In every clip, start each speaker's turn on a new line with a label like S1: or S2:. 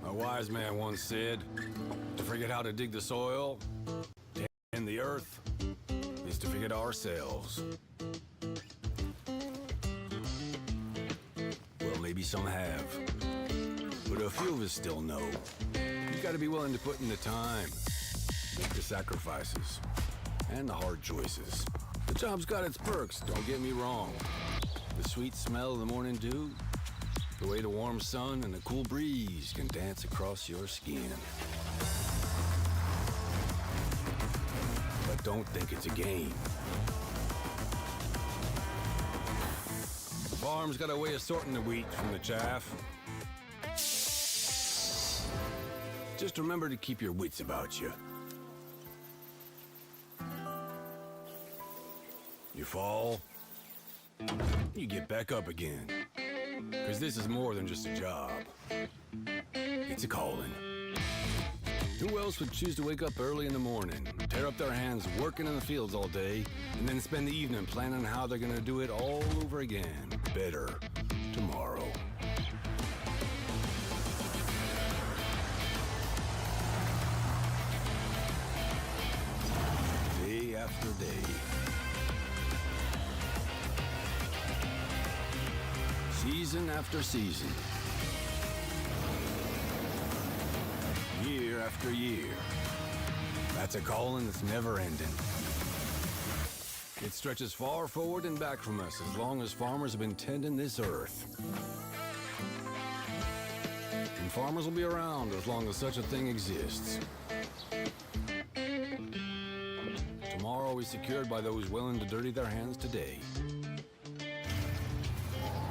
S1: A wise man once said, to forget how to dig the soil and the earth is to forget ourselves. Well, maybe some have, but a few of us still know. You gotta be willing to put in the time, make the sacrifices, and the hard choices. The job's got its perks, don't get me wrong. The sweet smell of the morning dew, the way the warm sun and the cool breeze can dance across your skin. But don't think it's a game. The farm's got a way of sorting the wheat from the chaff. Just remember to keep your wits about you. You fall, you get back up again. Because this is more than just a job. It's a calling. Who else would choose to wake up early in the morning, tear up their hands working in the fields all day, and then spend the evening planning how they're gonna do it all over again, better, tomorrow? Day after day. Season after season. Year after year. That's a calling that's never ending. It stretches far forward and back from us as long as farmers have been tending this earth. And farmers will be around as long as such a thing exists. Tomorrow is secured by those willing to dirty their hands today.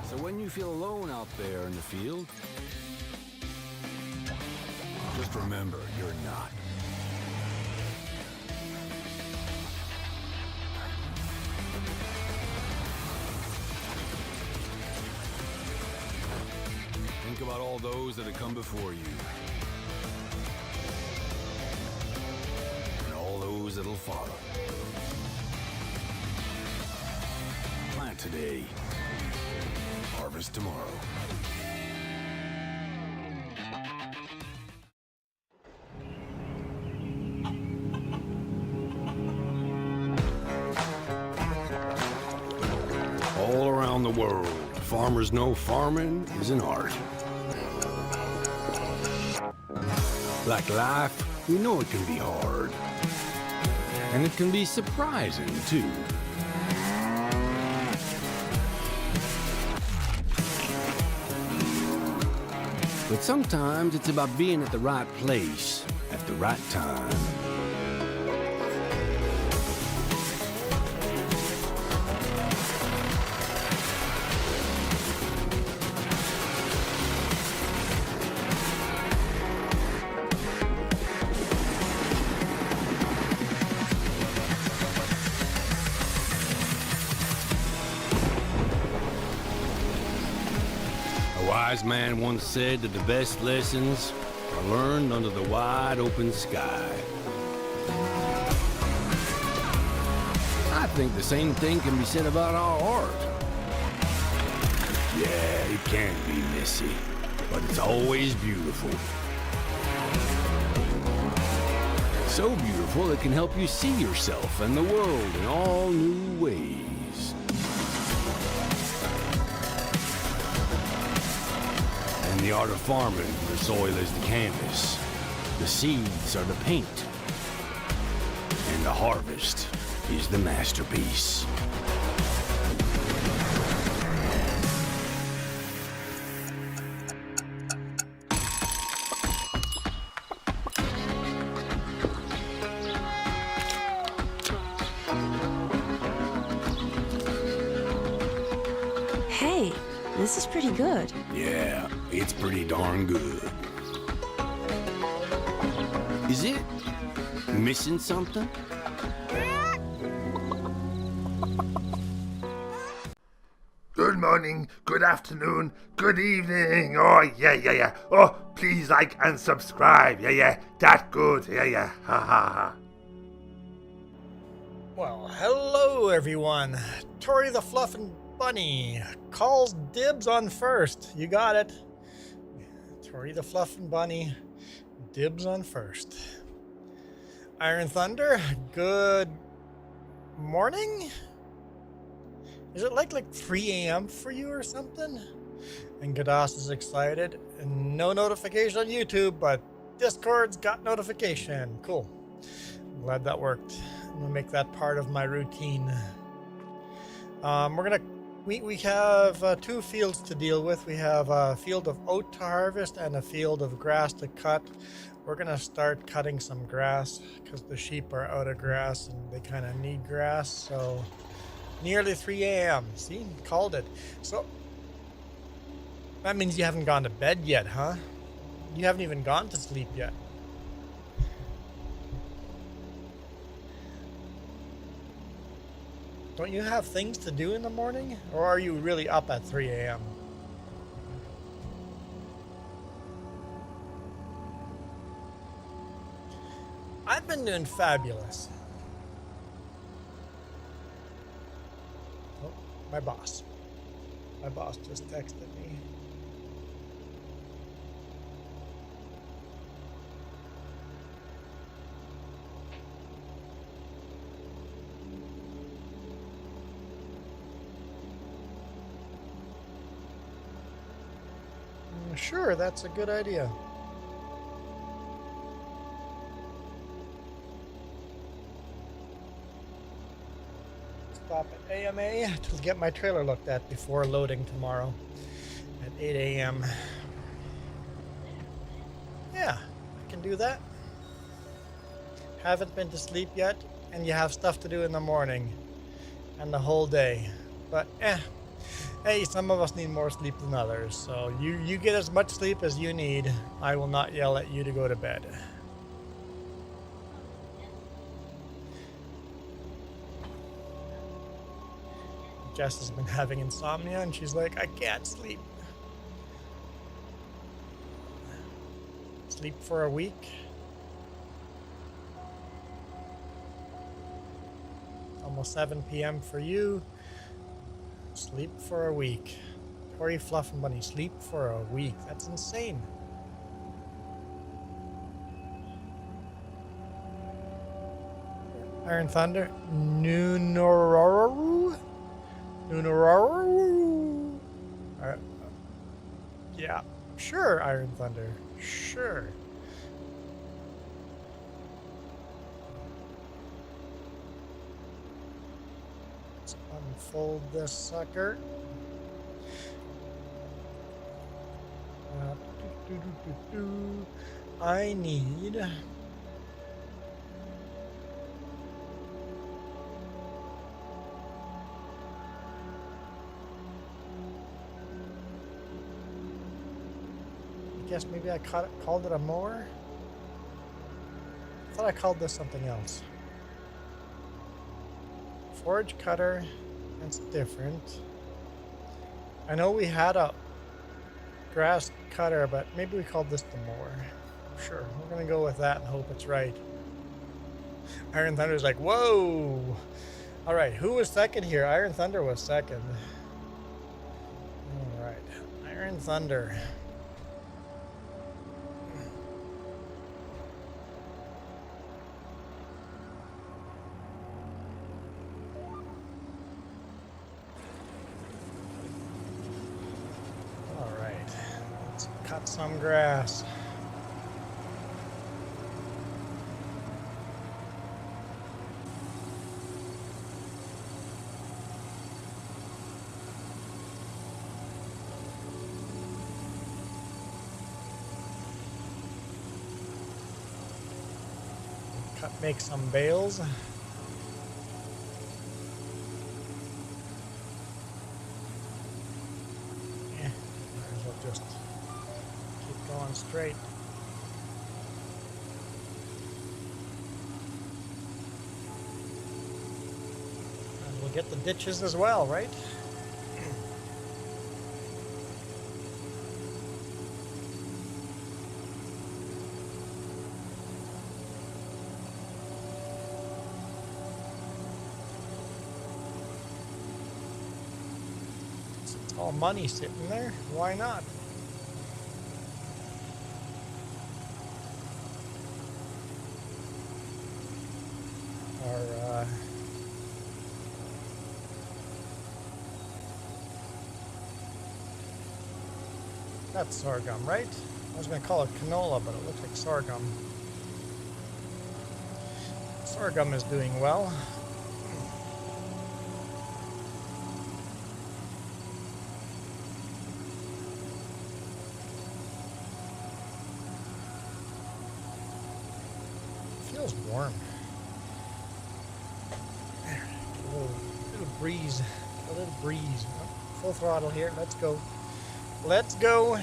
S1: So when you feel alone out there in the field, just remember, you're not. Think about all those that have come before you. And all those that'll follow. Plant today. Harvest tomorrow. All around the world, farmers know farming is an art. Like life, we know it can be hard. And it can be surprising, too. But sometimes it's about being at the right place at the right time. A wise man once said that the best lessons are learned under the wide open sky. I think the same thing can be said about our art. Yeah, it can be messy, but it's always beautiful. So beautiful it can help you see yourself and the world in all new ways. In the art of farming, the soil is the canvas, the seeds are the paint, and the harvest is the masterpiece.
S2: Hey, this is pretty good.
S1: Yeah, it's pretty darn good. Is it missing something?
S3: Good morning, good afternoon, good evening. Oh, yeah. Oh, please like and subscribe. Yeah. That good. Yeah. Ha ha.
S4: Well, hello everyone. Tori the Fluffin' Bunny calls dibs on first. You got it. Tori the Fluffin' Bunny, dibs on first. Iron Thunder, good morning? Is it like 3 a.m. for you or something? And Gadas is excited. And no notification on YouTube, but Discord's got notification. Cool. I'm glad that worked. I'm gonna make that part of my routine. We have 2 fields to deal with. We have a field of oat to harvest and a field of grass to cut. We're gonna start cutting some grass because the sheep are out of grass and they kind of need grass. So nearly 3 a.m. See, called it. So that means you haven't gone to bed yet, huh? You haven't even gone to sleep yet. Don't you have things to do in the morning? Or are you really up at 3 a.m.? I've been doing fabulous. Oh, my boss. My boss just texted me. Sure, that's a good idea. Stop at AMA to get my trailer looked at before loading tomorrow at 8 a.m. Yeah, I can do that. Haven't been to sleep yet, and you have stuff to do in the morning and the whole day. But hey, some of us need more sleep than others, so you get as much sleep as you need. I will not yell at you to go to bed. Jess has been having insomnia, and she's like, I can't sleep. Sleep for a week. Almost 7 p.m. for you. Sleep for a week. Tori Fluffin' Bunny, sleep for a week. That's insane. Iron Thunder. Nunoraru? Nunoraru? Yeah, sure, Iron Thunder. Sure. Unfold this sucker. I need I guess maybe I called it a mower. I thought I called this something else. Forage cutter. That's different. I know we had a grass cutter, but maybe we called this the mower. Sure, we're gonna go with that and hope it's right. Iron Thunder's like, whoa! Alright, who was second here? Iron Thunder was second. Alright, Iron Thunder. Cut some grass. Make some bales. Might as well just going straight. And we'll get the ditches as well, right? It's all money sitting there. Why not? That's sorghum, right? I was going to call it canola, but it looks like sorghum. Sorghum is doing well. Feels warm. There, little breeze. A little breeze. Oh, full throttle here. Let's go. Let's go.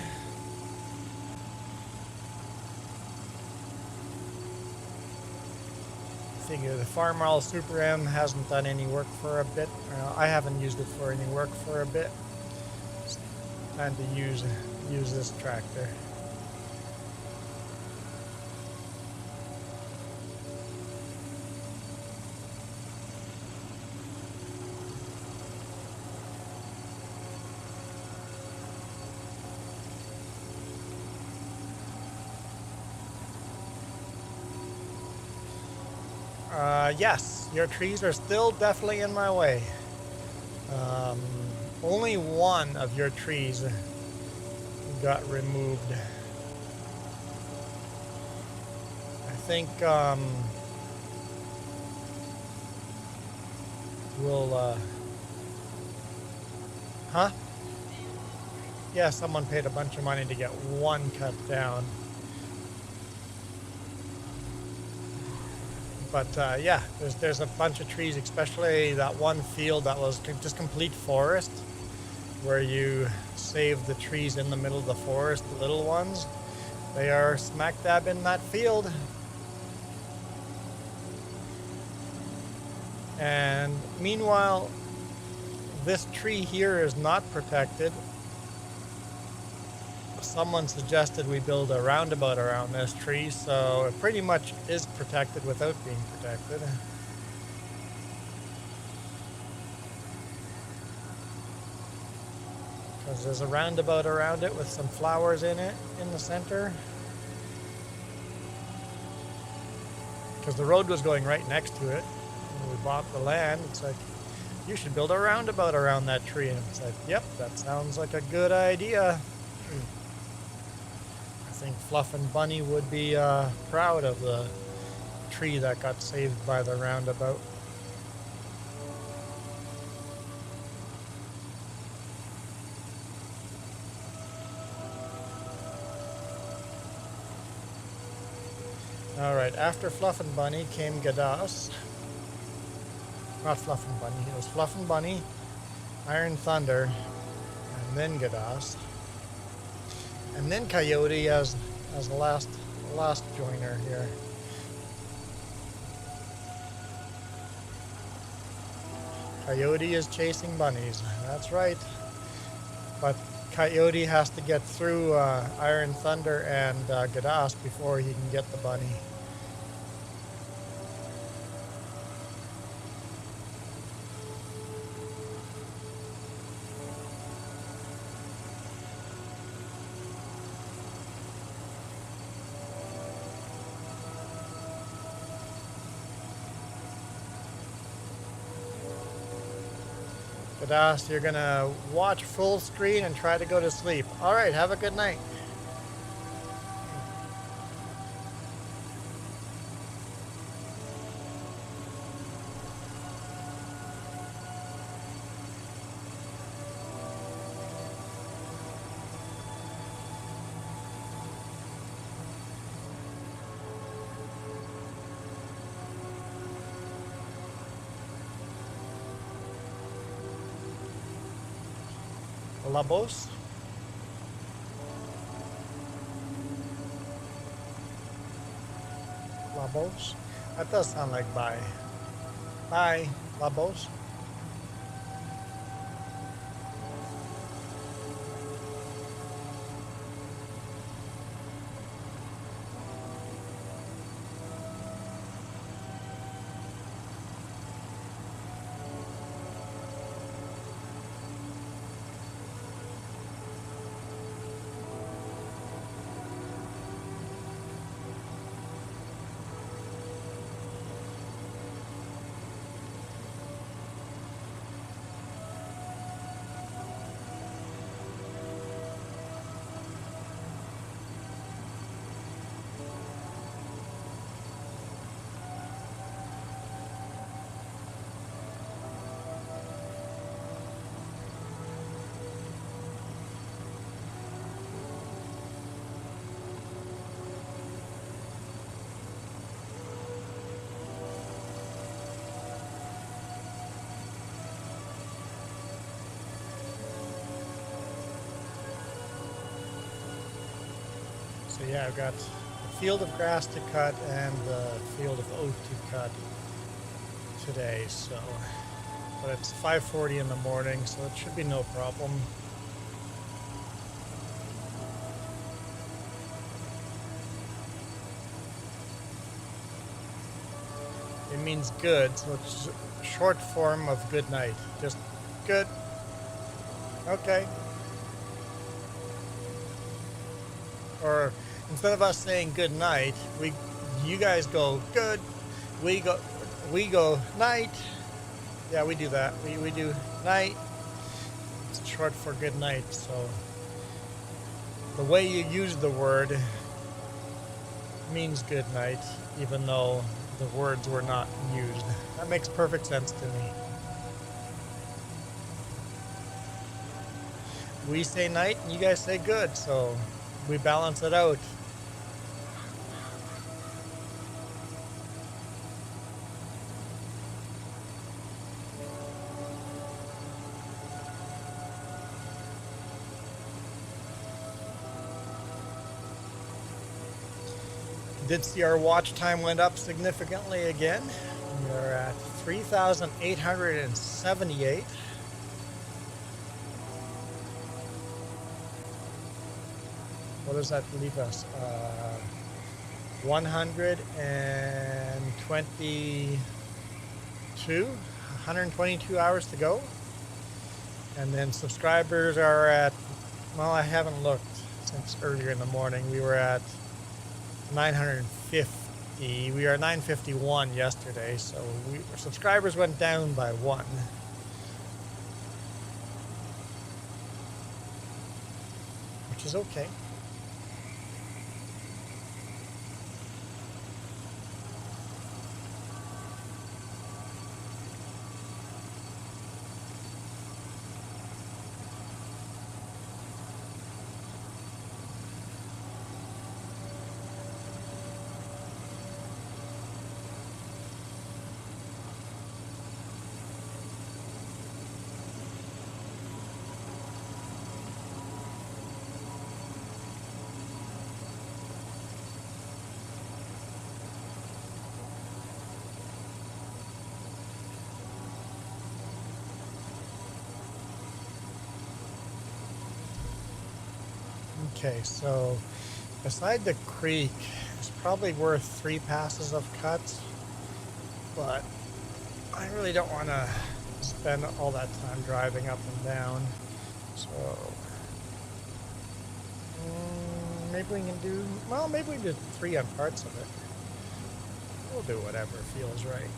S4: Figure the Farmall Super M hasn't done any work for a bit. I haven't used it for any work for a bit. It's time to use this tractor. Yes, your trees are still definitely in my way. Only one of your trees got removed. I think we'll huh? Yeah, someone paid a bunch of money to get one cut down. But yeah, there's a bunch of trees, especially that one field that was just complete forest, where you save the trees in the middle of the forest, the little ones. They are smack dab in that field. And meanwhile, this tree here is not protected. Someone suggested we build a roundabout around this tree, so it pretty much is protected without being protected. Because there's a roundabout around it with some flowers in it in the center. Because the road was going right next to it. When we bought the land, it's like, you should build a roundabout around that tree. And it's like, yep, that sounds like a good idea. I think Fluff and Bunny would be proud of the tree that got saved by the roundabout. Alright, after Fluff and Bunny came Gadas. Not Fluff and Bunny, it was Fluff and Bunny, Iron Thunder, and then Gadas. And then Coyote as the last joiner here. Coyote is chasing bunnies. That's right. But Coyote has to get through Iron Thunder and Gadas before he can get the bunny. Gadas, you're gonna watch full screen and try to go to sleep. All right, have a good night. Labos. Labos. That does sound like bye. Bye, Labos. So yeah, I've got the field of grass to cut and the field of oat to cut today. So, but it's 5:40 in the morning, so it should be no problem. It means good, so it's short form of good night. Just good. Okay. Or instead of us saying good night, you guys go good. We go night. Yeah, we do that. We do night. It's short for good night. So the way you use the word means good night, even though the words were not used. That makes perfect sense to me. We say night and you guys say good, so we balance it out. Did see our watch time went up significantly again. We're at 3,878. What does that leave us? 122 hours to go. And then subscribers are at, well, I haven't looked since earlier in the morning. We were at 950. We are 951 yesterday, so our subscribers went down by 1. Which is okay. Okay, so beside the creek, it's probably worth 3 passes of cuts, but I really don't want to spend all that time driving up and down. So maybe we can do, well, maybe we can do 3 on parts of it. We'll do whatever feels right.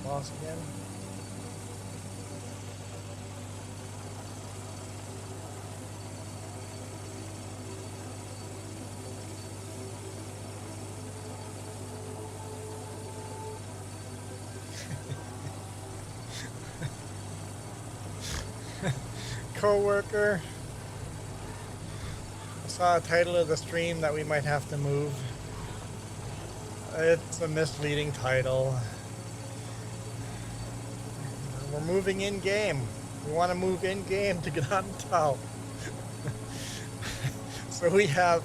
S4: Boss again. Co-worker. I saw a title of the stream that we might have to move. It's a misleading title. We're moving in game. We want to move in game to get on top. So we have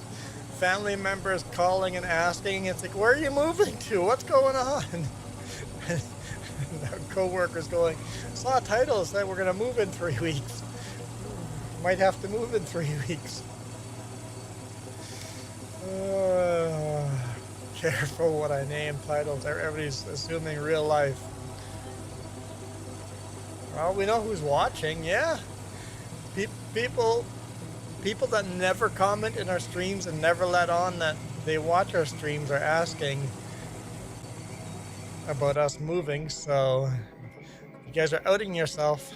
S4: family members calling and asking. It's like, where are you moving to? What's going on? And our co-worker's going, saw a title that we're going to move in 3 weeks. Might have to move in 3 weeks. Careful what I name titles. Everybody's assuming real life. Well, we know who's watching, yeah. People that never comment in our streams and never let on that they watch our streams are asking about us moving, so you guys are outing yourself.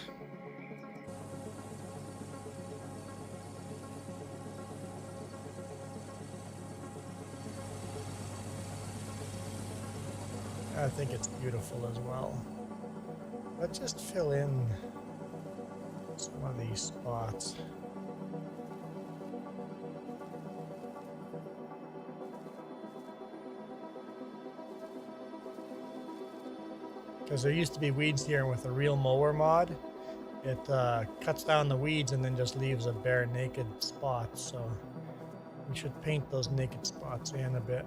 S4: I think it's beautiful as well. Let's just fill in some of these spots. Because there used to be weeds here, and with a real mower mod, it cuts down the weeds and then just leaves a bare naked spot. So we should paint those naked spots in a bit.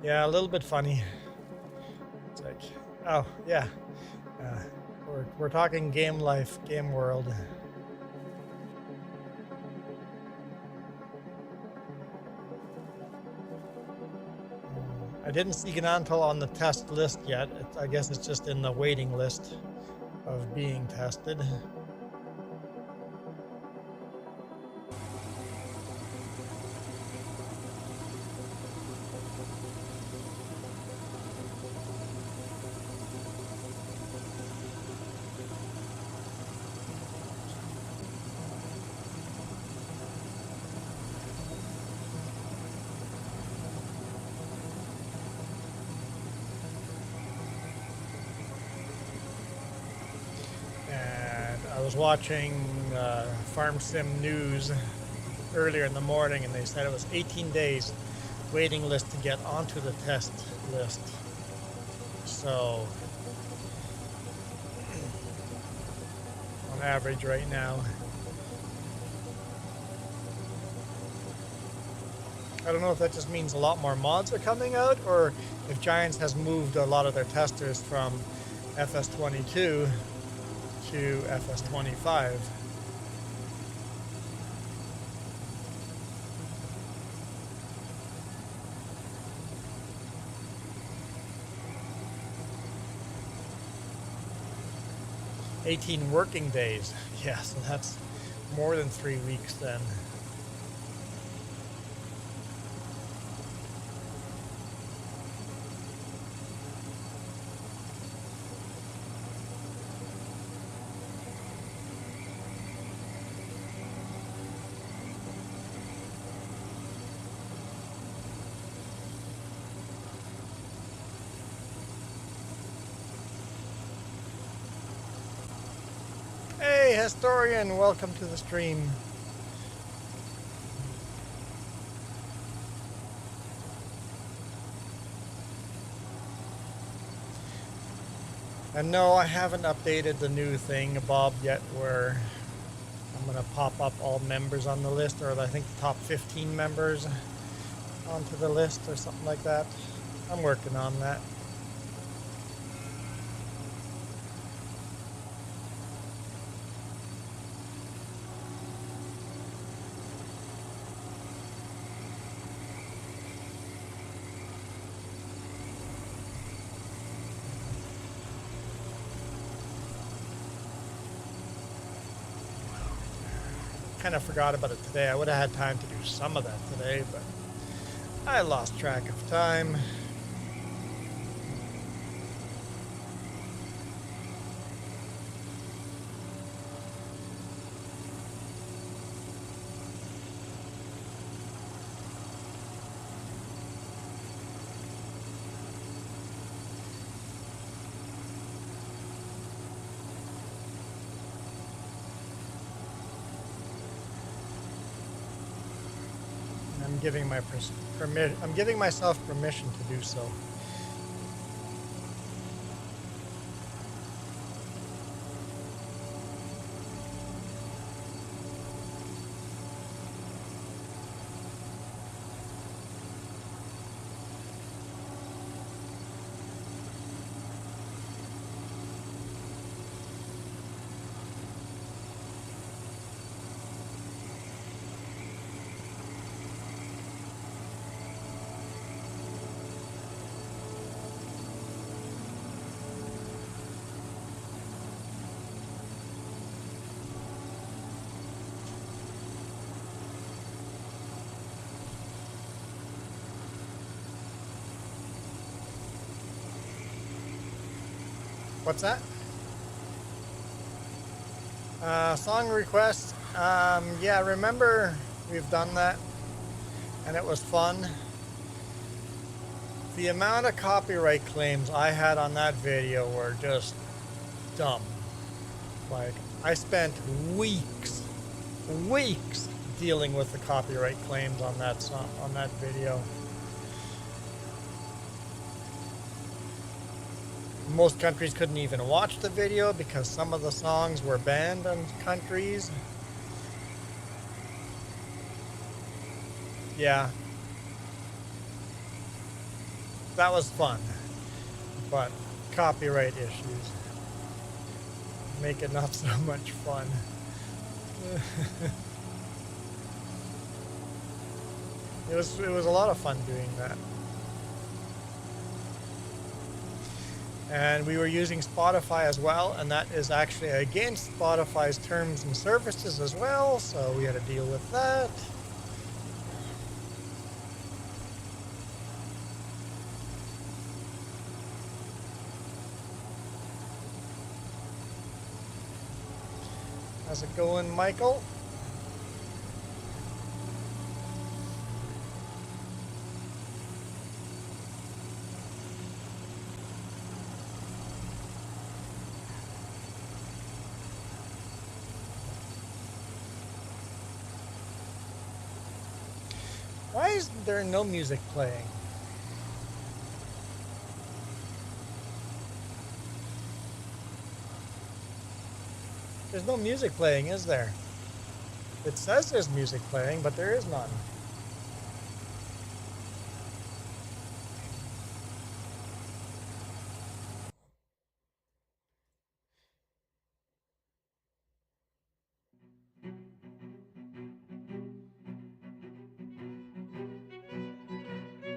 S4: Yeah, a little bit funny. It's like, oh yeah, we're talking game life, game world. I didn't see it until on the test list yet. I guess it's just in the waiting list of being tested. I was watching Farm Sim News earlier in the morning, and they said it was 18 days waiting list to get onto the test list. So on average right now, I don't know if that just means a lot more mods are coming out, or if Giants has moved a lot of their testers from FS22 to FS25. $18 working days. Yeah, so that's more than 3 weeks then. Hey, Historian, welcome to the stream. And no, I haven't updated the new thing, Bob, yet, where I'm going to pop up all members on the list, or I think the top 15 members onto the list or something like that. I'm working on that. Kind of forgot about it today. I would have had time to do some of that today, but I lost track of time. I'm giving myself permission to do so. What's that? Song requests. Yeah, remember we've done that. and it was fun. The amount of copyright claims I had on that video were just dumb. Like, I spent weeks dealing with the copyright claims on that song, on that video. Most countries couldn't even watch the video because some of the songs were banned in countries. Yeah. That was fun. But copyright issues make it not so much fun. It was a lot of fun doing that. And we were using Spotify as well, and that is actually against Spotify's terms and services as well, so we had to deal with that. How's it going, Michael? Why is there no music playing? There's no music playing, is there? It says there's music playing, but there is none.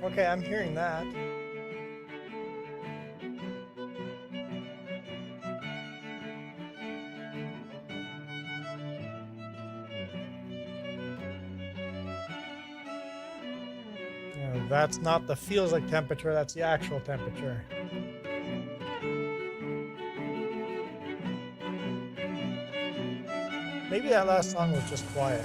S4: Okay, I'm hearing that. No, that's not the feels like temperature, that's the actual temperature. Maybe that last song was just quiet.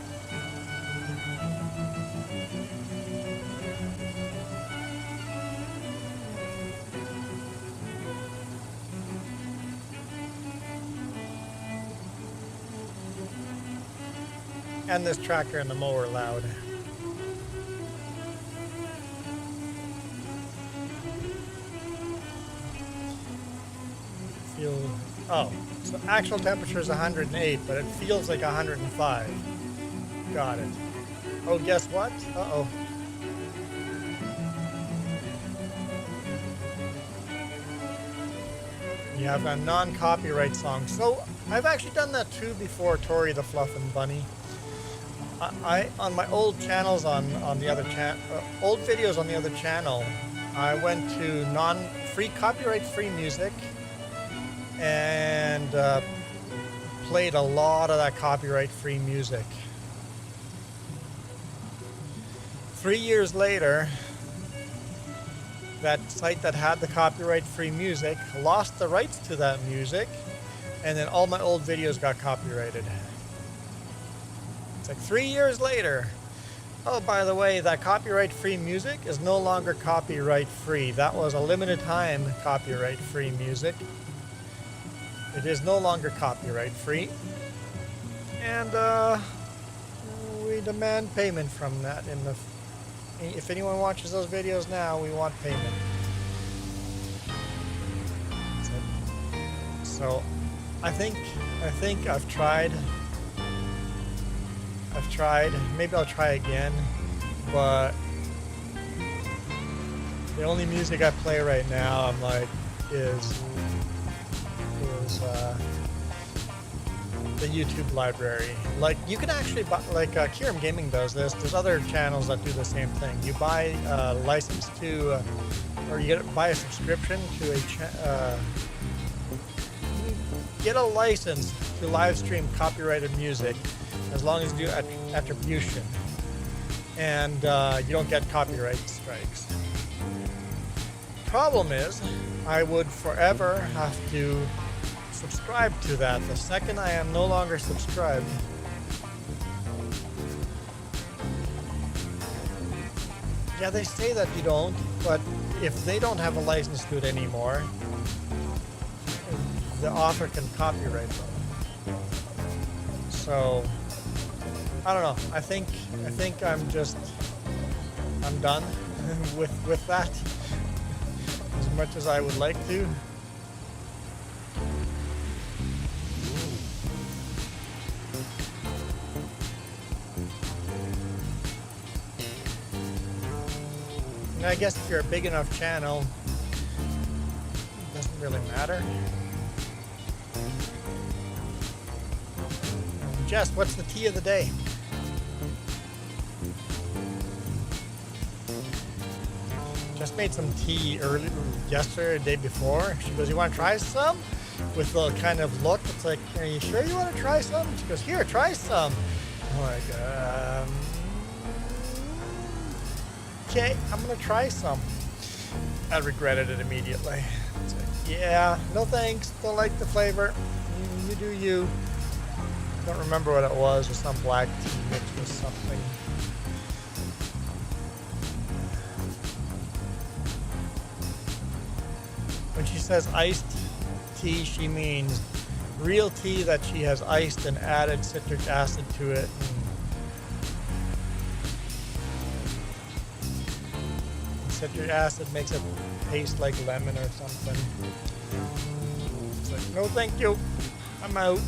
S4: And this tractor and the mower loud. Oh, so actual temperature is 108, but it feels like 105. Got it. Oh, guess what? Uh-oh. You have a non-copyright song. So I've actually done that too before, Tori the Fluffin' Bunny. I on my old channels on the other old videos on the other channel, I went to copyright-free music and played a lot of that copyright-free music. 3 years later, that site that had the copyright-free music lost the rights to that music, and then all my old videos got copyrighted. Like 3 years later, oh, by the way, that copyright-free music is no longer copyright-free. That was a limited time copyright-free music. It is no longer copyright-free. And we demand payment from that. If anyone watches those videos now, we want payment. So I think I've tried. Maybe I'll try again, but the only music I play right now, I'm like, is the YouTube library. Like, you can actually buy, like Kiram Gaming does this. There's other channels that do the same thing. You buy a license to, or you buy a subscription to get a license to live stream copyrighted music, as long as you do attribution, and you don't get copyright strikes. Problem is, I would forever have to subscribe to that. The second I am no longer subscribed, Yeah, they say that you don't, but if they don't have a license to do it anymore, the author can copyright them. So, I don't know. I think I'm done with that. As much as I would like to. And I guess if you're a big enough channel, it doesn't really matter. Jess, what's the tea of the day? Just made some tea yesterday, the day before. She goes, "You want to try some?" With the kind of look, it's like, "Are you sure you want to try some?" She goes, "Here, try some." I'm like, okay, I'm gonna try some. I regretted it immediately. It's like, yeah, no thanks. Don't like the flavor. You do you. Don't remember what it was. It was some black tea mixed with something. When she says iced tea, she means real tea that she has iced and added citric acid to it. And citric acid makes it taste like lemon or something. It's like, no thank you. I'm out.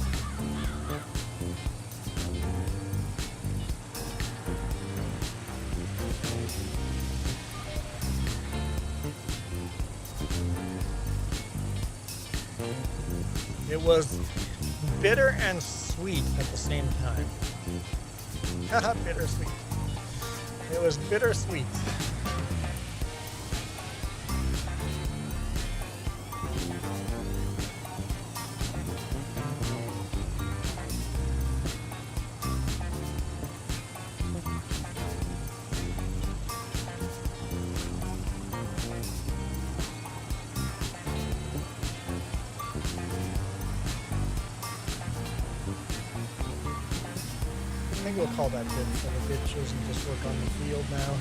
S4: It was bitter and sweet at the same time. Bittersweet. It was bittersweet. I think we'll call that good for the ditches and just work on the field now.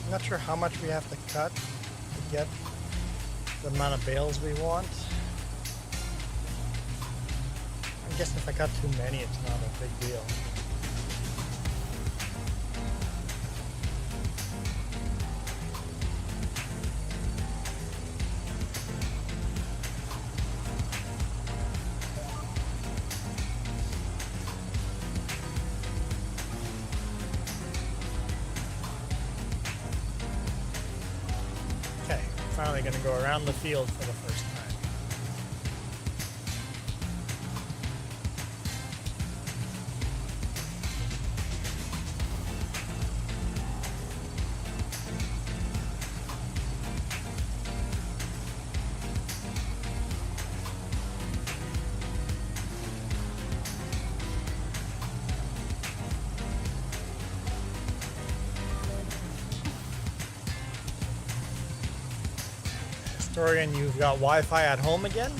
S4: I'm not sure how much we have to cut to get the amount of bales we want. I guess if I cut too many, it's not a big deal. Finally going to go around the field for the first time. Historian, you've got Wi-Fi at home again?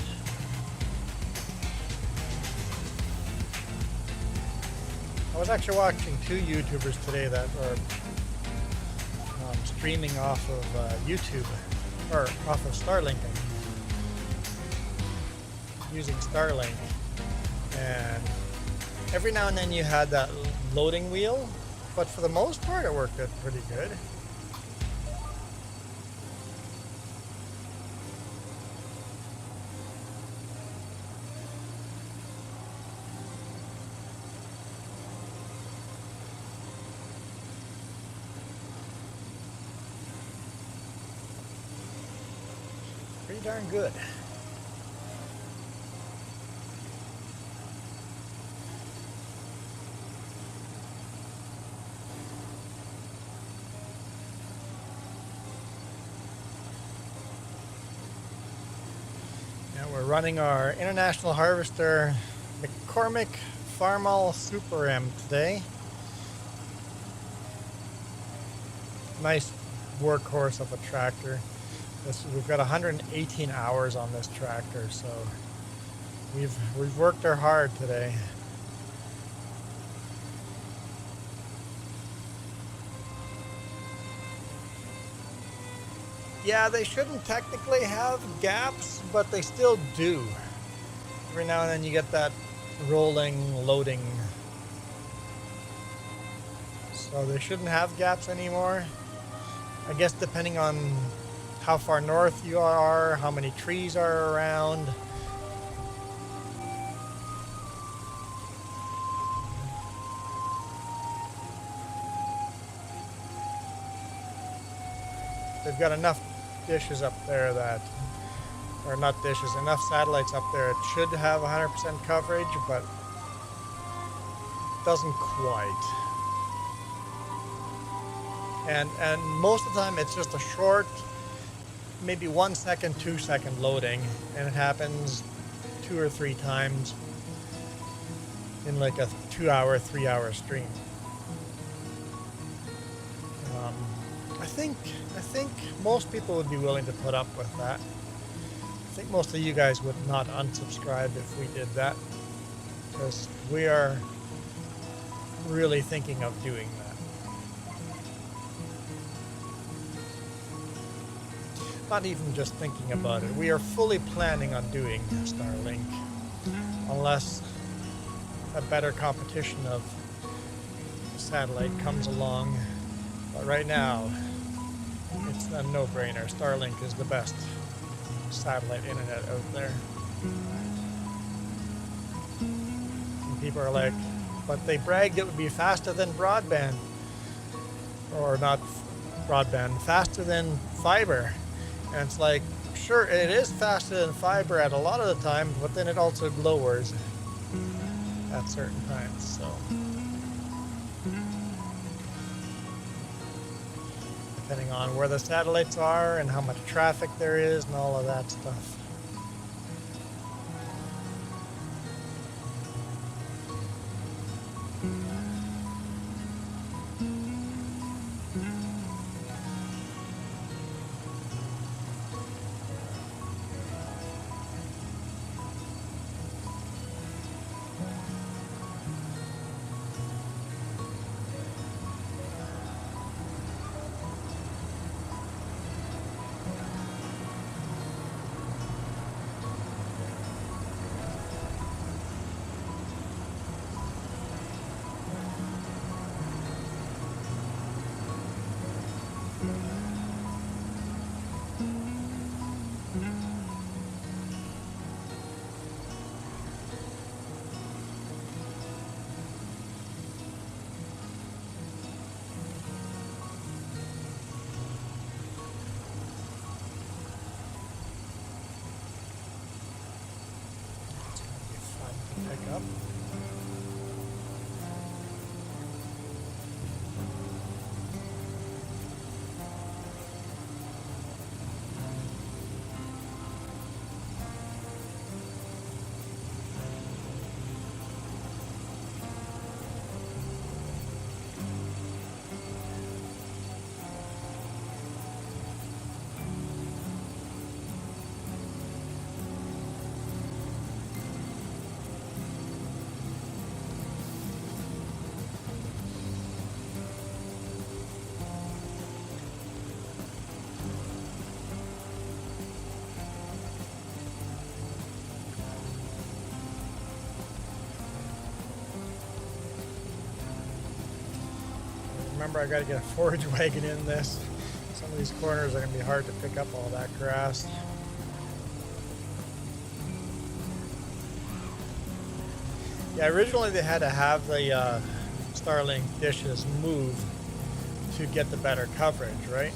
S4: I was actually watching two YouTubers today that are streaming off of YouTube, or off of Starlink, using Starlink. And every now and then you had that loading wheel, but for the most part it worked pretty good. Pretty darn good. Now we're running our International Harvester McCormick Farmall Super M today. Nice workhorse of a tractor. We've got 118 hours on this tractor, so we've worked her hard today. Yeah, they shouldn't technically have gaps, but they still do. Every now and then you get that rolling loading. So they shouldn't have gaps anymore. I guess depending on how far north you are, how many trees are around. They've got enough dishes up there that, or not dishes, enough satellites up there. It should have 100% coverage, but doesn't quite. And most of the time it's just a short, maybe 1 second, 2 second loading, and it happens 2 or 3 times in like a 2 hour, 3 hour stream. I think most people would be willing to put up with that. I think most of you guys would not unsubscribe if we did that, because we are really thinking of doing that. Not even just thinking about it. We are fully planning on doing Starlink, unless a better competition of satellite comes along. But right now, it's a no-brainer. Starlink is the best satellite internet out there. And people are like, but they bragged it would be faster than broadband. Or not broadband, faster than fiber. And it's like, sure, it is faster than fiber at a lot of the time, but then it also lowers at certain times, so. Depending on where the satellites are and how much traffic there is and all of that stuff. Pick up. Remember, I gotta get a forage wagon in this. Some of these corners are gonna be hard to pick up all that grass. Yeah, originally they had to have the Starlink dishes move to get the better coverage, right?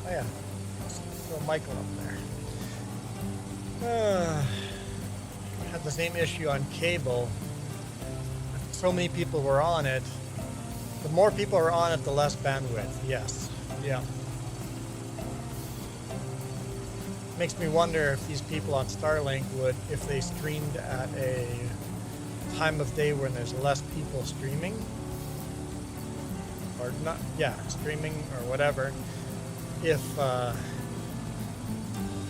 S4: Oh yeah, throw Michael up there. Had the same issue on cable. So many people were on it. The more people are on it, the less bandwidth. Yes. Yeah. Makes me wonder if these people on Starlink would, if they streamed at a time of day when there's less people streaming, or not, yeah, streaming or whatever, if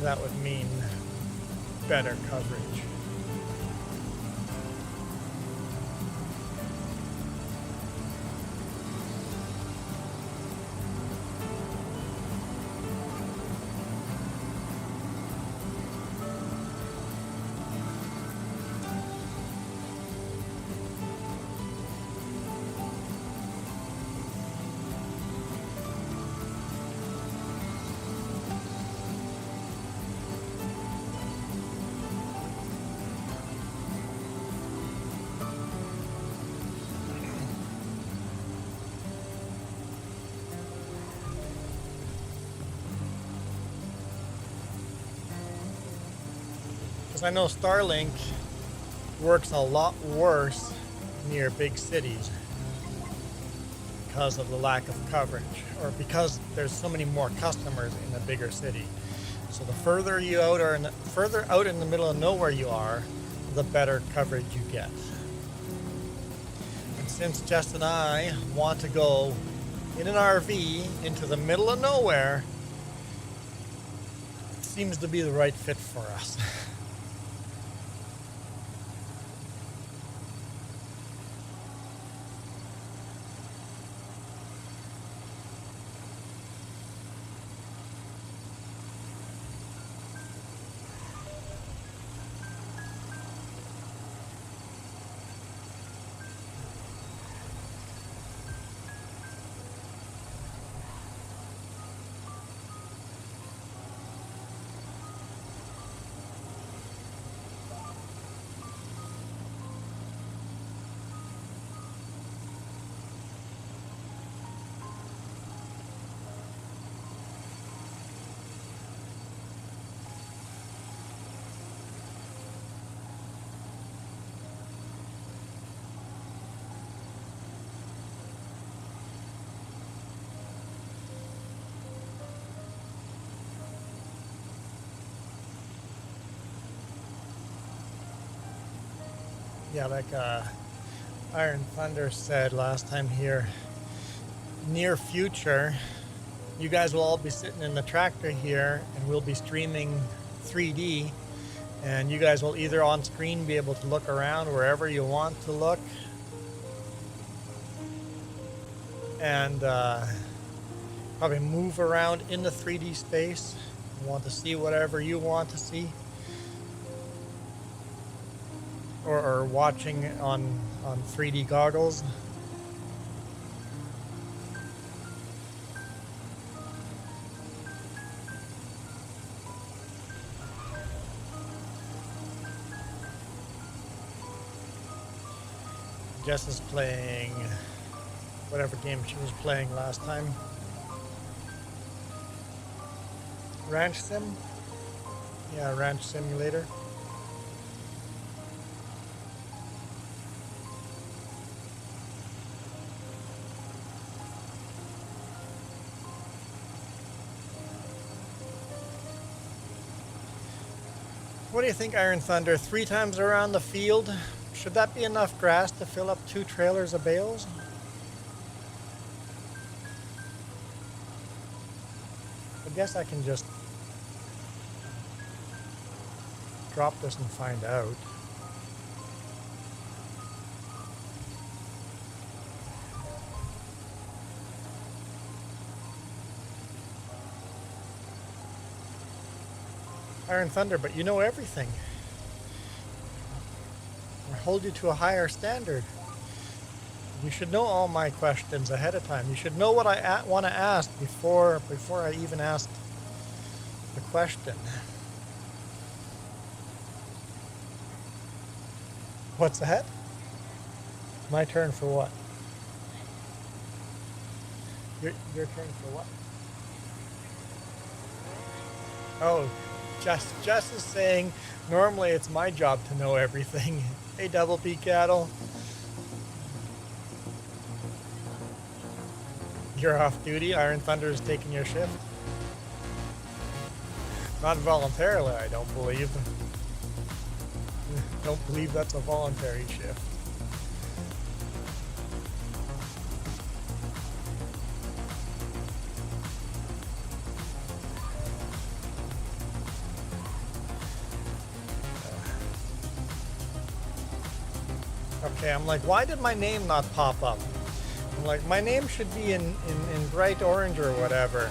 S4: that would mean better coverage. I know Starlink works a lot worse near big cities because of the lack of coverage, or because there's so many more customers in a bigger city. So the further you out or further out in the middle of nowhere you are, the better coverage you get. And since Jess and I want to go in an RV into the middle of nowhere, it seems to be the right fit for us. Yeah, like Iron Thunder said last time here, near future, you guys will all be sitting in the tractor here and we'll be streaming 3D, and you guys will either on screen be able to look around wherever you want to look, and probably move around in the 3D space. You want to see whatever you want to see. Or watching on 3D goggles. Jess is playing whatever game she was playing last time. Ranch Sim? Yeah, Ranch Simulator. What do you think, Iron Thunder? 3 times around the field? Should that be enough grass to fill up 2 trailers of bales? I guess I can just drop this and find out. Iron Thunder, but you know everything. I hold you to a higher standard. You should know all my questions ahead of time. You should know what I want to ask before I even ask the question. What's that? My turn for what? Your turn for what? Oh, Jess is saying normally it's my job to know everything. Hey, Double P Cattle. You're off duty. Iron Thunder is taking your shift. Not voluntarily, I don't believe. Don't believe that's a voluntary shift. Okay, I'm like, why did my name not pop up? I'm like, my name should be in bright orange or whatever.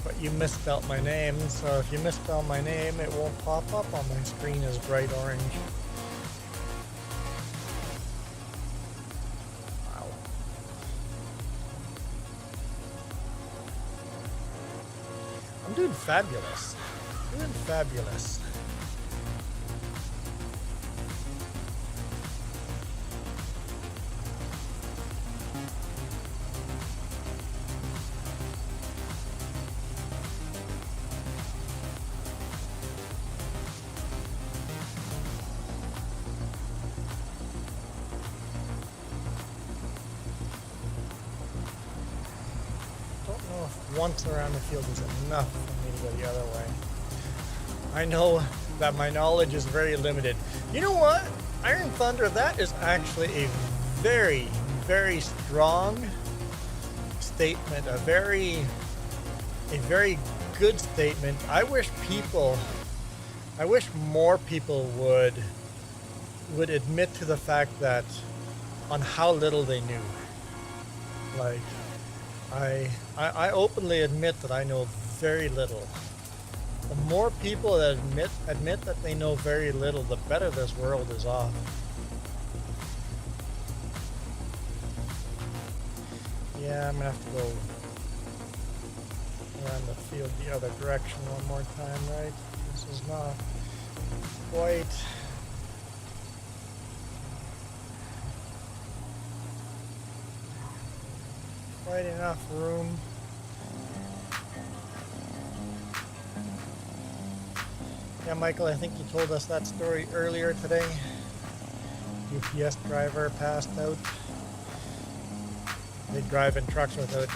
S4: But you misspelled my name, so if you misspell my name, it won't pop up on my screen as bright orange. Wow. I'm doing fabulous. Doing fabulous. Once around the field is enough for me to go the other way. I know that my knowledge is very limited. You know what? Iron Thunder, that is actually a very, very strong statement. A very good statement. I wish more people would admit to the fact that on how little they knew. Like, I openly admit that I know very little. The more people that admit that they know very little, the better this world is off. Yeah, I'm gonna have to go around the field the other direction one more time, right? This is not quite enough room. Yeah, Michael, I think you told us that story earlier today. UPS driver passed out. They drive in trucks without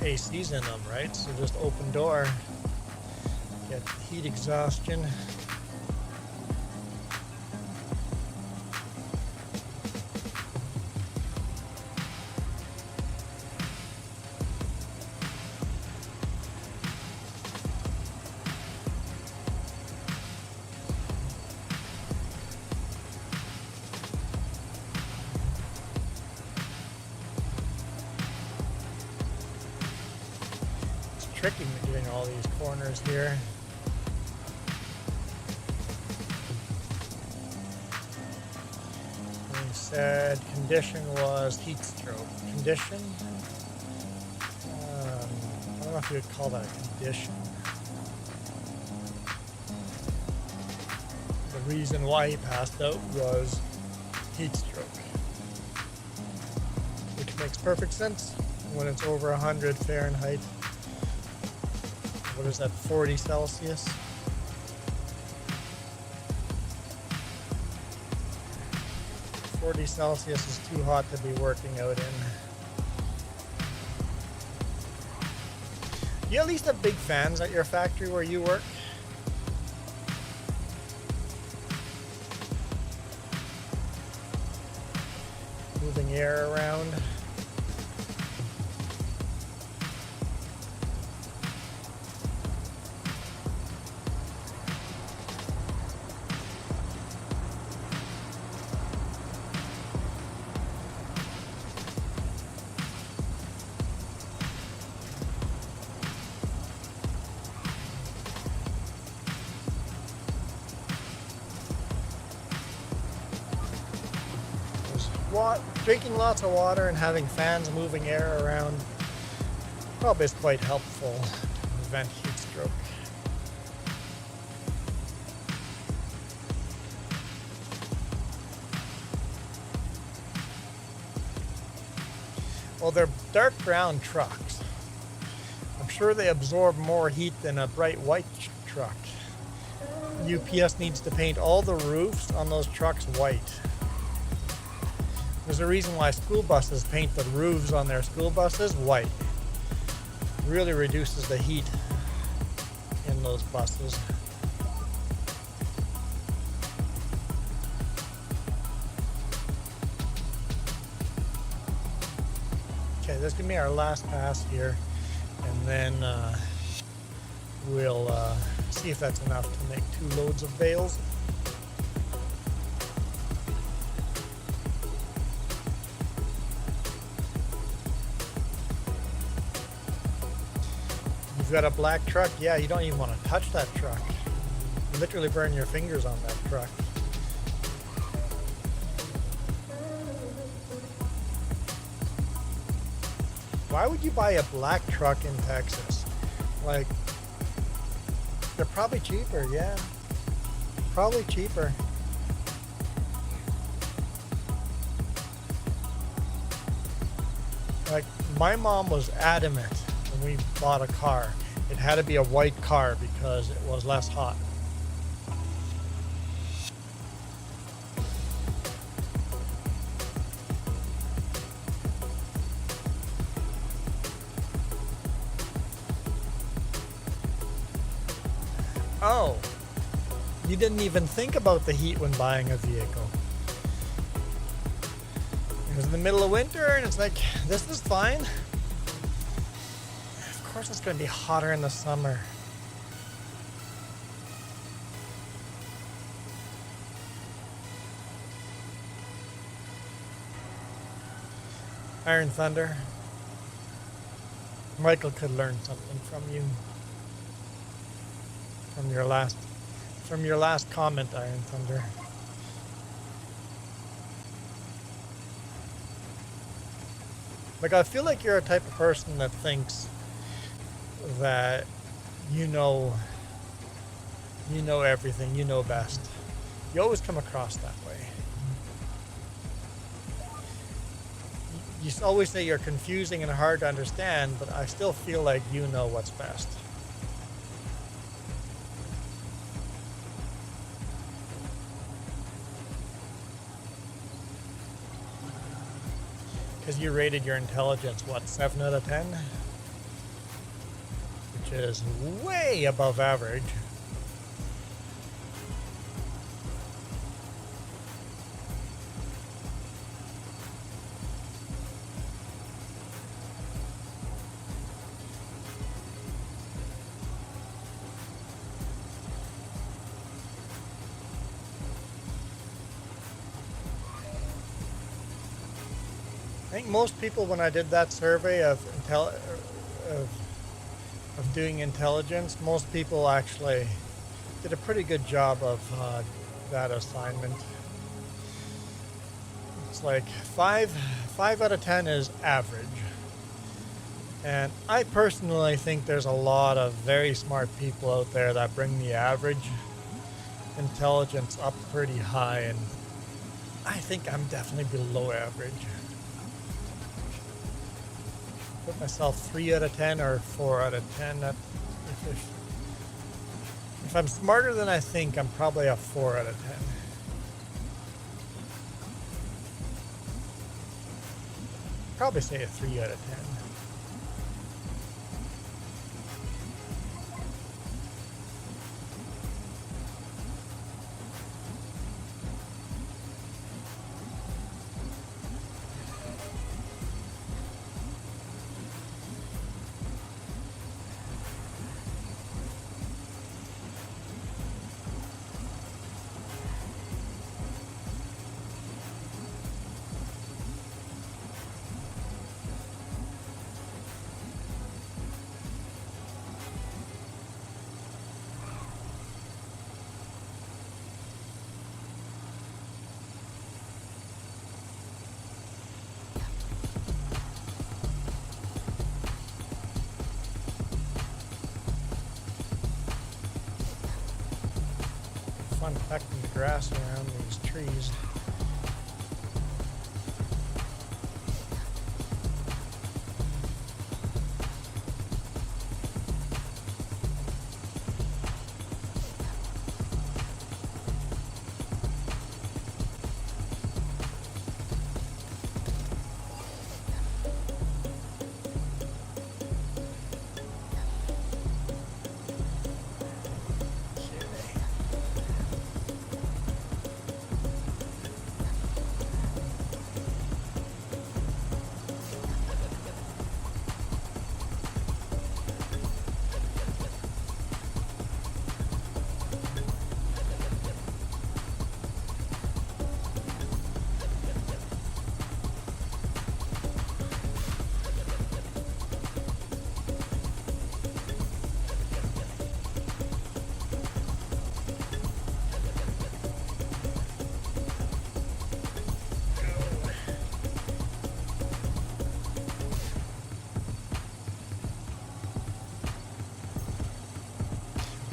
S4: ACs in them, right? So just open door, get heat exhaustion. Tricky doing all these corners here. We said condition was heat stroke. Condition? I don't know if you would call that a condition. The reason why he passed out was heat stroke. Which makes perfect sense when it's over 100 Fahrenheit. What is that, 40 Celsius? $40 is too hot to be working out in. You at least have big fans at your factory where you work? Moving air around. Drinking lots of water and having fans moving air around probably is quite helpful to prevent heat stroke. Well, they're dark brown trucks. I'm sure they absorb more heat than a bright white truck. UPS needs to paint all the roofs on those trucks white. There's a reason why school buses paint the roofs on their school buses white. It really reduces the heat in those buses. Okay, this is gonna be our last pass here, and then we'll see if that's enough to make 2 loads of bales. You've got a black truck, yeah, you don't even want to touch that truck. You literally burn your fingers on that truck. Why would you buy a black truck in Texas? Like, they're probably cheaper, yeah. Probably cheaper. Like, my mom was adamant when we bought a car. It had to be a white car because it was less hot. Oh, you didn't even think about the heat when buying a vehicle. It was in the middle of winter and it's like, this is fine. Of course it's going to be hotter in the summer. Iron Thunder. Michael could learn something from you. From your last comment, Iron Thunder. Like, I feel like you're a type of person that thinks that you know everything, you know best. You always come across that way. You always say you're confusing and hard to understand, but I still feel like you know what's best. Because you rated your intelligence, what, 7 out of 10? Which is way above average. I think most people, when I did that survey of doing intelligence, most people actually did a pretty good job of that assignment. It's like 5 out of 10 is average. And I personally think there's a lot of very smart people out there that bring the average intelligence up pretty high, and I think I'm definitely below average. Put myself 3 out of 10 or 4 out of 10. If I'm smarter than I think, I'm probably a 4 out of 10. Probably say a 3 out of 10. Fun pecking the grass around these trees.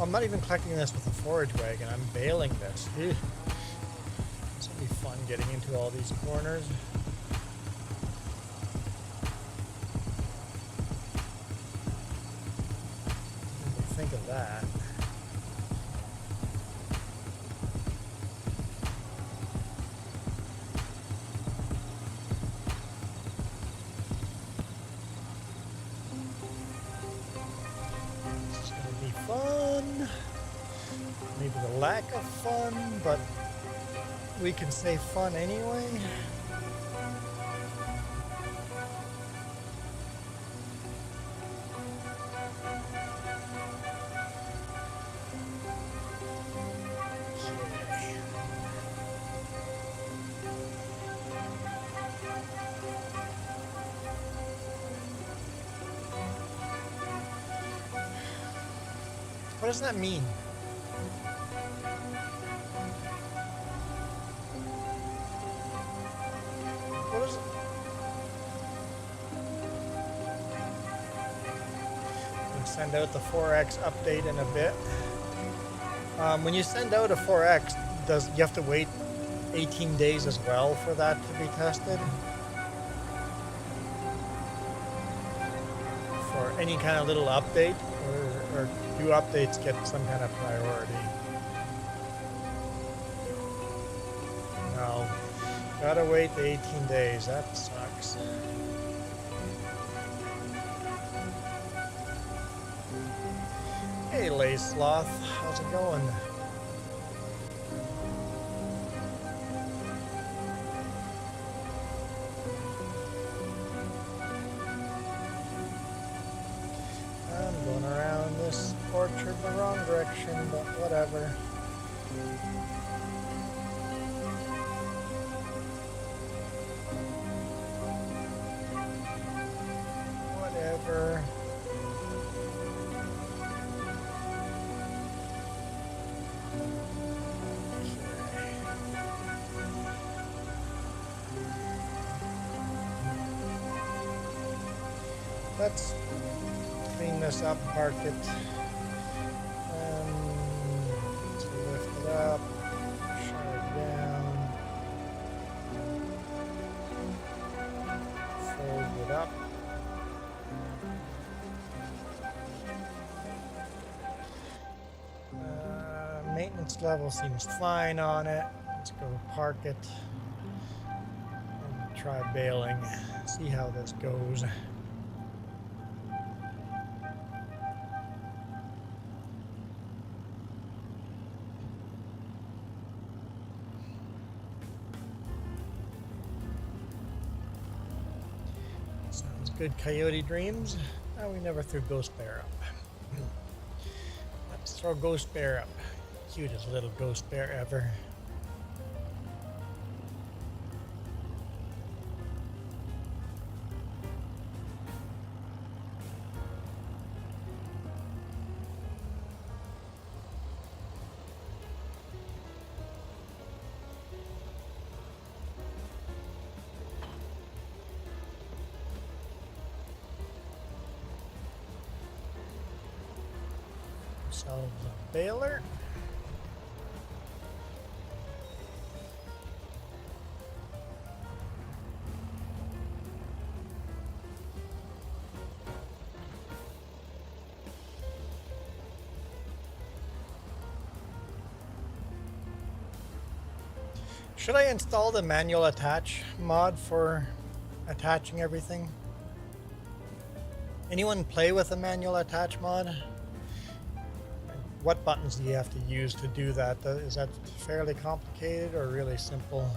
S4: I'm not even collecting this with a forage wagon. I'm baling this. Ew. This will be fun getting into all these corners. What do you think of that? Fun, maybe the lack of fun, but we can say fun anyway. Okay. What does that mean? What is it? We'll send out the 4X update in a bit. When you send out a 4X, you have to wait 18 days as well for that to be tested? For any kind of little update, or do updates get some kind of priority? No. Gotta wait the 18 days. That sucks. Hey, Lay Sloth. How's it going? I'm going around this orchard the wrong direction, but whatever. Whatever. Let's clean this up, park it, let's lift it up, shut it down, fold it up. Maintenance level seems fine on it. Let's go park it and try baling, see how this goes. Sounds good, Coyote Dreams. Oh, we never threw Ghost Bear up. Let's throw Ghost Bear up. Cutest little Ghost Bear ever. Ourselves a baler. Should I install the manual attach mod for attaching everything? Anyone play with the manual attach mod? What buttons do you have to use to do that? Is that fairly complicated or really simple?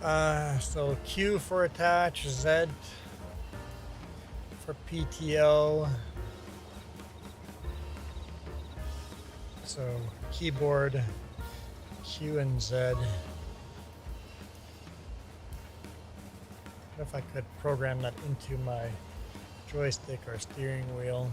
S4: So Q for attach, Z for PTO. So keyboard, Q and Z. What if I could program that into my joystick or steering wheel?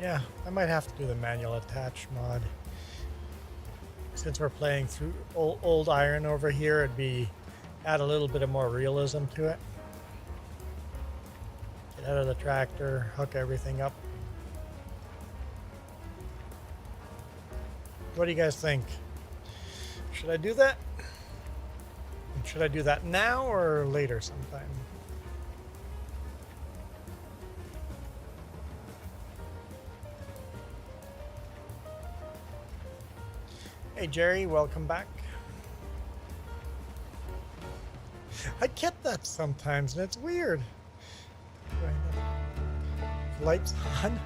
S4: Yeah, I might have to do the manual attach mod. Since we're playing through old iron over here, it'd be add a little bit of more realism to it. Get out of the tractor, hook everything up. What do you guys think? Should I do that? Should I do that now or later sometime? Hey Jerry, welcome back. I get that sometimes and it's weird. Lights on.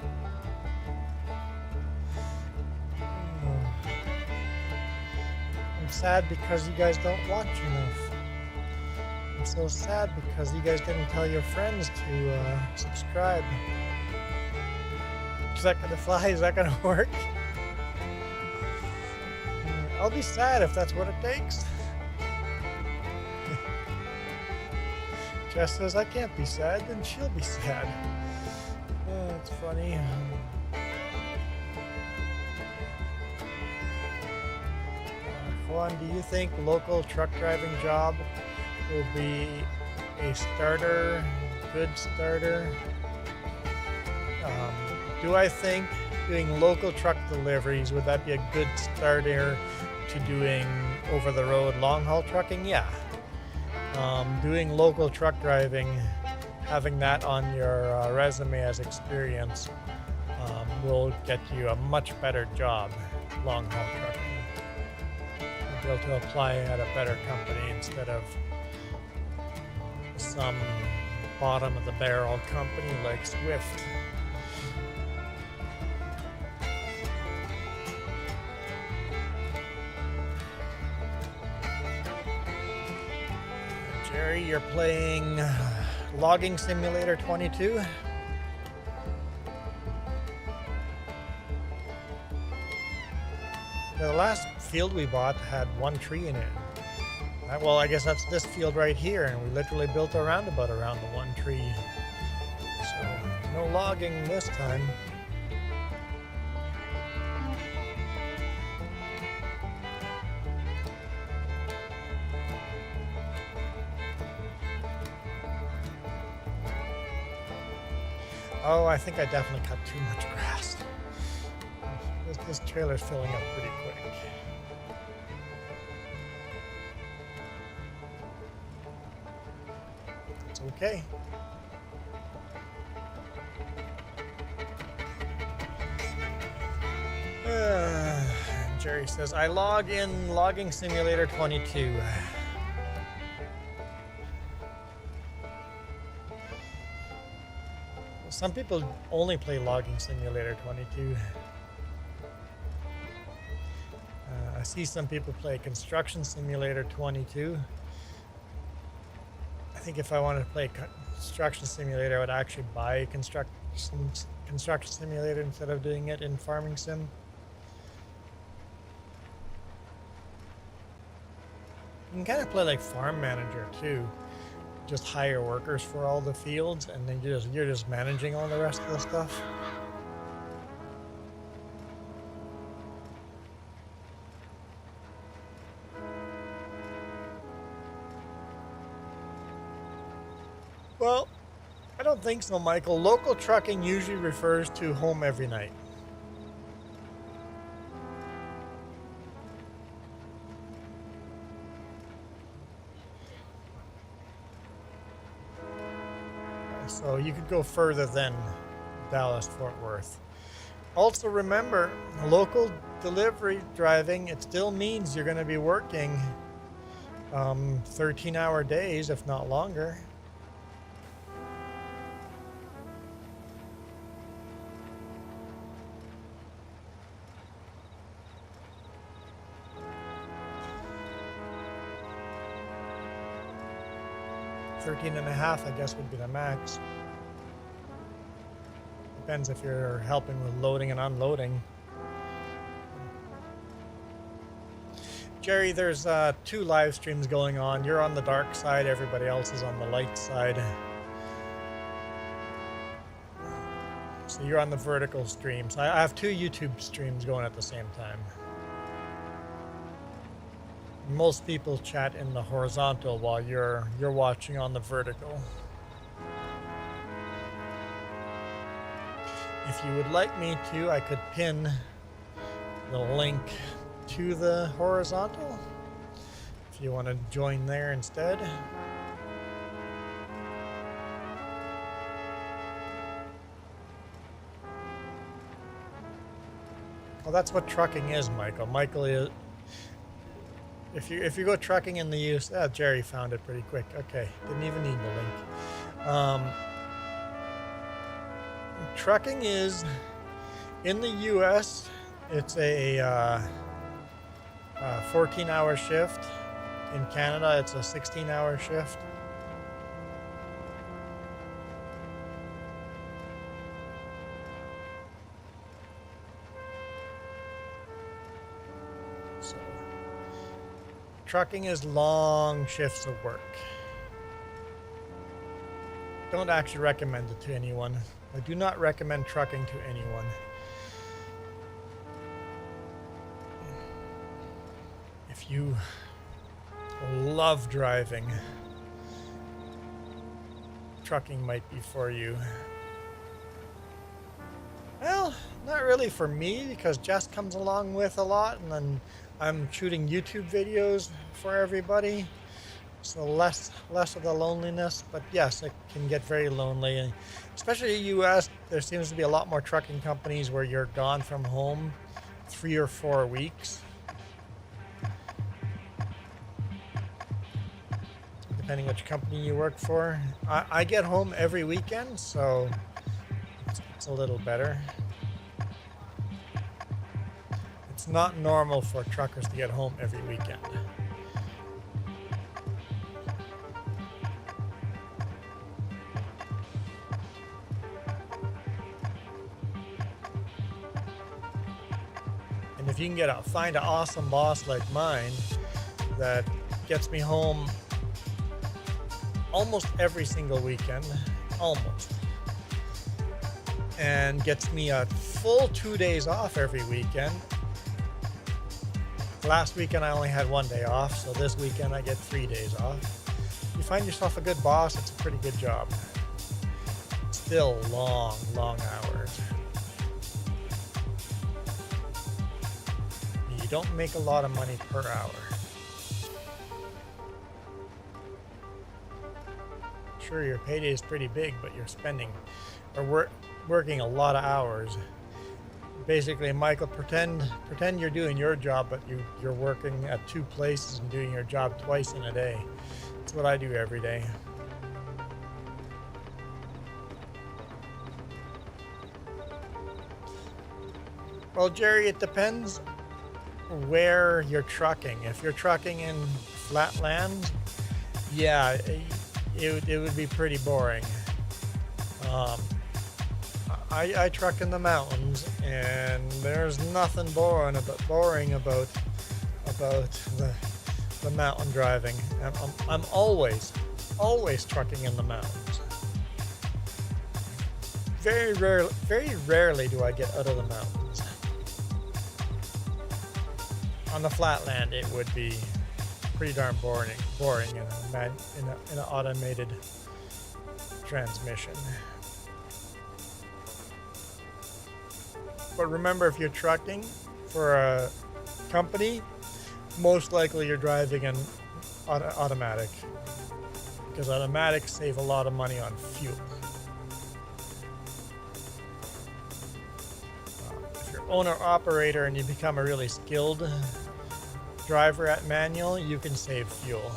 S4: I'm sad because you guys don't watch enough. I'm so sad because you guys didn't tell your friends to subscribe. Is that gonna fly? Is that gonna work? I'll be sad if that's what it takes. Jess says I can't be sad, then she'll be sad. That's funny. Juan, do you think local truck driving job will be a starter, good starter? Do I think doing local truck deliveries, would that be a good starter to doing over-the-road long-haul trucking? Yeah. Doing local truck driving, having that on your resume as experience will get you a much better job long-haul trucking. You'll be able to apply at a better company instead of some bottom-of-the-barrel company like Swift. Jerry, you're playing Logging Simulator 22. The last field we bought had one tree in it. Well, I guess that's this field right here, and we literally built a roundabout around the one tree. So, no logging this time. Oh, I think I definitely cut too much grass. This trailer's filling up pretty quick. It's okay. Jerry says, I log in Logging Simulator 22. Some people only play Logging Simulator 22. I see some people play Construction Simulator 22. I think if I wanted to play Construction Simulator, I would actually buy Construction Simulator instead of doing it in Farming Sim. You can kind of play like Farm Manager too. Just hire workers for all the fields, and then you're just managing all the rest of the stuff. Well, I don't think so, Michael. Local trucking usually refers to home every night. So you could go further than Dallas-Fort Worth. Also remember, local delivery driving, it still means you're going to be working 13-hour days, if not longer. $13.50, I guess, would be the max. Depends if you're helping with loading and unloading. Jerry, there's 2 live streams going on. You're on the dark side, everybody else is on the light side. So you're on the vertical streams. I have 2 YouTube streams going at the same time. Most people chat in the horizontal while you're watching on the vertical. If you would like me to, I could pin the link to the horizontal if you want to join there instead. Well, that's what trucking is, Michael. Michael is. If you go trucking in the US, Jerry found it pretty quick. Okay, didn't even need the link. Trucking is, in the US, it's a 14-hour shift. In Canada, it's a 16-hour shift. So, trucking is long shifts of work. Don't actually recommend it to anyone. I do not recommend trucking to anyone. If you love driving, trucking might be for you. Well, not really for me, because Jess comes along with a lot, and then I'm shooting YouTube videos for everybody. So less of the loneliness, but yes, it can get very lonely. And especially in the US, there seems to be a lot more trucking companies where you're gone from home 3 or 4 weeks. Depending which company you work for. I get home every weekend, so it's a little better. It's not normal for truckers to get home every weekend. And if you can find an awesome boss like mine that gets me home almost every single weekend, almost, and gets me a full 2 days off every weekend. Last weekend I only had 1 day off, so this weekend I get 3 days off. You find yourself a good boss, it's a pretty good job. Still long hours. You don't make a lot of money per hour. Sure, your payday is pretty big, but you're spending or working a lot of hours. Basically, Michael, pretend you're doing your job, but you're working at 2 places and doing your job twice in a day. That's what I do every day. Well, Jerry, it depends where you're trucking. If you're trucking in flat land, yeah, it would be pretty boring. I truck in the mountains, and there's nothing boring about the mountain driving. I'm always trucking in the mountains. Very rarely do I get out of the mountains. On the flatland, it would be pretty darn boring in an automated transmission. But remember, if you're trucking for a company, most likely you're driving in automatic, because automatics save a lot of money on fuel. owner-operator and you become a really skilled driver at manual, you can save fuel.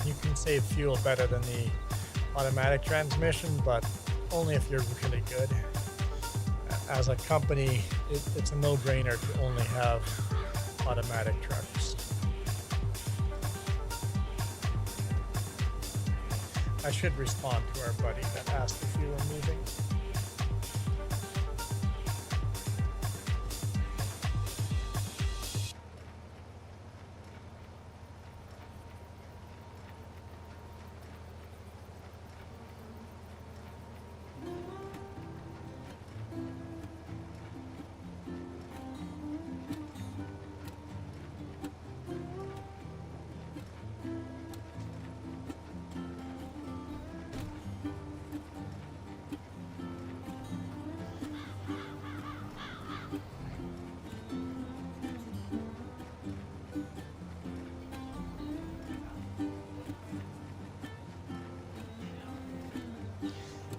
S4: You can save fuel better than the automatic transmission, but only if you're really good. As a company, it's a no-brainer to only have automatic trucks. I should respond to our buddy that asked if you were moving.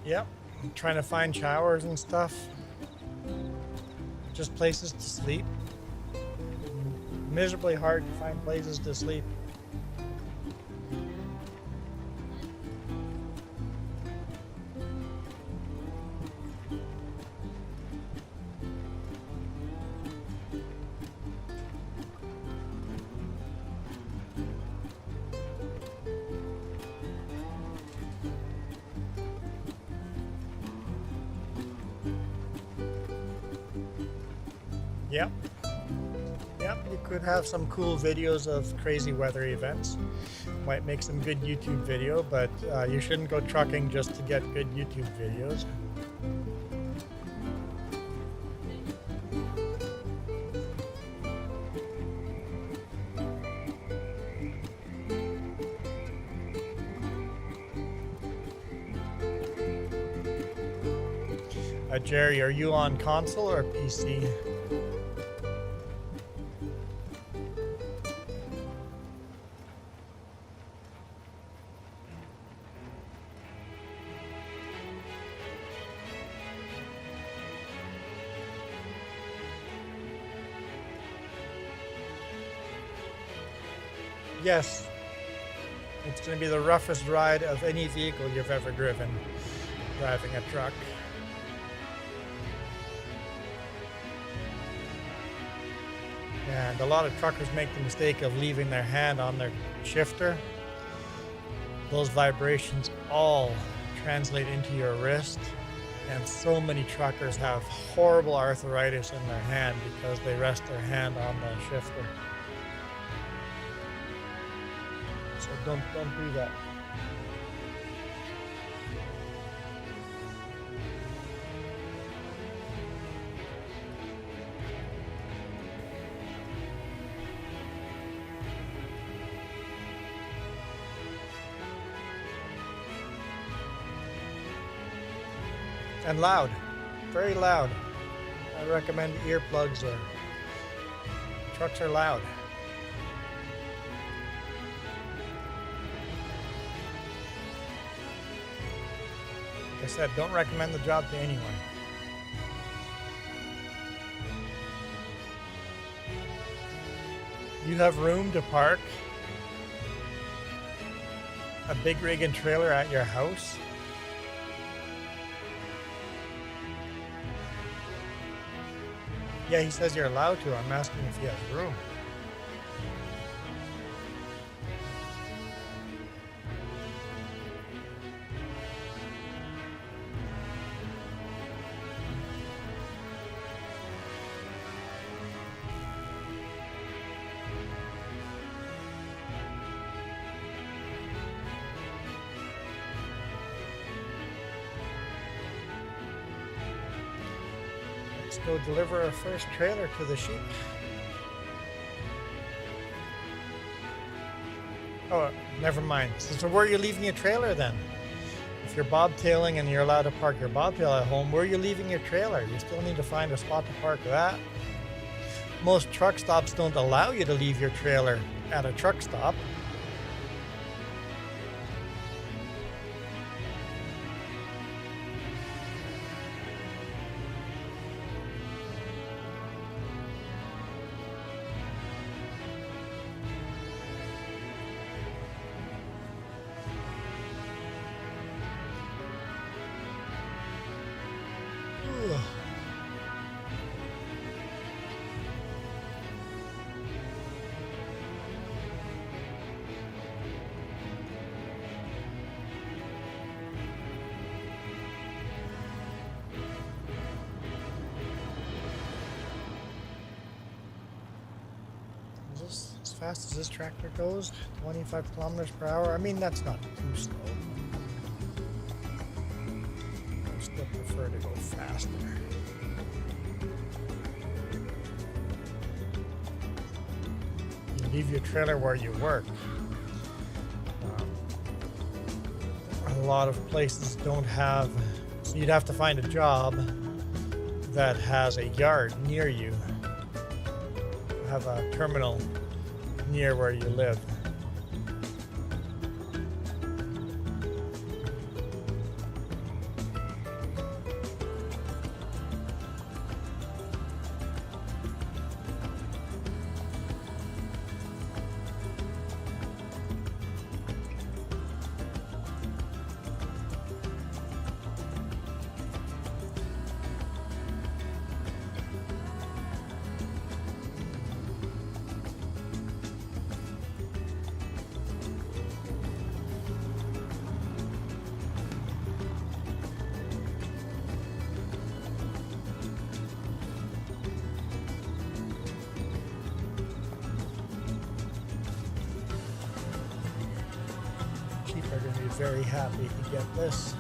S4: Yep, I'm trying to find showers and stuff. Just places to sleep. Miserably hard to find places to sleep. Yep. Yep, you could have some cool videos of crazy weather events. Might make some good YouTube video, but you shouldn't go trucking just to get good YouTube videos. Jerry, are you on console or PC? Yes, it's going to be the roughest ride of any vehicle you've ever driven, driving a truck. And a lot of truckers make the mistake of leaving their hand on their shifter. Those vibrations all translate into your wrist, and so many truckers have horrible arthritis in their hand because they rest their hand on the shifter. So don't do that. And loud, very loud. I recommend earplugs, or trucks are loud. Like I said, don't recommend the job to anyone. You have room to park a big rig and trailer at your house? Yeah, he says you're allowed to. I'm asking if he has room. Go deliver our first trailer to the sheep. Oh, never mind. So where are you leaving your trailer then? If you're bobtailing and you're allowed to park your bobtail at home, where are you leaving your trailer? You still need to find a spot to park that. Most truck stops don't allow you to leave your trailer at a truck stop. Is this as fast as this tractor goes? 25 kilometers per hour? I mean, that's not too slow. I still prefer to go faster. You leave your trailer where you work. A lot of places don't have, so you'd have to find a job that has a yard near you, have a terminal near where you live. Are going to be very happy to get this.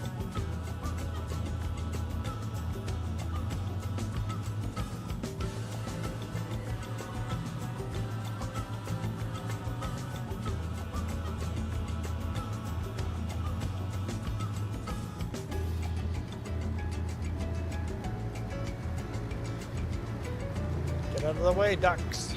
S4: Get out of the way, ducks.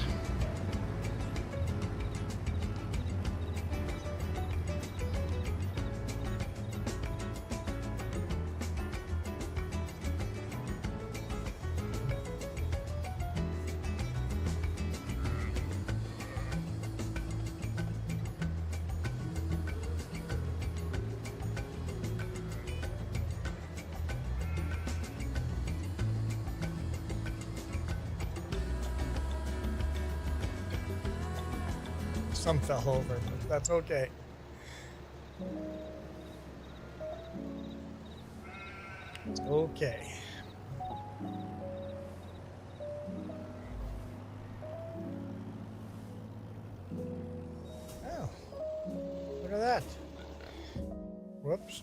S4: Some fell over, but that's okay. It's okay. Oh, look at that. Whoops.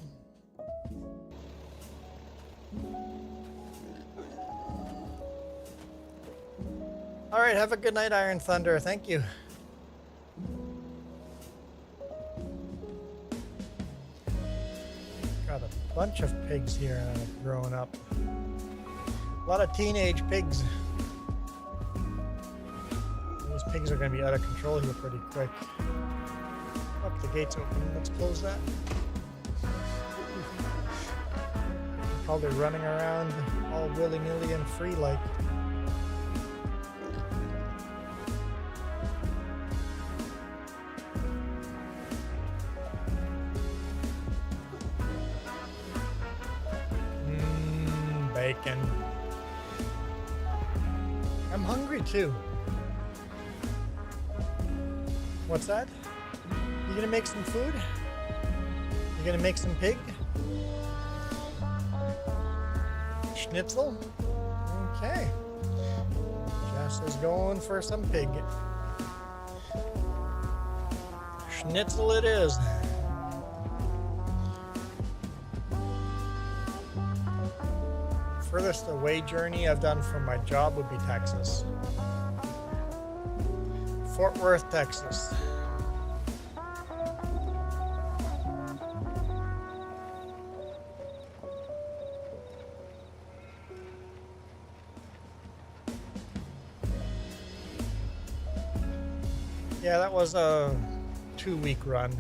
S4: All right, have a good night, Iron Thunder. Thank you. Got a bunch of pigs here growing up. A lot of teenage pigs. These pigs are going to be out of control here pretty quick. Look, the gate's open. Let's close that. Probably running around all willy-nilly and free like. Bacon. I'm hungry too. What's that? You gonna make some food? You gonna make some pig? Schnitzel? Okay. Jess is going for some pig. Schnitzel it is. Furthest away journey I've done from my job would be Texas. Fort Worth, Texas. Yeah, that was a 2-week run.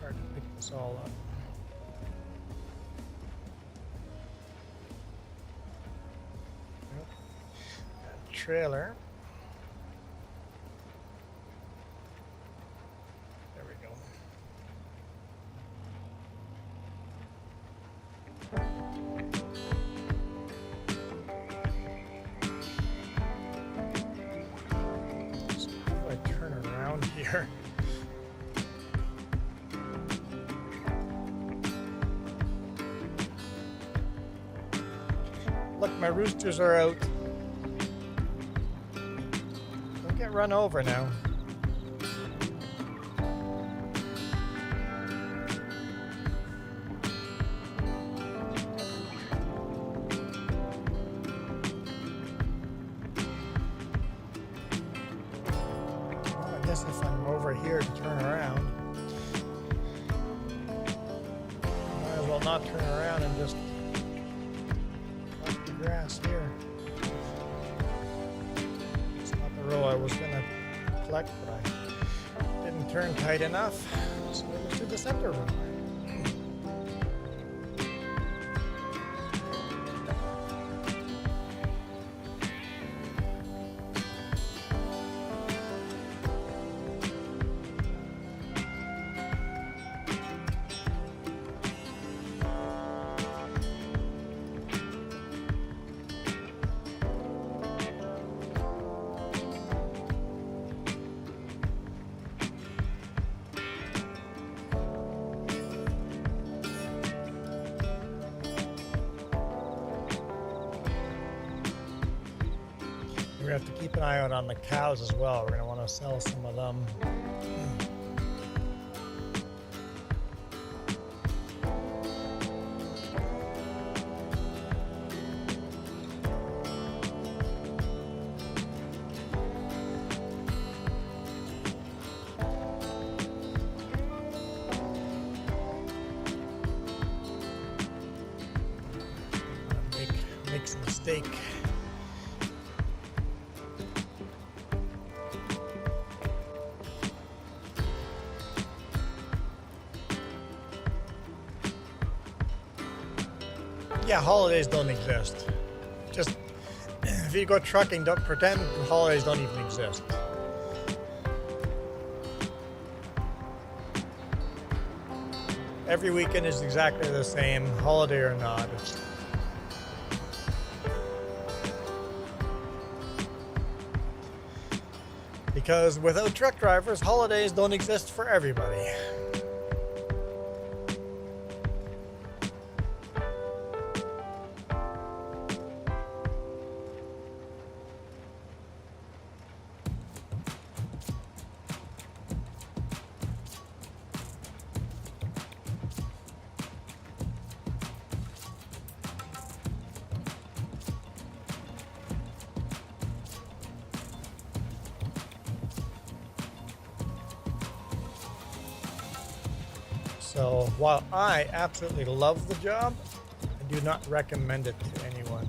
S4: Hard to pick this all up. Yep. That trailer. There we go. Here. Look, my roosters are out. Don't get run over now. Well, I guess if I'm over here to turn around, might as well not turn around and just cut the grass here. It's not the row I was gonna collect, but I didn't turn tight enough, so it was to the center row. We have to keep an eye out on the cows as well. We're going to want to sell some of them. Make some steak. Yeah, holidays don't exist. Just, if you go trucking, don't pretend holidays don't even exist. Every weekend is exactly the same, holiday or not. Because without truck drivers, holidays don't exist for everybody. So while I absolutely love the job, I do not recommend it to anyone.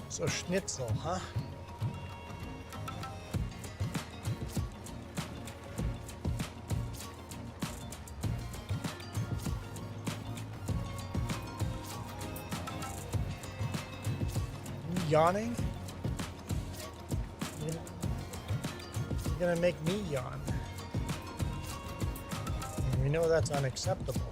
S4: So schnitzel, huh? Yawning? You're gonna make me yawn. And we know that's unacceptable.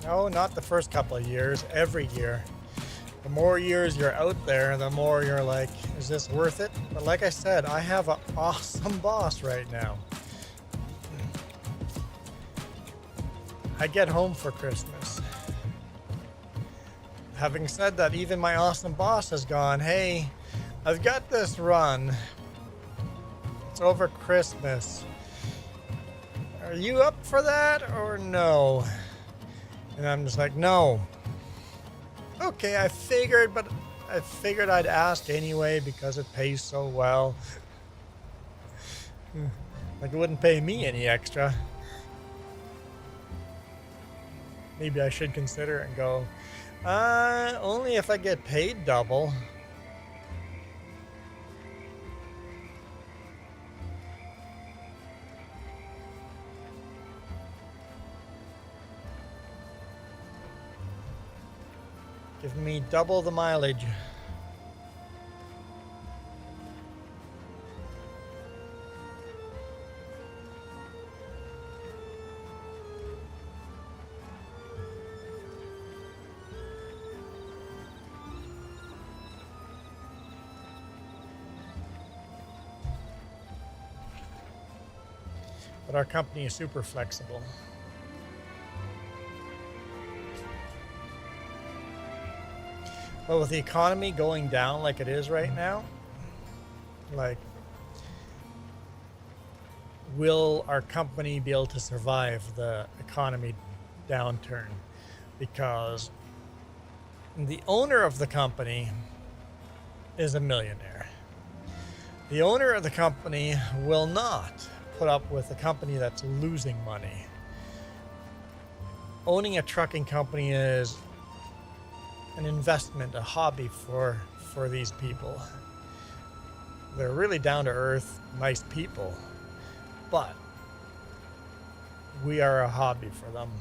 S4: No, not the first couple of years, every year. The more years you're out there, the more you're like, is this worth it? But like I said, I have an awesome boss right now. I get home for Christmas. Having said that, even my awesome boss has gone, hey, I've got this run. It's over Christmas. Are you up for that or no? And I'm just like, no. Okay, I figured I'd ask anyway because it pays so well. Like it wouldn't pay me any extra. Maybe I should consider it and go, only if I get paid double. Give me double the mileage. But our company is super flexible. But with the economy going down like it is right now, like, will our company be able to survive the economy downturn? Because the owner of the company is a millionaire. The owner of the company will not put up with a company that's losing money. Owning a trucking company is an investment, a hobby for these people. They're really down to earth, nice people, but we are a hobby for them.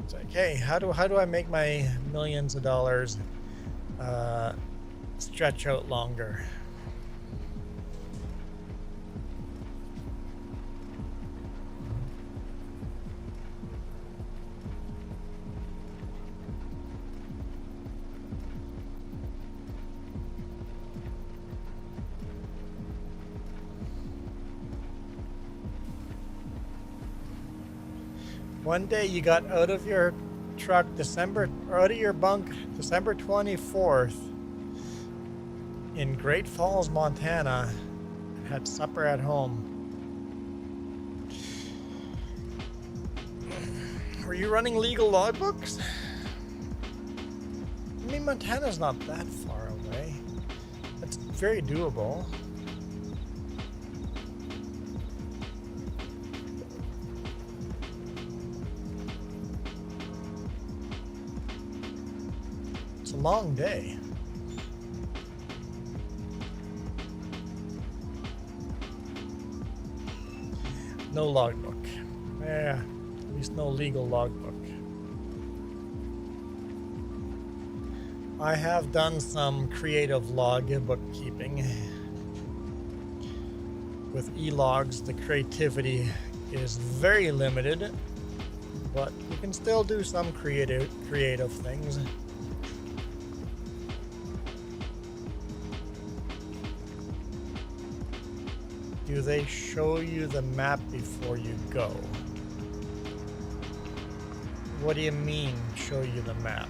S4: It's like, hey, how do I make my millions of dollars stretch out longer? One day you got out of your truck out of your bunk December 24th in Great Falls, Montana, and had supper at home. Were you running legal logbooks? I mean, Montana's not that far away. It's very doable. It's a long day. No logbook. Yeah, at least no legal logbook. I have done some creative logbook keeping. With e-logs, the creativity is very limited, but you can still do some creative things. Do they show you the map before you go? What do you mean, show you the map?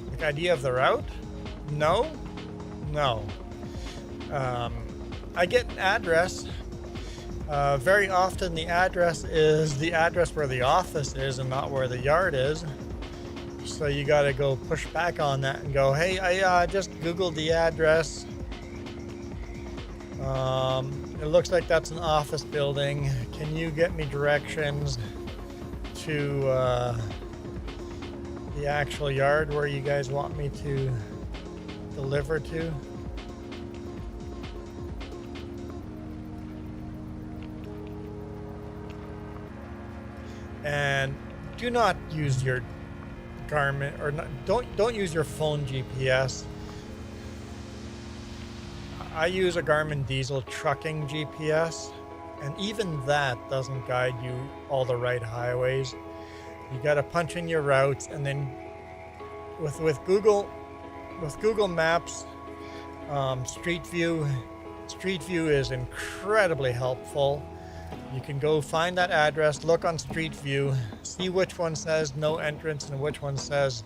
S4: Like, idea of the route? No. I get an address. Very often the address is the address where the office is and not where the yard is. So you got to go push back on that and go, hey, I just Googled the address. It looks like that's an office building. Can you get me directions to the actual yard where you guys want me to deliver to? And do not use your Garmin, or not, don't use your phone GPS. I use a Garmin Diesel trucking GPS, and even that doesn't guide you all the right highways. You got to punch in your routes, and then with Google Maps, Street View is incredibly helpful. You can go find that address, look on Street View, see which one says no entrance and which one says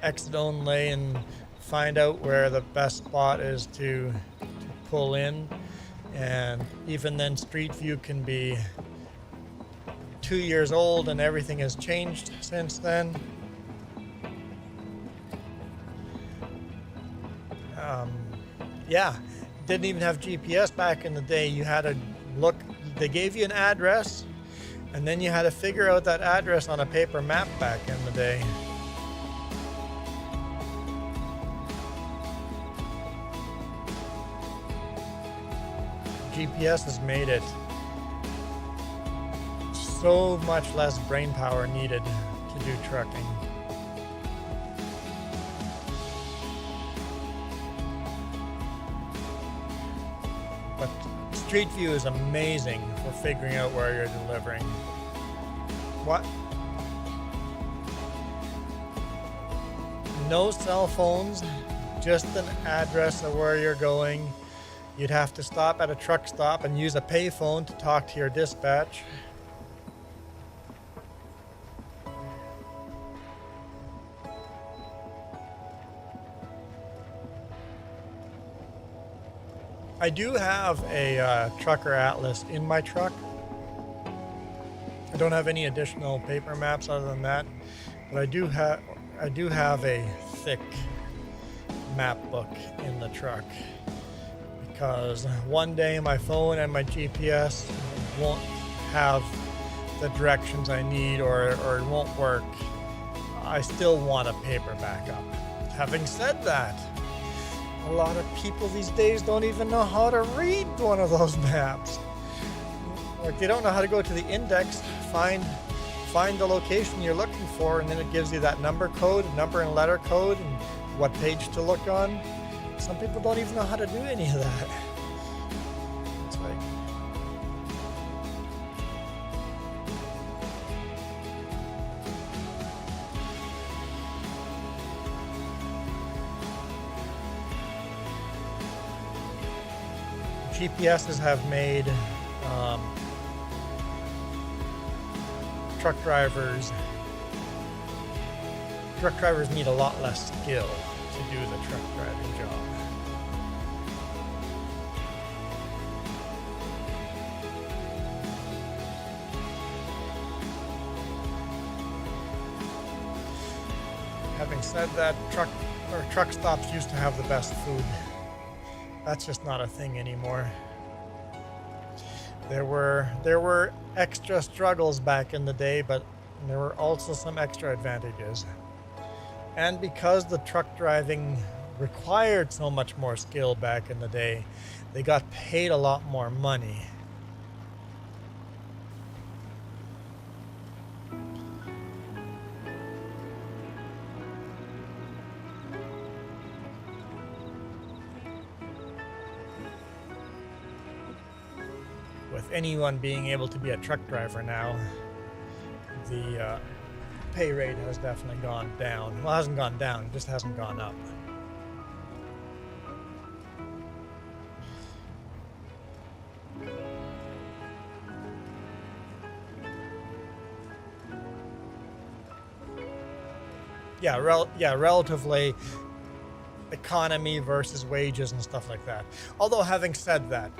S4: exit only, and find out where the best spot is to pull in. And even then, Street View can be 2 years old and everything has changed since then. Didn't even have GPS back in the day. You had to look. They gave you an address, And then you had to figure out that address on a paper map back in the day. GPS has made it so much less brain power needed to do trucking. But Street View is amazing for figuring out where you're delivering. What? No cell phones, just an address of where you're going. You'd have to stop at a truck stop and use a payphone to talk to your dispatch. I do have a trucker atlas in my truck. I don't have any additional paper maps other than that, but I do have a thick map book in the truck because one day my phone and my GPS won't have the directions I need or it won't work. I still want a paper backup. Having said that, a lot of people these days don't even know how to read one of those maps. Like they don't know how to go to the index, find the location you're looking for, and then it gives you that number and letter code, and what page to look on. Some people don't even know how to do any of that. It's like, GPSs have made truck drivers need a lot less skill to do the truck driving job. Having said that, truck stops used to have the best food. That's just not a thing anymore. There were extra struggles back in the day, but there were also some extra advantages. And because the truck driving required so much more skill back in the day, they got paid a lot more money. With anyone being able to be a truck driver now, the pay rate has definitely gone down. Well, it hasn't gone down, it just hasn't gone up. Relatively economy versus wages and stuff like that. Although having said that,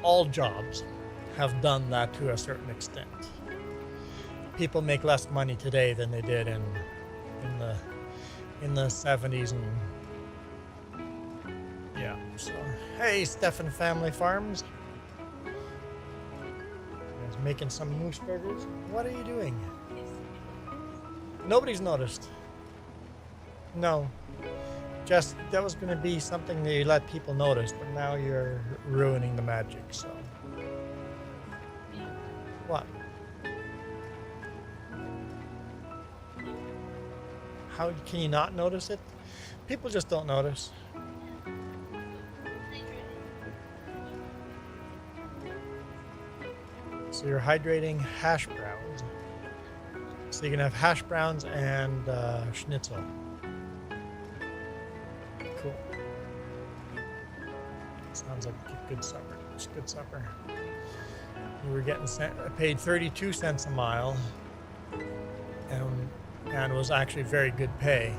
S4: all jobs have done that to a certain extent. People make less money today than they did in the 70s and yeah. So hey, Stefan Family Farms, guys making some moose burgers. What are you doing? Nobody's noticed. No, just that was going to be something that you let people notice, but now you're ruining the magic. So what? How can you not notice it? People just don't notice. So you're hydrating hash browns. So you can have hash browns and schnitzel. Cool. Sounds like a good supper. It's a good supper. We were getting paid 32 cents a mile, and it was actually very good pay.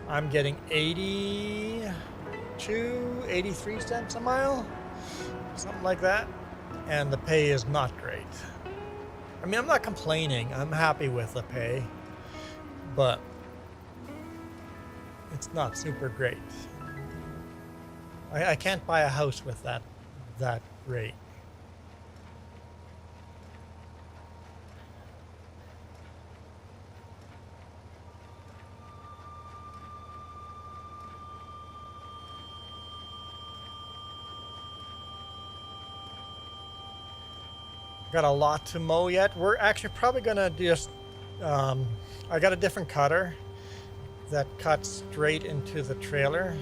S4: I'm getting 83 cents a mile, something like that, and the pay is not great. I mean, I'm not complaining. I'm happy with the pay, but it's not super great. I can't buy a house with that rate. Got a lot to mow yet. We're actually probably gonna just, I got a different cutter that cuts straight into the trailer,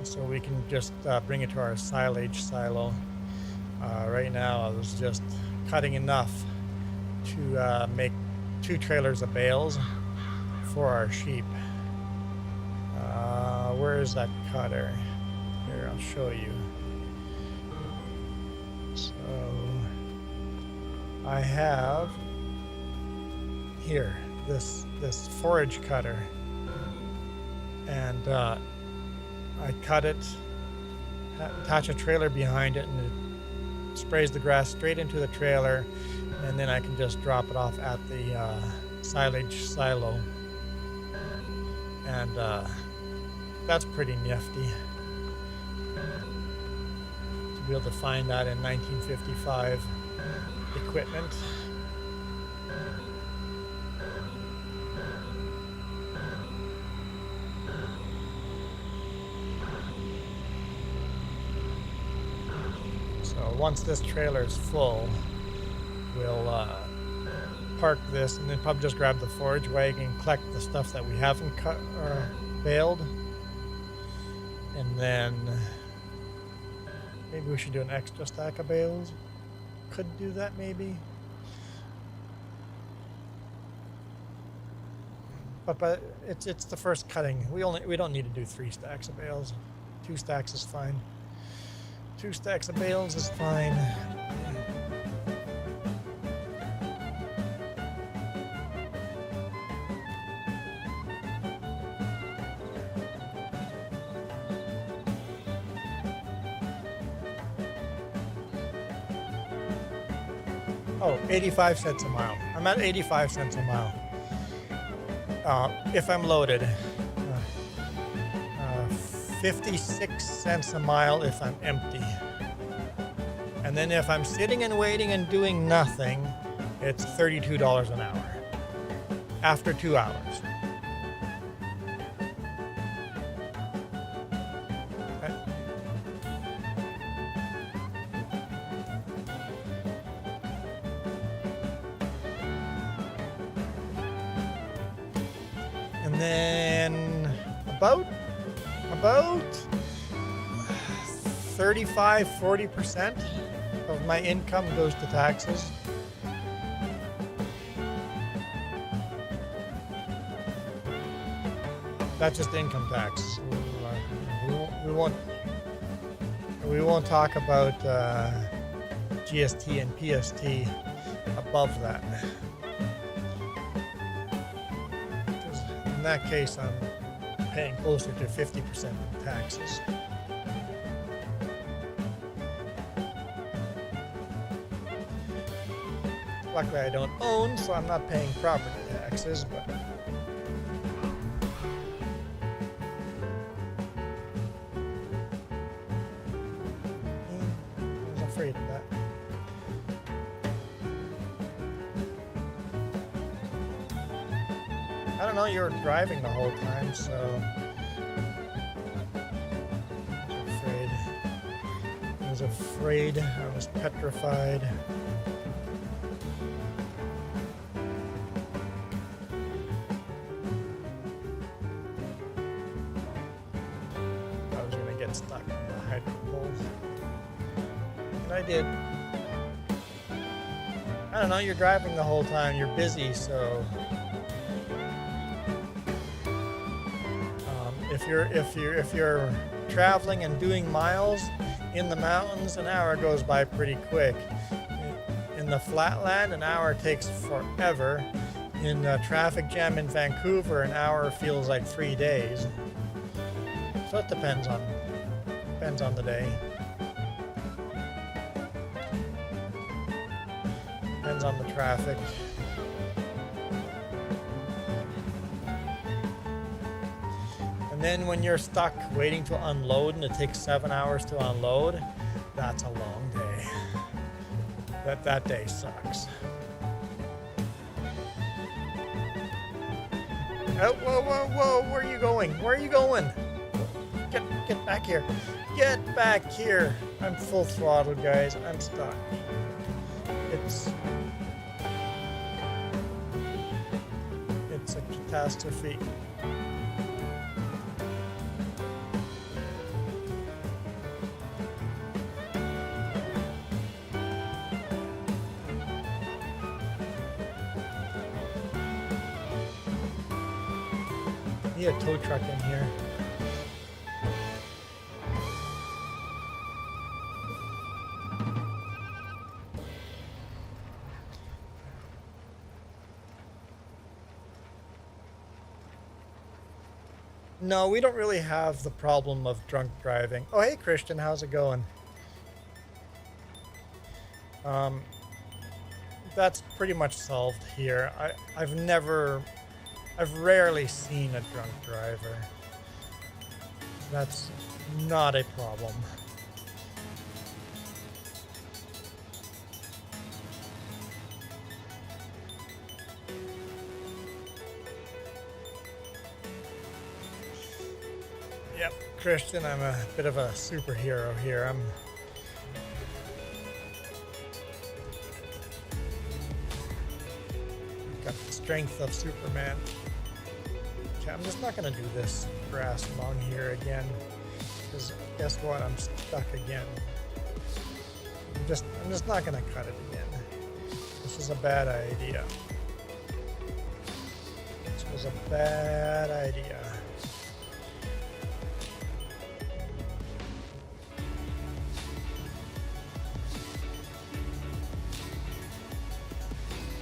S4: so we can just bring it to our silage silo. Right now I was just cutting enough to make 2 trailers of bales for our sheep. Where is that cutter? Here, I'll show you. So I have here this forage cutter, and I cut it, attach a trailer behind it, and it sprays the grass straight into the trailer, and then I can just drop it off at the silage silo, and that's pretty nifty to be able to find that in 1955 equipment. So once this trailer is full, we'll park this and then probably just grab the forage wagon, collect the stuff that we haven't cut or baled, and then maybe we should do an extra stack of bales. Could do that maybe. But it's the first cutting. We don't need to do 3 stacks of bales. 2 stacks is fine. 2 stacks of bales is fine. Oh, 85 cents a mile. I'm at 85 cents a mile. If I'm loaded. 56 cents a mile if I'm empty. And then if I'm sitting and waiting and doing nothing, it's $32 an hour. After 2 hours. And then about 35-40% of my income goes to taxes. That's just income tax. We won't talk about GST and PST above that. In that case, I'm paying closer to 50% in taxes. Luckily, I don't own, so I'm not paying property taxes, but I was afraid of that. I don't know, you were driving the whole time, so I was afraid, I was petrified. I was gonna get stuck on the hydro pole. And I did. I don't know, you're driving the whole time, you're busy, so if you're traveling and doing miles in the mountains, an hour goes by pretty quick. In the flatland, an hour takes forever. In the traffic jam in Vancouver, an hour feels like 3 days. So it depends on the day. Depends on the traffic. And then when you're stuck waiting to unload and it takes 7 hours to unload, that's a long day. That day sucks. Oh, whoa, where are you going? Where are you going? Get back here. Get back here. I'm full throttle, guys. I'm stuck. It's a catastrophe. Need a tow truck in here. No, we don't really have the problem of drunk driving. Oh, hey, Christian, how's it going? That's pretty much solved here. I've rarely seen a drunk driver. That's not a problem. Yep, Christian, I'm a bit of a superhero here. I'm got the strength of Superman. Okay, I'm just not gonna do this grass along here again, because guess what? I'm stuck again. I'm just not gonna cut it again. This is a bad idea. This was a bad idea.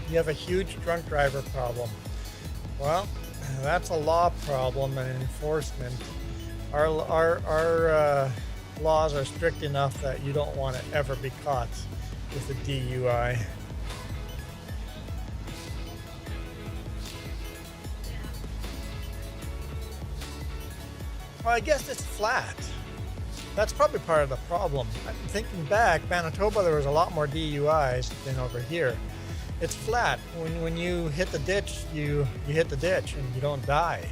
S4: You have a huge drunk driver problem. Well, that's a law problem and enforcement. Our laws are strict enough that you don't want to ever be caught with a DUI. Well, I guess it's flat. That's probably part of the problem. I'm thinking back, Manitoba, there was a lot more DUIs than over here. It's flat. When you hit the ditch, you hit the ditch and you don't die.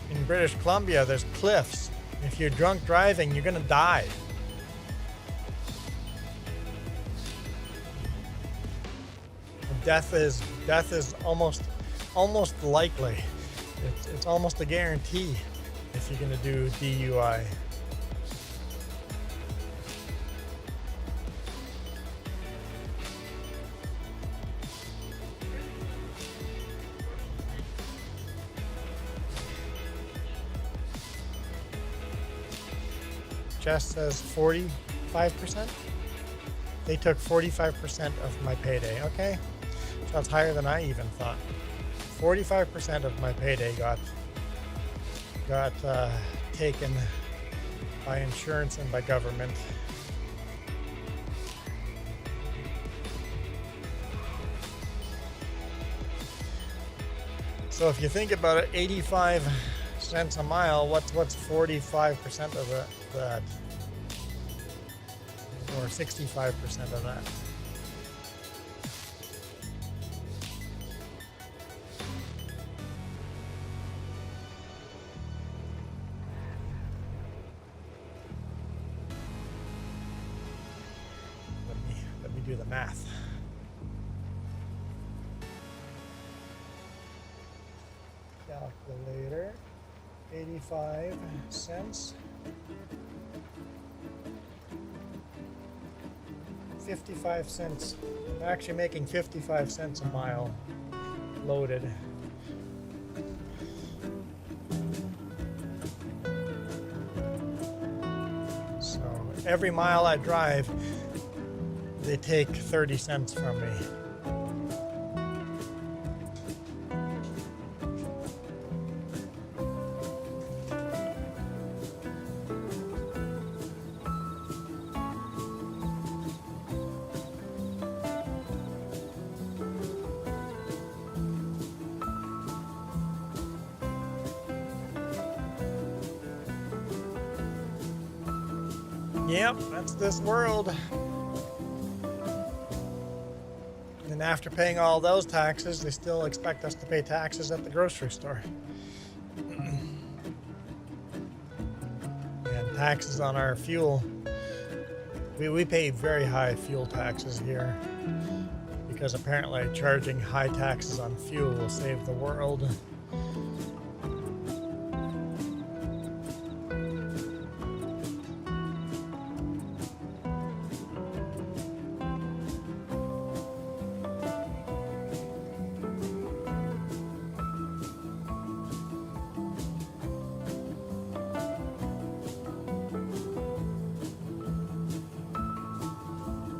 S4: In British Columbia, there's cliffs. If you're drunk driving, you're gonna die. Death is almost likely. It's almost a guarantee if you're gonna do DUI. Jess says 45%. They took 45% of my payday. Okay, so that's higher than I even thought. 45% of my payday got taken by insurance and by government. So if you think about it, 85 cents a mile, what's 45% of that? Or 65% of that? Let me do the math. Calculator. 85 cents. 55 cents. I'm actually making 55 cents a mile loaded. So every mile I drive, they take 30 cents from me. Yep, that's this world. And after paying all those taxes, they still expect us to pay taxes at the grocery store. And taxes on our fuel We pay very high fuel taxes here because apparently charging high taxes on fuel will save the world.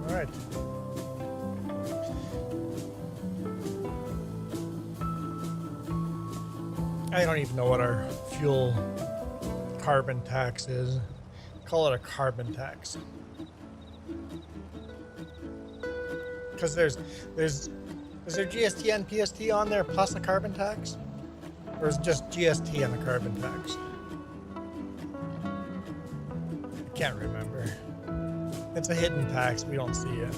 S4: Alright. I don't even know what our fuel carbon tax is. Call it a carbon tax. Because is there GST and PST on there plus a carbon tax? Or is it just GST and a carbon tax? I can't remember. It's a hidden tax, we don't see it.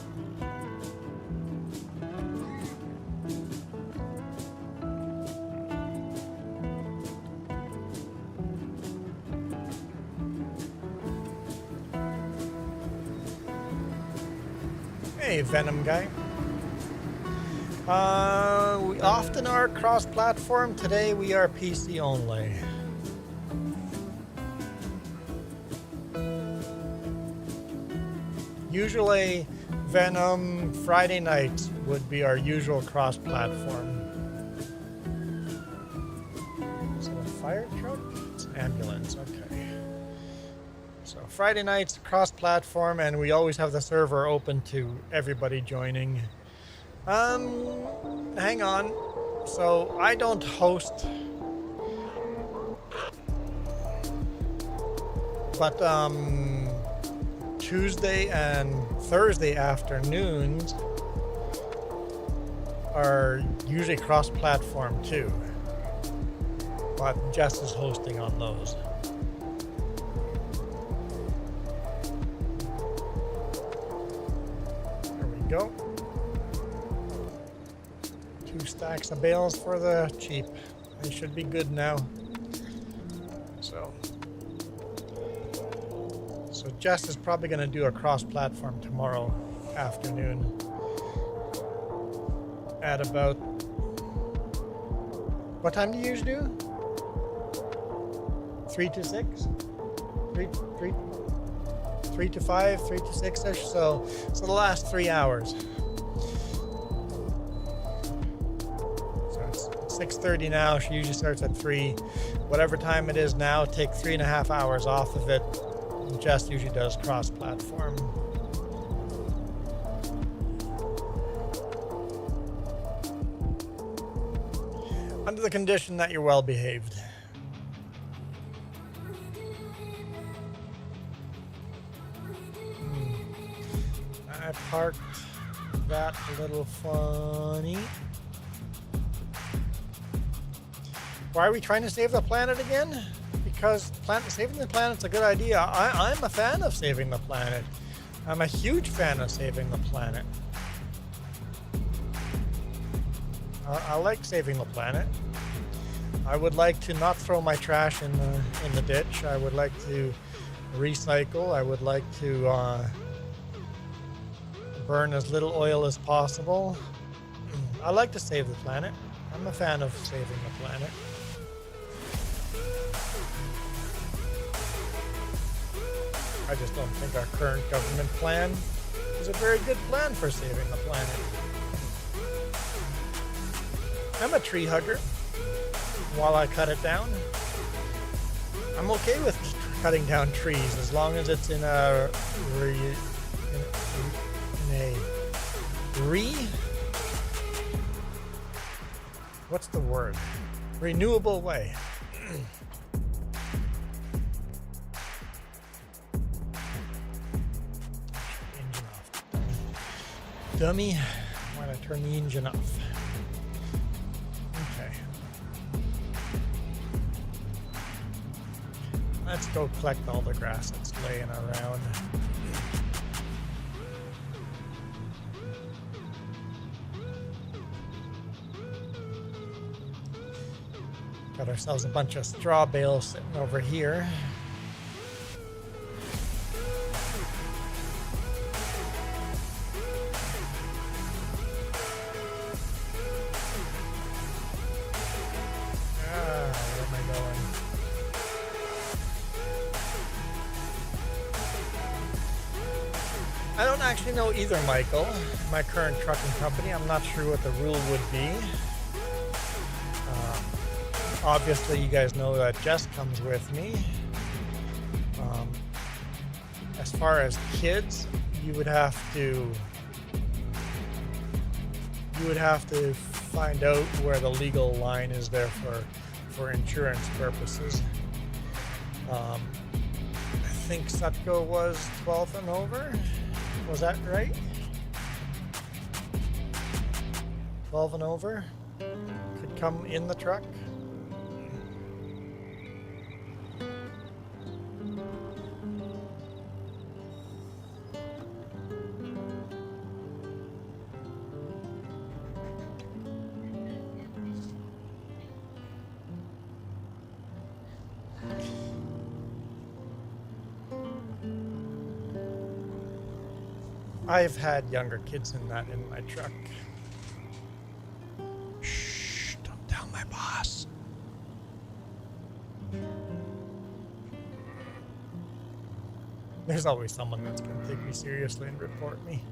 S4: Hey, Venom guy. We often are cross-platform. Today we are PC only. Usually, Venom Friday nights would be our usual cross-platform. Is it a fire truck? It's an ambulance, okay. So Friday nights, cross-platform, and we always have the server open to everybody joining. Hang on. So I don't host, but Tuesday and Thursday afternoons are usually cross-platform too, but Jess is hosting on those. There we go. 2 stacks of bales for the cheap. They should be good now. So Jess is probably going to do a cross-platform tomorrow afternoon at about... What time do you usually do? 3 to 6? 3 to 5, 3 to 6-ish. So the last 3 hours. So it's 6:30 now. She usually starts at 3. Whatever time it is now, take 3.5 hours off of it. Jess usually does cross-platform. Under the condition that you're well behaved. I parked that a little funny. Why are we trying to save the planet again? Because saving the planet's a good idea. I'm a fan of saving the planet. I'm a huge fan of saving the planet. I like saving the planet. I would like to not throw my trash in the ditch. I would like to recycle. I would like to burn as little oil as possible. I like to save the planet. I'm a fan of saving the planet. I just don't think our current government plan is a very good plan for saving the planet. I'm a tree hugger while I cut it down. I'm okay with cutting down trees as long as it's in a what's the word? Renewable way. Dummy, why did I turn the engine off? Okay. Let's go collect all the grass that's laying around. Got ourselves a bunch of straw bales sitting over here. I don't actually know either, Michael. My current trucking company, I'm not sure what the rule would be. Obviously, you guys know that Jess comes with me. As far as kids, you would have to find out where the legal line is there for insurance purposes. I think Sutco was 12 and over. Was that right? 12 and over could come in the truck. I've had younger kids in my truck. Shh, don't tell my boss. There's always someone that's going to take me seriously and report me.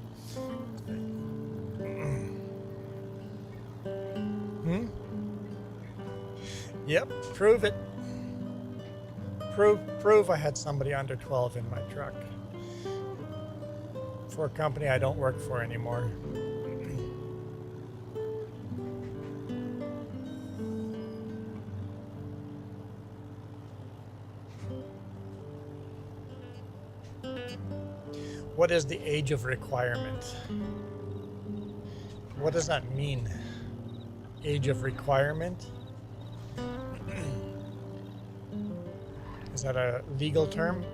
S4: Yep, prove it. Prove I had somebody under 12 in my truck. For a company I don't work for anymore. What is the age of requirement? What does that mean? Age of requirement? Is that a legal term?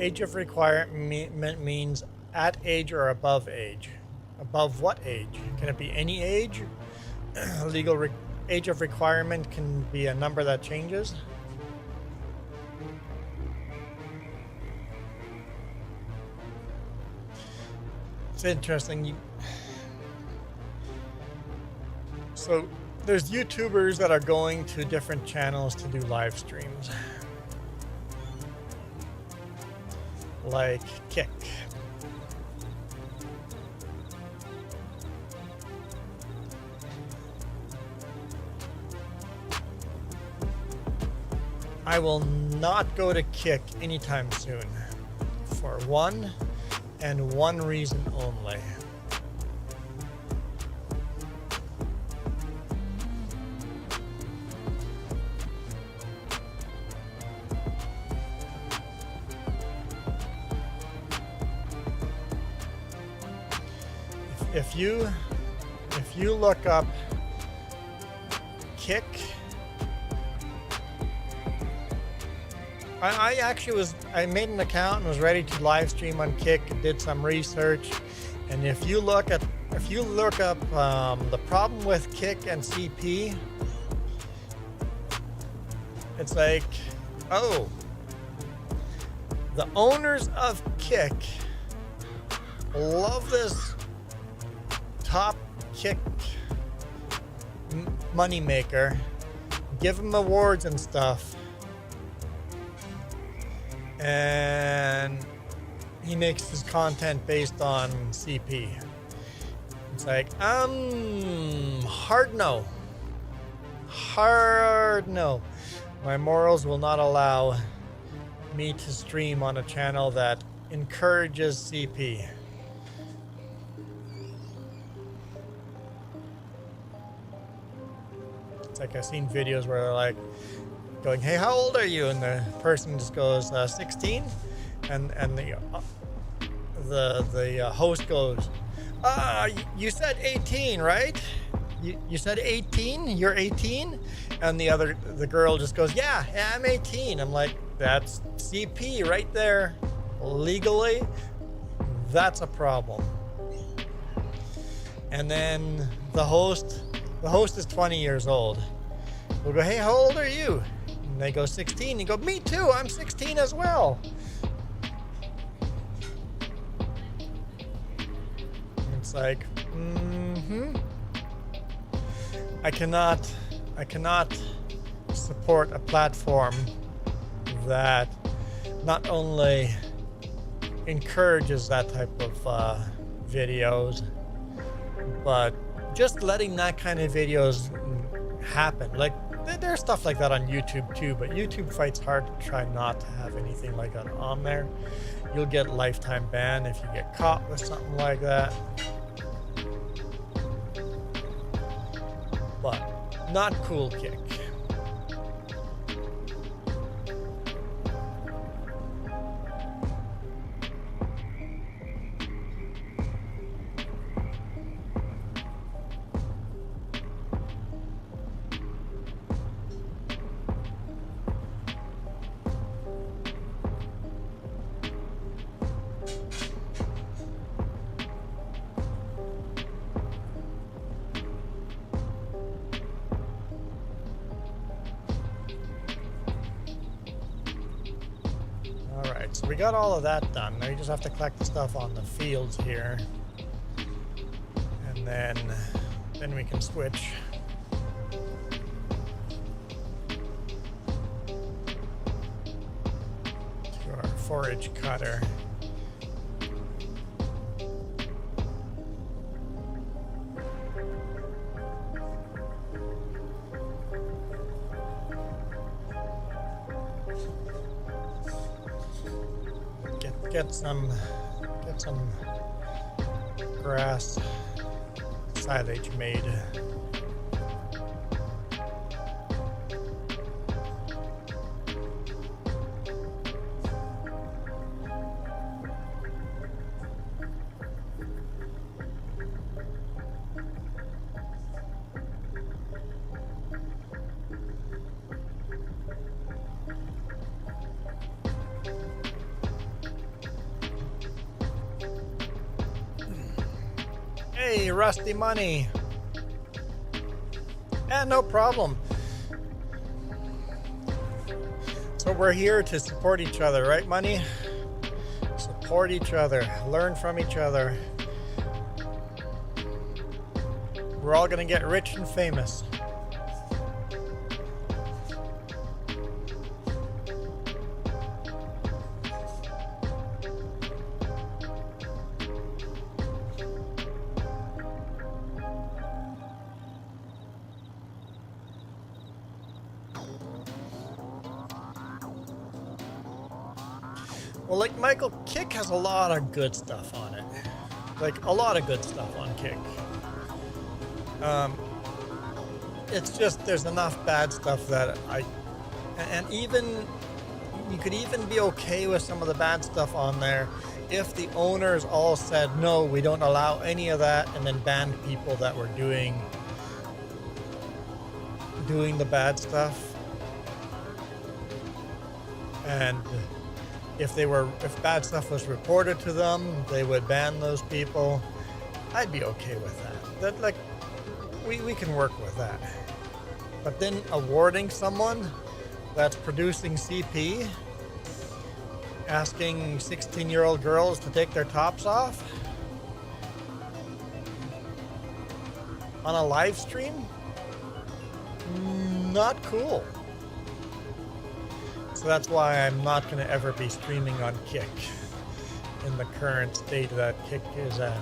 S4: Age of requirement means at age or above age. Above what age? Can it be any age? Legal age of requirement can be a number that changes. It's interesting. So there's YouTubers that are going to different channels to do live streams. Like Kick. I will not go to Kick anytime soon for one and one reason only. If you look up Kick, I made an account and was ready to live stream on Kick, did some research, and if you look up the problem with Kick and CP, it's like, oh, the owners of Kick love this top Kick money maker, give him awards and stuff, and he makes his content based on CP. It's like, hard no. My morals will not allow me to stream on a channel that encourages CP. It's like I've seen videos where they're like going, "Hey, how old are you?" And the person just goes, 16, and the host goes, you said 18, right? You said 18? You're 18? And the girl just goes, yeah, I'm 18. I'm like, that's CP right there. Legally, that's a problem. And then the host is 20 years old. We'll go, hey, how old are you? And they go 16. You go, me too, I'm 16 as well. And it's like, I cannot support a platform that not only encourages that type of videos, but just letting that kind of videos happen. Like, there's stuff like that on YouTube too, but YouTube fights hard to try not to have anything like that on there. You'll get lifetime ban if you get caught with something like that. But not cool, Kick. So we got all of that done. Now you just have to collect the stuff on the fields here. And then we can switch. To our forage cutter. Get some grass silage made. Hey, Rusty Money. Yeah, no problem. So we're here to support each other, right, Money? Support each other, learn from each other. We're all gonna get rich and famous. Well, like Michael, Kick has a lot of good stuff on it. Like, a lot of good stuff on Kick. It's just, there's enough bad stuff that and even, you could even be okay with some of the bad stuff on there if the owners all said, no, we don't allow any of that, and then banned people that were doing the bad stuff. And if bad stuff was reported to them, they would ban those people. I'd be okay with that. Like, we can work with that. But then awarding someone that's producing CP, asking 16-year-old girls to take their tops off on a live stream, not cool. So that's why I'm not going to ever be streaming on Kick in the current state that Kick is at.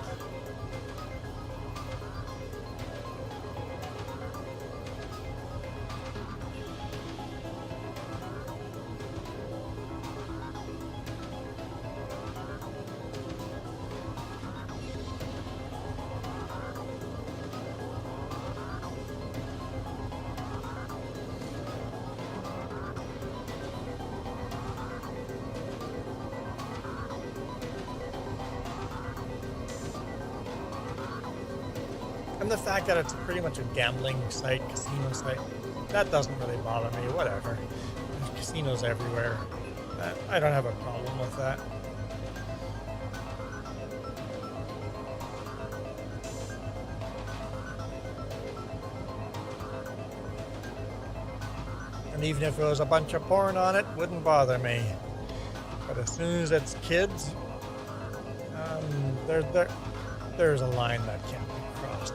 S4: And the fact that it's pretty much a gambling site, casino site, that doesn't really bother me, whatever. There's casinos everywhere. I don't have a problem with that. And even if it was a bunch of porn on it, wouldn't bother me. But as soon as it's kids, there's a line that can't be crossed.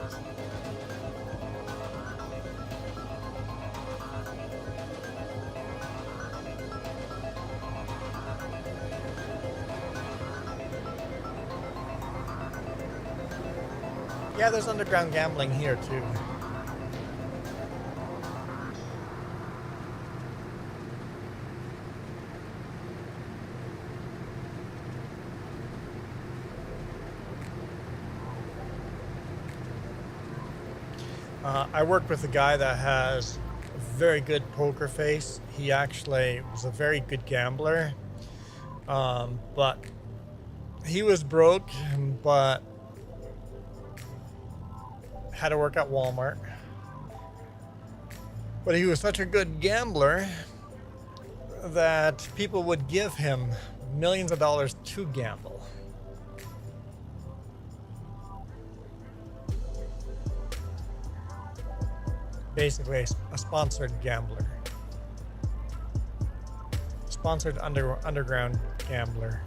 S4: Yeah, there's underground gambling here too. I work with a guy that has a very good poker face. He actually was a very good gambler, but he was broke, but had to work at Walmart. But he was such a good gambler that people would give him millions of dollars to gamble. Basically a sponsored gambler. Sponsored underground gambler.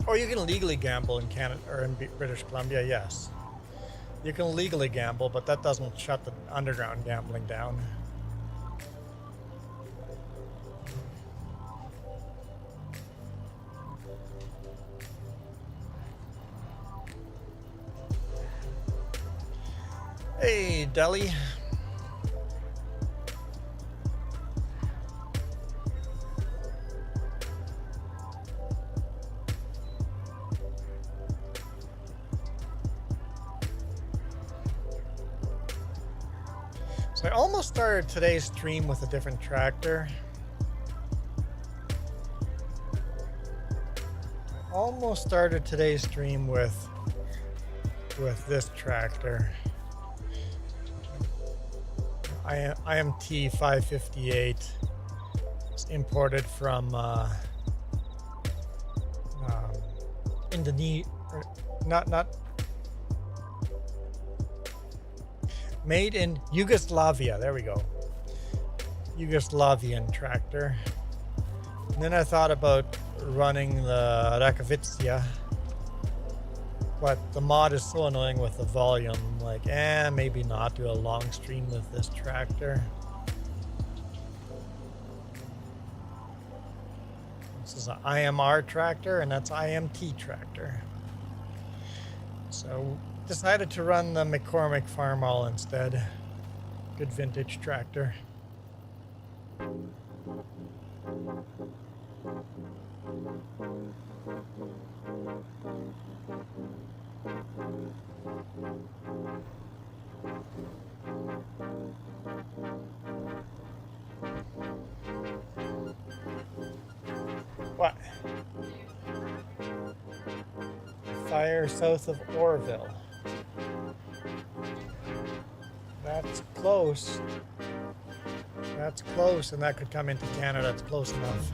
S4: Or you can legally gamble in Canada or in British Columbia, yes. You can legally gamble, but that doesn't shut the underground gambling down. Hey, Deli. So I almost started today's stream with a different tractor. I almost started today's stream with this tractor. IMT 558. It's imported from Indonesia. Not. Made in Yugoslavia. There we go. Yugoslavian tractor. And then I thought about running the Rakavitsia, but the mod is so annoying with the volume. Like, maybe not do a long stream with this tractor. This is an IMR tractor, and that's IMT tractor. So decided to run the McCormick Farmall instead. Good vintage tractor. What? Fire south of Orville. That's close. That's close, and that could come into Canada. It's close enough.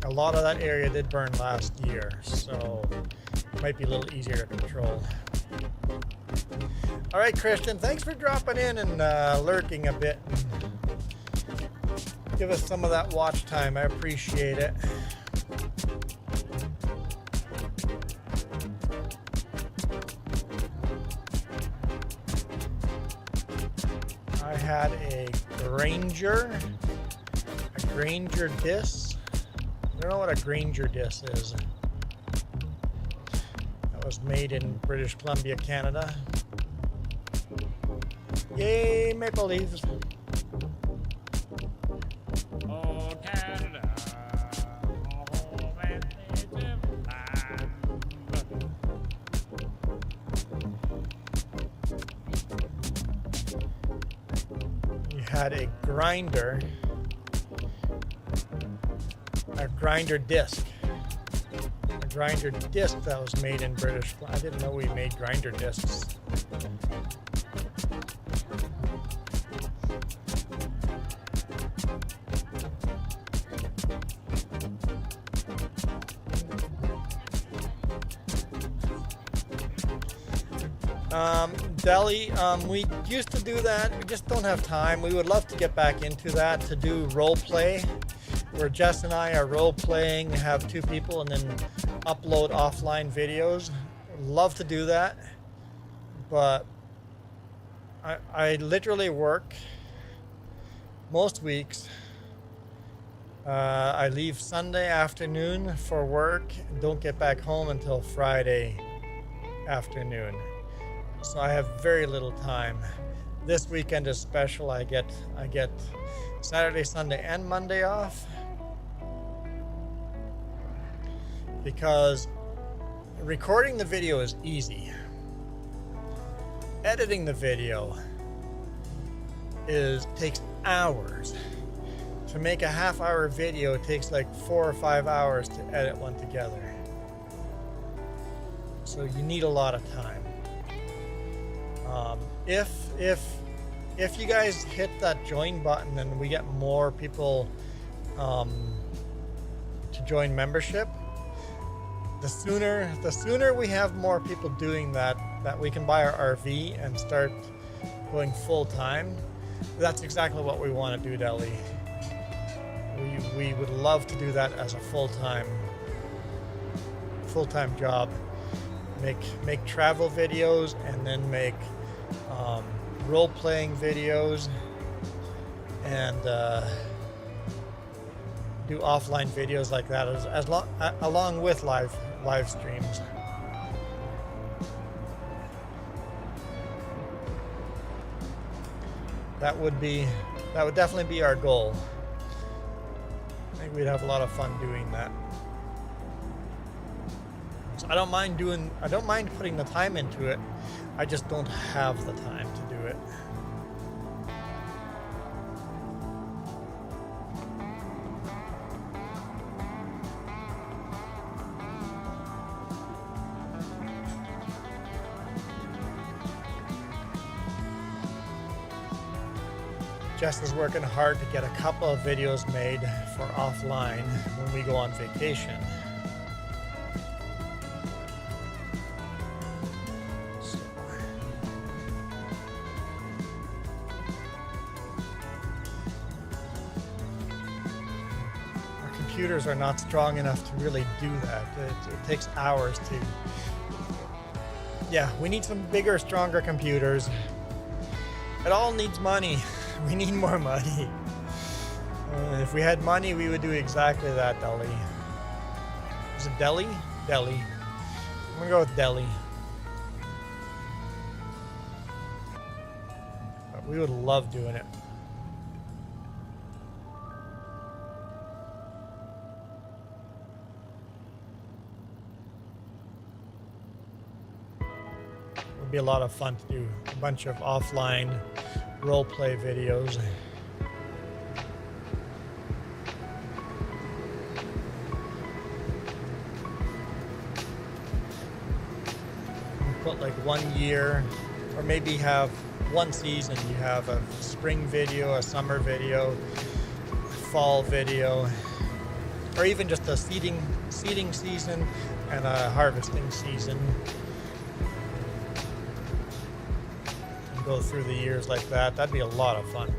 S4: A lot of that area did burn last year, so it might be a little easier to control. All right, Christian, thanks for dropping in and lurking a bit. Give us some of that watch time. I appreciate it. I had a Granger disc. don't know what a Granger disc is. That was made in British Columbia, Canada. Yay, Maple Leafs.
S5: Oh, Canada. Oh, man, it's a land.
S4: You had a grinder disc. A grinder disc that was made in British. I didn't know we made grinder discs. Deli, we used to do that. We just don't have time. We would love to get back into that, to do role play, where Jess and I are role playing, have two people, and then upload offline videos. Love to do that, but I literally work most weeks. I leave Sunday afternoon for work, don't get back home until Friday afternoon. So I have very little time. This weekend is special. I get Saturday, Sunday, and Monday off, because recording the video is easy. Editing the video takes hours. To make a half-hour video, it takes like 4 or 5 hours to edit one together. So you need a lot of time. If you guys hit that join button and we get more people to join membership, the sooner we have more people doing that we can buy our RV and start going full time. That's exactly what we want to do, Deli. We would love to do that as a full-time job. Make travel videos, and then make role-playing videos, and do offline videos like that along with live streams. That would definitely be our goal. I think we'd have a lot of fun doing that. So I don't mind putting the time into it. I just don't have the time to do it. Jess is working hard to get a couple of videos made for offline when we go on vacation. Our computers are not strong enough to really do that. It takes hours to... Yeah, we need some bigger, stronger computers. It all needs money. We need more money. If we had money, we would do exactly that, Deli. Is it Deli? Deli. I'm gonna go with Deli. But we would love doing it. It would be a lot of fun to do a bunch of offline role play videos. Put like 1 year, or maybe have one season. You have a spring video, a summer video, a fall video, or even just a seeding season and a harvesting season. Go through the years like that. That'd be a lot of fun.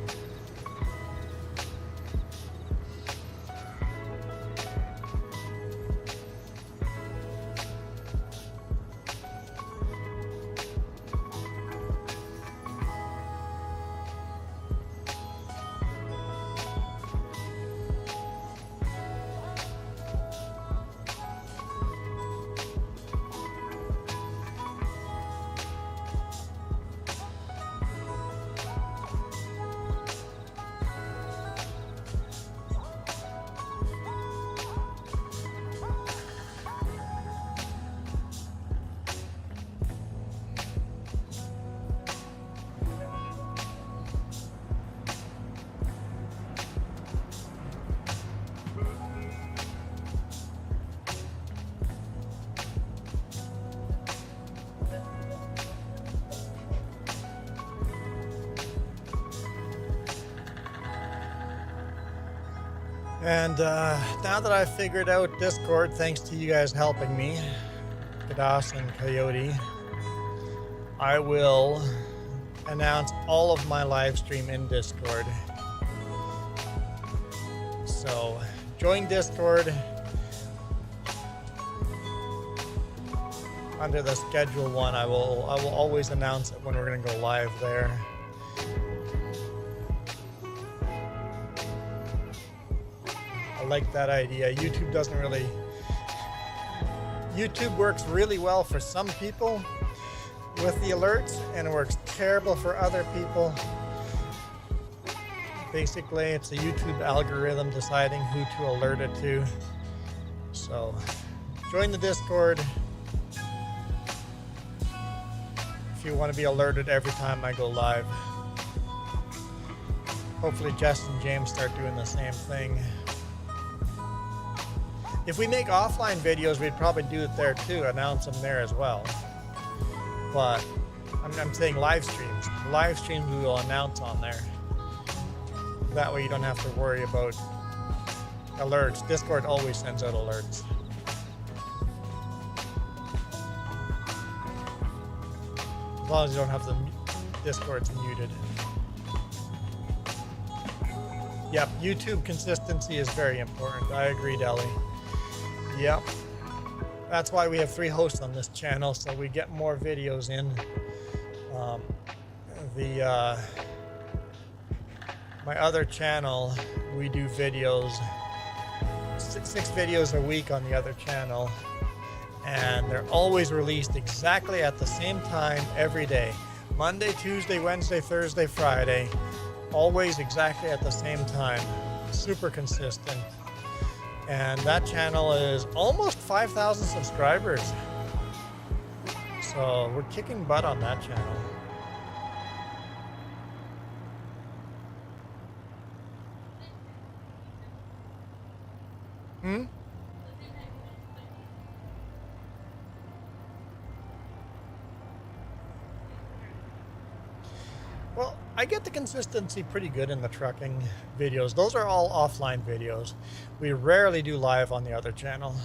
S4: And now that I've figured out Discord, thanks to you guys helping me, Kadas and Coyote, I will announce all of my live stream in Discord. So join Discord under the schedule one. I will always announce it when we're going to go live there. I like that idea. YouTube works really well for some people with the alerts, and it works terrible for other people. Basically, it's a YouTube algorithm deciding who to alert it to. So join the Discord if you want to be alerted every time I go live. Hopefully Jess and James start doing the same thing. If we make offline videos, we'd probably do it there too, announce them there as well. But I'm saying live streams. Live streams we will announce on there. That way you don't have to worry about alerts. Discord always sends out alerts. As long as you don't have the Discord's muted. Yep, YouTube consistency is very important. I agree, Ellie. Yep. That's why we have 3 hosts on this channel, so we get more videos in. My other channel, we do videos, 6 videos a week on the other channel, and they're always released exactly at the same time every day. Monday, Tuesday, Wednesday, Thursday, Friday, always exactly at the same time. Super consistent. And that channel is almost 5,000 subscribers. So we're kicking butt on that channel. Well, I get the consistency pretty good in the trucking videos. Those are all offline videos. We rarely do live on the other channel.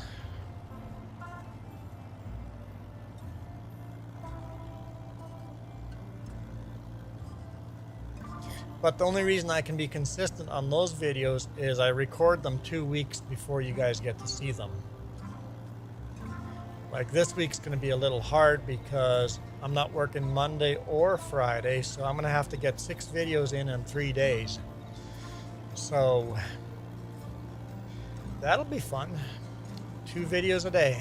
S4: But the only reason I can be consistent on those videos is I record them 2 weeks before you guys get to see them. Like this week's going to be a little hard because I'm not working Monday or Friday, so I'm going to have to get 6 videos in 3 days. So that'll be fun. 2 videos a day.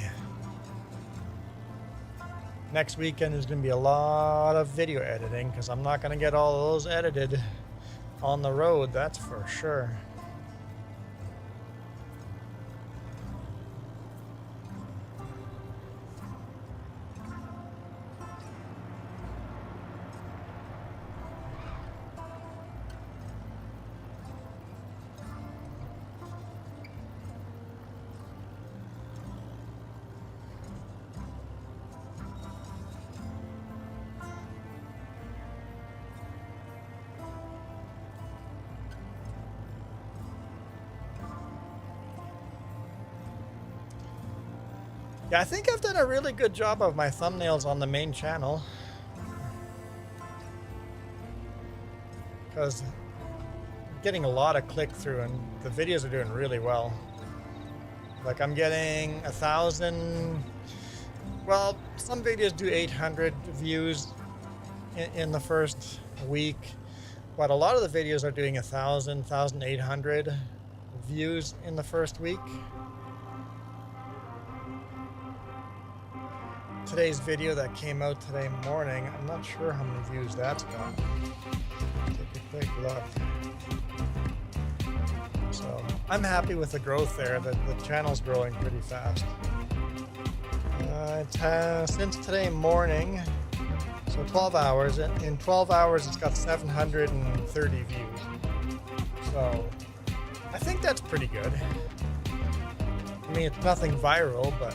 S4: Next weekend is going to be a lot of video editing because I'm not going to get all of those edited on the road, that's for sure. Yeah, I think I've done a really good job of my thumbnails on the main channel. Because I'm getting a lot of click-through and the videos are doing really well. Like I'm getting 1,000, well, some videos do 800 views in the first week, but a lot of the videos are doing 1,000, 1,800 views in the first week. Today's video that came out today morning, I'm not sure how many views that's got. Take a quick look. So I'm happy with the growth there. The channel's growing pretty fast. Since today morning, so 12 hours. In 12 hours, it's got 730 views. So I think that's pretty good. I mean, it's nothing viral, but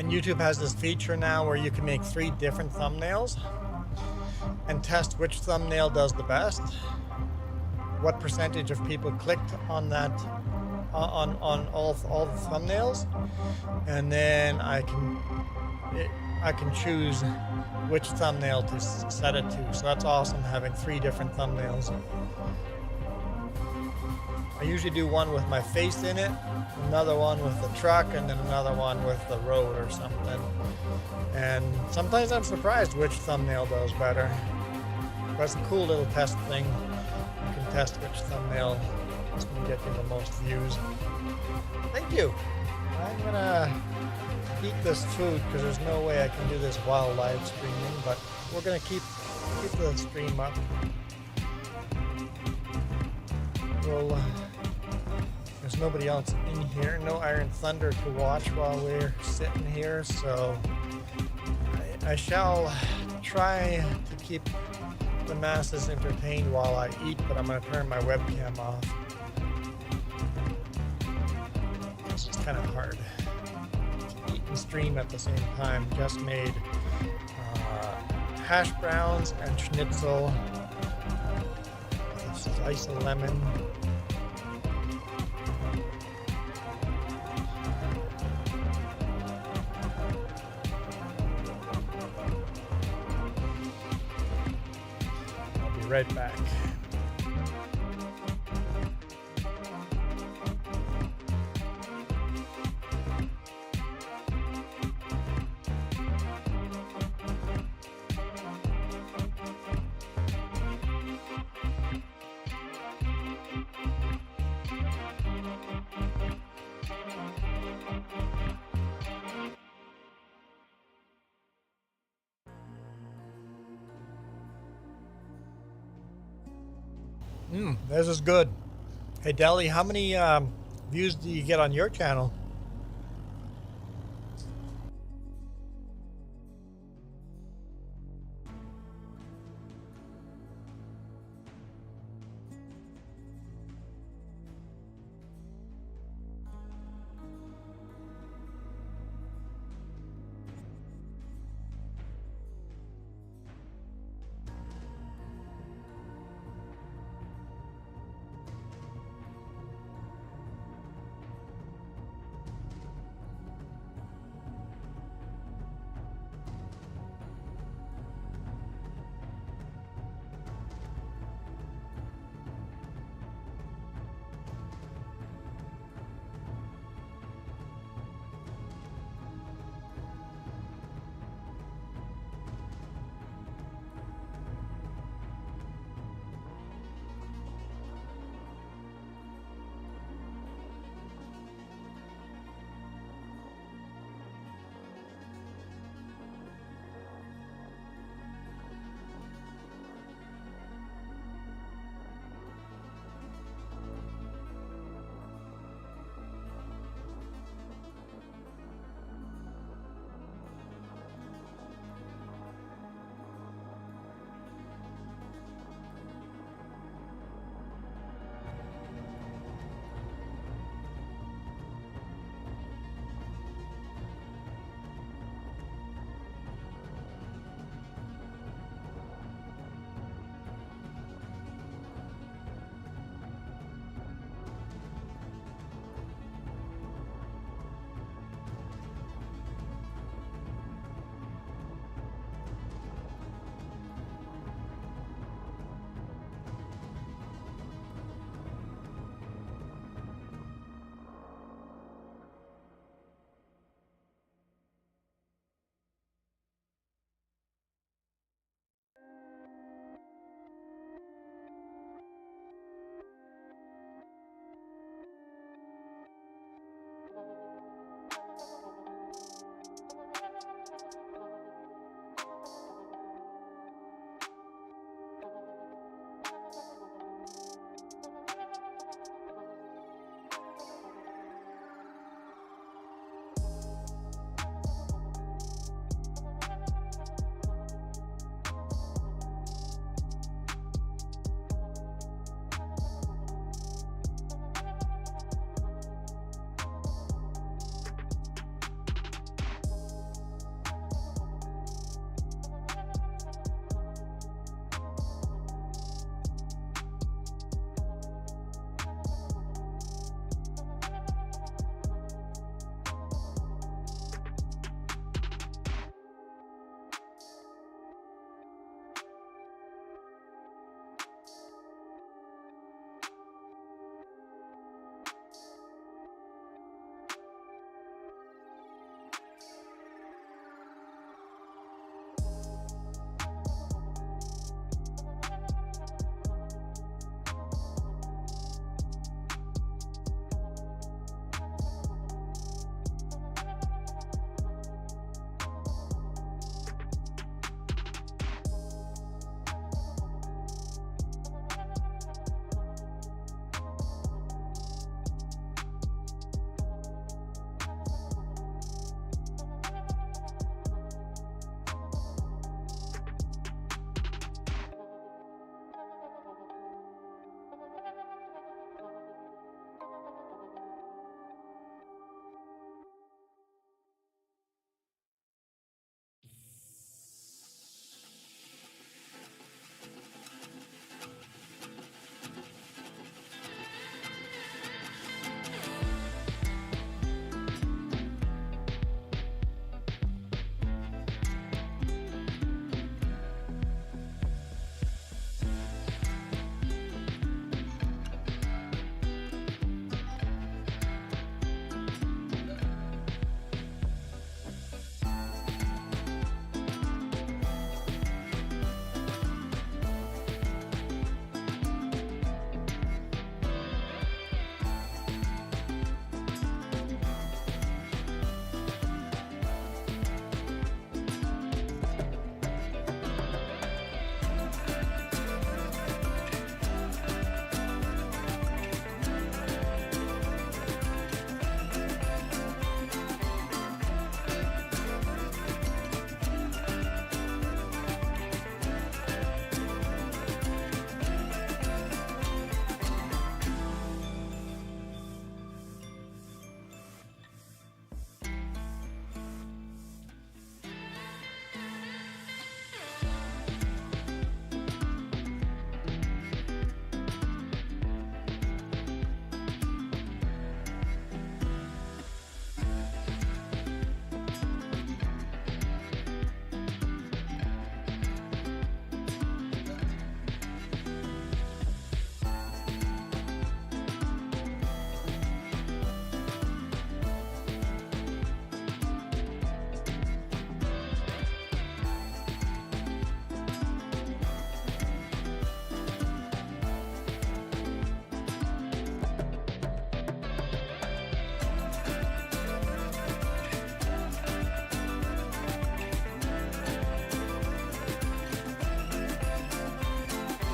S4: And YouTube has this feature now where you can make 3 different thumbnails and test which thumbnail does the best, what percentage of people clicked on that, on all the thumbnails, and then I can choose which thumbnail to set it to. So that's awesome, having 3 different thumbnails. I usually do one with my face in it, another one with the truck, and then another one with the road or something. And sometimes I'm surprised which thumbnail does better. That's a cool little test thing. You can test which thumbnail is going to get you the most views. Thank you. I'm going to eat this food because there's no way I can do this while live streaming, but we're going to keep the stream up. Well, there's nobody else in here, no Iron Thunder to watch while we're sitting here, so I shall try to keep the masses entertained while I eat, but I'm going to turn my webcam off. This is kind of hard to eat and stream at the same time. Just made hash browns and schnitzel with a slice of lemon. Right back. This is good. Hey, Deli, how many views do you get on your channel?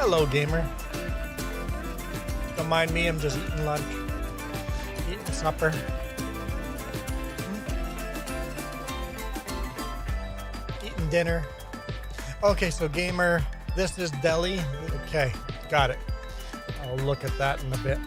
S4: Hello, gamer. Don't mind me, I'm just eating lunch. Eating supper. Eating dinner. Okay, so gamer, this is deli. Okay, got it. I'll look at that in a bit.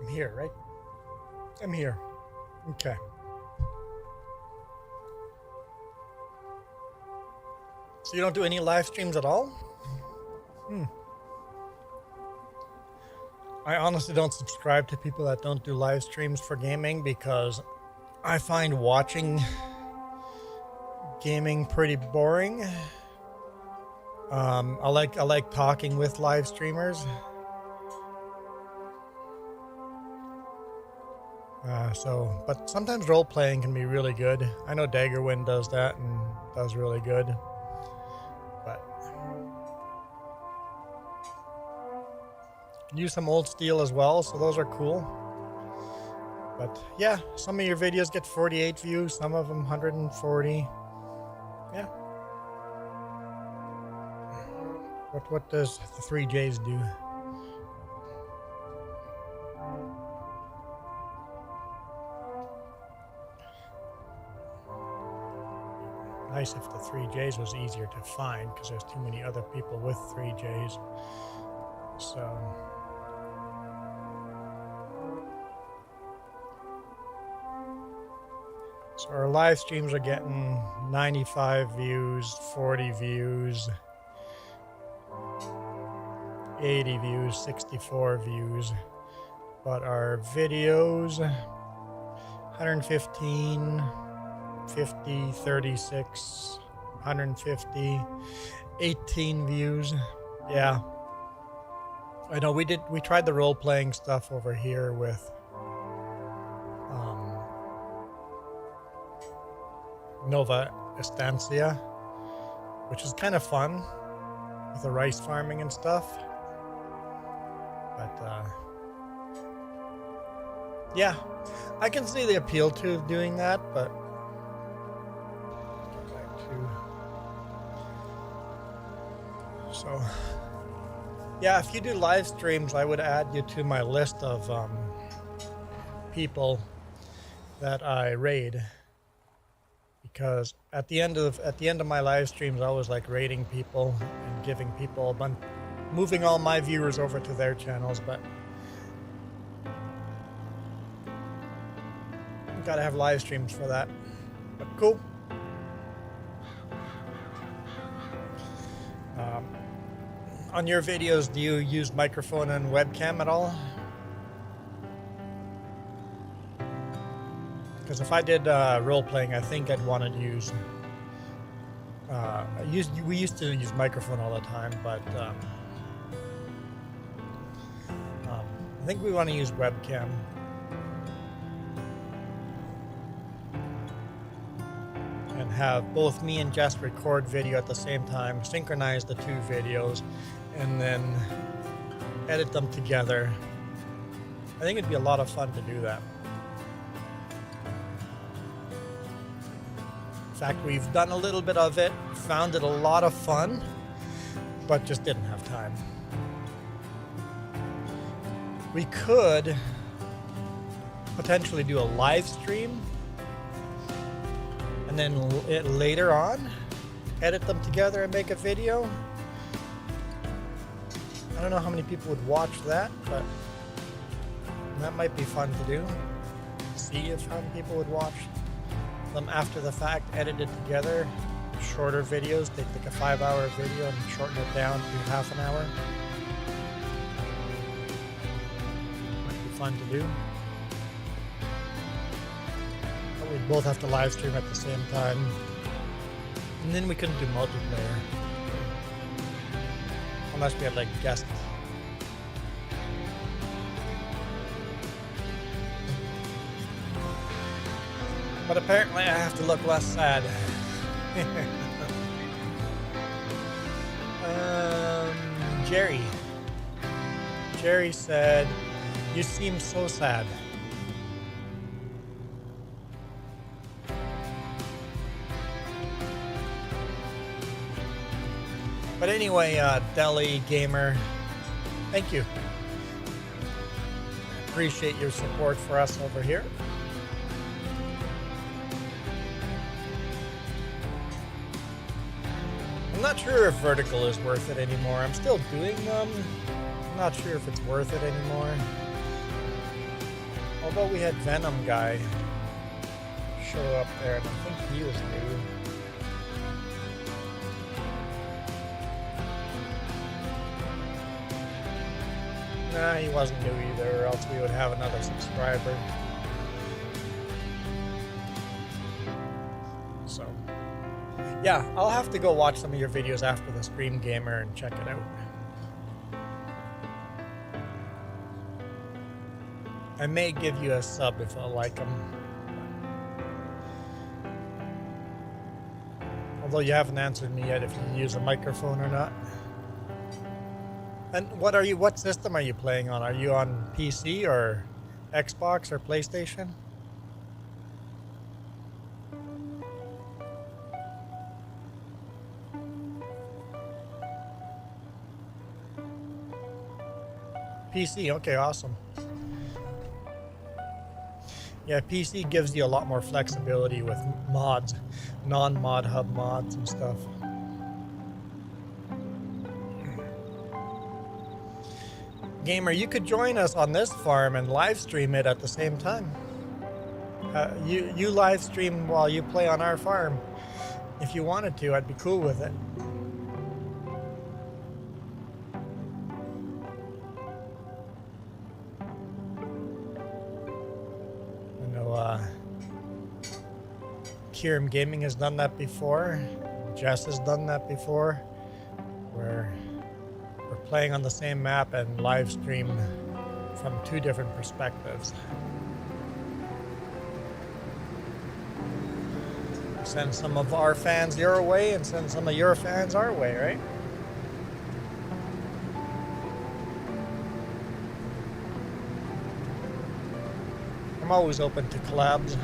S4: I'm here, right? I'm here. Okay. So you don't do any live streams at all? I honestly don't subscribe to people that don't do live streams for gaming because I find watching gaming pretty boring. I like talking with live streamers. But sometimes role playing can be really good. I know Daggerwind does that and does really good. But you can use some old steel as well, so those are cool. But yeah, some of your videos get 48 views, some of them 140. Yeah. What does the 3Js do? Nice if the 3Js was easier to find because there's too many other people with 3Js. So our live streams are getting 95 views, 40 views, 80 views, 64 views. But our videos, 115, 50, 36, 150, 18 views. Yeah. I know we tried the role-playing stuff over here with Nova Estancia, which is kind of fun with the rice farming and stuff. But yeah, I can see the appeal to doing that, but so yeah, if you do live streams, I would add you to my list of people that I raid, because at the end of my live streams, I always like raiding people and giving people a bunch, moving all my viewers over to their channels. But you gotta have live streams for that. But cool. On your videos, do you use microphone and webcam at all? Because if I did role-playing, I think I'd want to use... we used to use microphone all the time, but I think we want to use webcam. And have both me and Jess record video at the same time, synchronize the two videos, and then edit them together. I think it'd be a lot of fun to do that. fact, we've done a little bit of it, found it a lot of fun, but just didn't have time. We could potentially do a live stream and then later on edit them together and make a video. I don't know how many people would watch that, but that might be fun to do. See if how many people would watch them after the fact, edited together. Shorter videos, take like a 5-hour video and shorten it down to half an hour. Might be fun to do. But we'd both have to live stream at the same time. And then we couldn't do multiplayer. Unless we had like guests. But apparently I have to look less sad. Jerry said, "You seem so sad." But anyway, Deli Gamer, thank you. Appreciate your support for us over here. I'm not sure if vertical is worth it anymore. I'm still doing them. I'm not sure if it's worth it anymore. Although we had Venom guy show up there, and I think he was new. Nah, he wasn't new either, or else we would have another subscriber. So, yeah, I'll have to go watch some of your videos after the stream, Gamer, and check it out. I may give you a sub if I like them. Although you haven't answered me yet if you use a microphone or not. And what system are you playing on? Are you on PC or Xbox or PlayStation? PC, okay, awesome. Yeah, PC gives you a lot more flexibility with mods, non-mod hub mods and stuff. Gamer, you could join us on this farm and live stream it at the same time. You live stream while you play on our farm. If you wanted to, I'd be cool with it. I know Kirim Gaming has done that before. Jess has done that before. Where we're playing on the same map and live stream from two different perspectives. Send some of our fans your way and send some of your fans our way, right? I'm always open to collabs.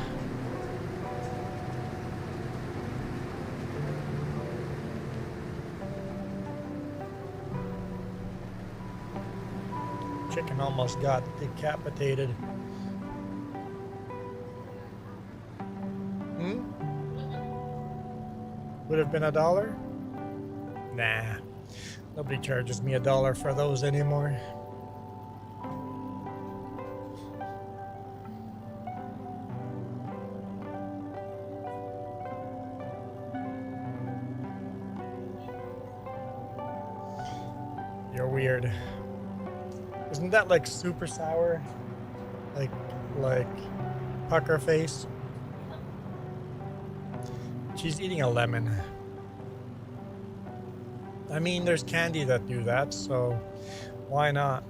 S4: Chicken almost got decapitated. Would have been $1? Nah. Nobody charges me $1 for those anymore. You're weird. Isn't that like super sour? Like pucker face? She's eating a lemon. I mean, there's candy that do that, so why not?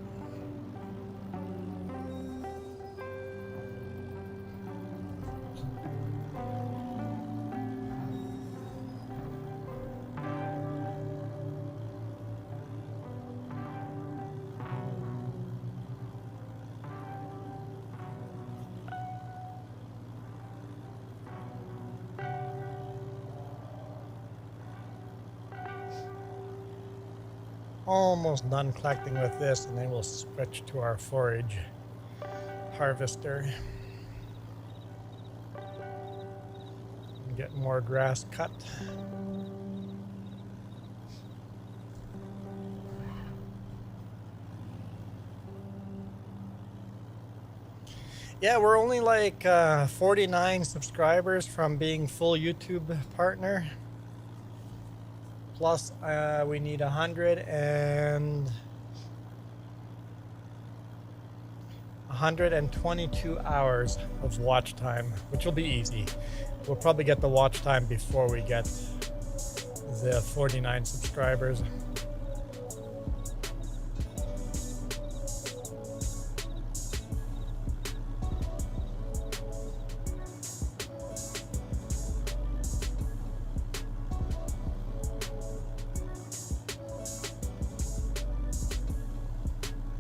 S4: almost done collecting with this, and then we'll switch to our forage harvester and get more grass cut. Yeah, we're only like 49 subscribers from being full YouTube partner. Plus, we need 122 hours of watch time, which will be easy. We'll probably get the watch time before we get the 49 subscribers.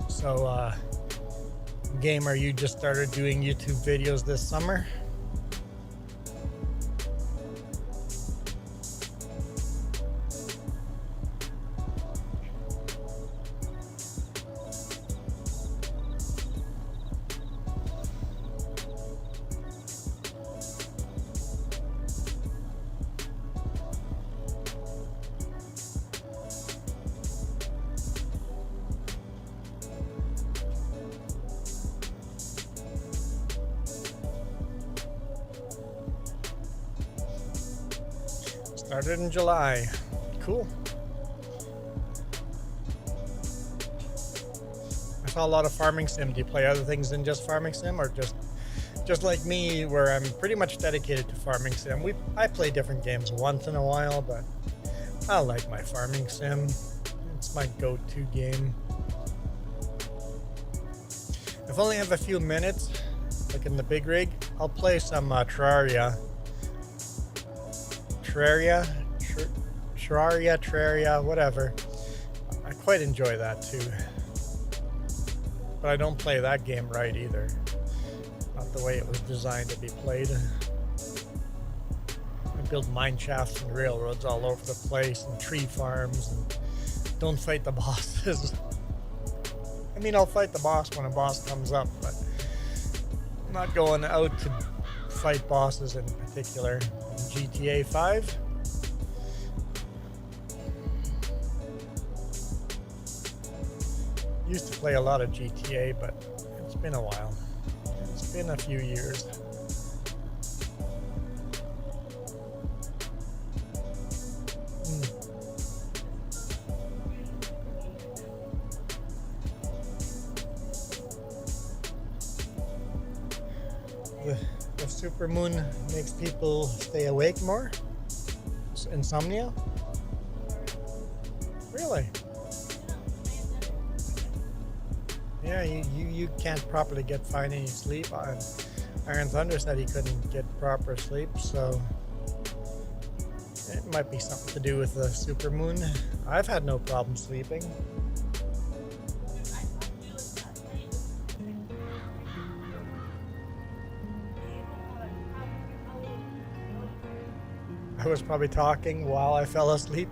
S4: So, Gamer, you just started doing YouTube videos this summer? Started in July. Cool. I saw a lot of farming sim. Do you play other things than just farming sim, or just like me, where I'm pretty much dedicated to farming sim? I play different games once in a while, but I like my farming sim. It's my go-to game. If I only have a few minutes, like in the big rig, I'll play some Terraria, whatever. I quite enjoy that too. But I don't play that game right either. Not the way it was designed to be played. I build mine shafts and railroads all over the place, and tree farms, and don't fight the bosses. I mean, I'll fight the boss when a boss comes up, but I'm not going out to fight bosses in particular. GTA 5. Used to play a lot of GTA, but it's been a while. It's been a few years. The supermoon makes people stay awake more? Insomnia? Really? Yeah, you can't properly find any sleep. Iron Thunder said he couldn't get proper sleep, so it might be something to do with the supermoon. I've had no problem sleeping. I was probably talking while I fell asleep.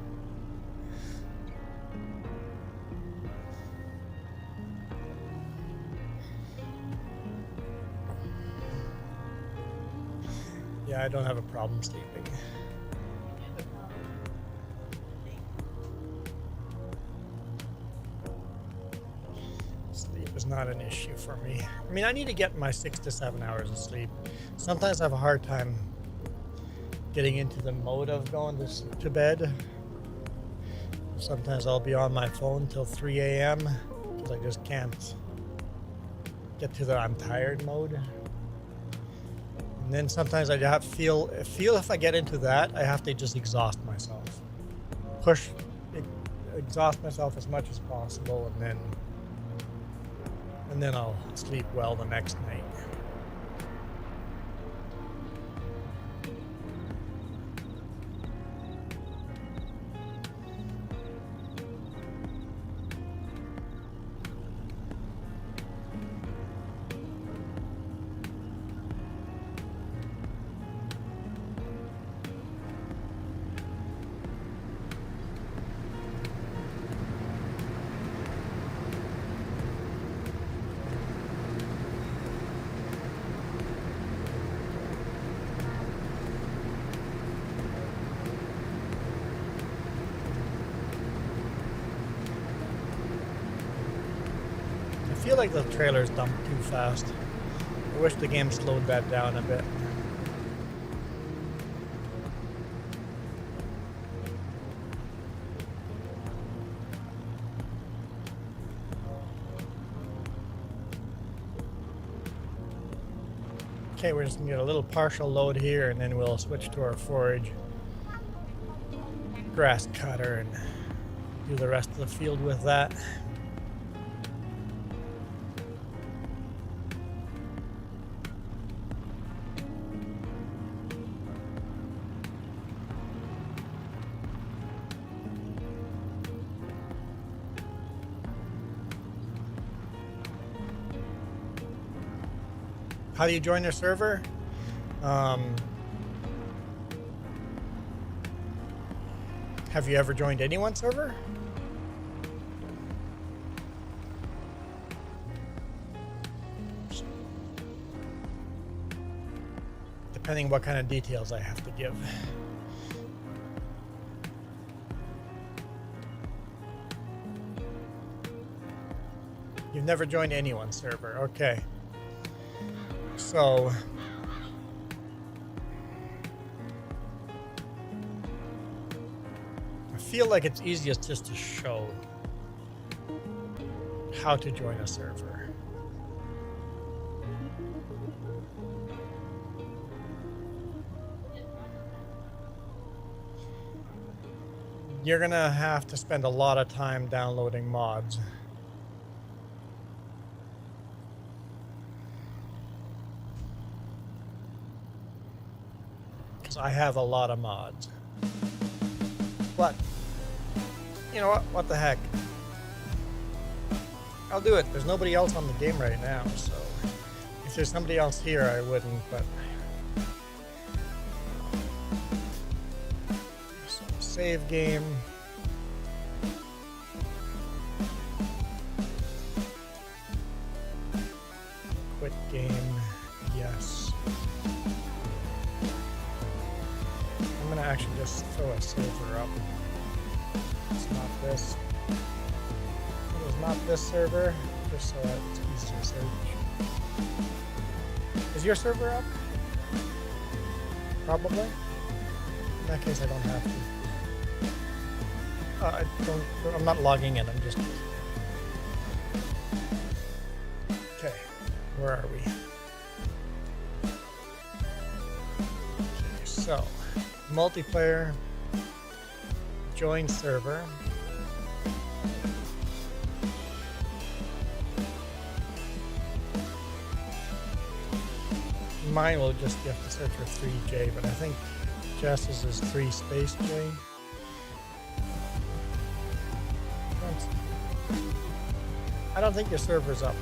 S4: Yeah, I don't have a problem sleeping. Sleep is not an issue for me. I mean, I need to get my 6 to 7 hours of sleep. Sometimes I have a hard time getting into the mode of going to bed. Sometimes I'll be on my phone till 3 a.m. because I just can't get to the I'm tired mode. And then sometimes I feel if I get into that, I have to just exhaust myself. Exhaust myself as much as possible, and then I'll sleep well the next night. feel like the trailer's dumped too fast. I wish the game slowed that down a bit. Okay, we're just gonna get a little partial load here and then we'll switch to our forage grass cutter and do the rest of the field with that. How do you join a server? Have you ever joined anyone's server? Depending what kind of details I have to give. You've never joined anyone's server, okay. So, I feel like it's easiest just to show how to join a server. You're gonna have to spend a lot of time downloading mods. I have a lot of mods. But, you know what the heck. I'll do it. There's nobody else on the game right now, so if there's somebody else here, I wouldn't, but... So, save game. Quit game. Yes. I'm gonna actually just throw a server up. It's not this. It is not this server, just so that it's easy to search. Is your server up? Probably. In that case, I don't have to. I'm not logging in. I'm just. Okay, where are we? Okay, so. Multiplayer, join server. Mine will just, you have to search for 3J, but I think Jess's is 3 space J. I don't think your server's up.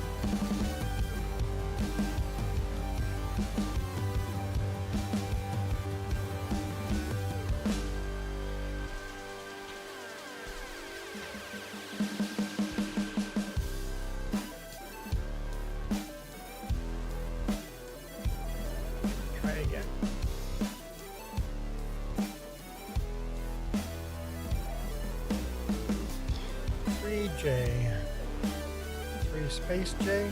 S4: Space J.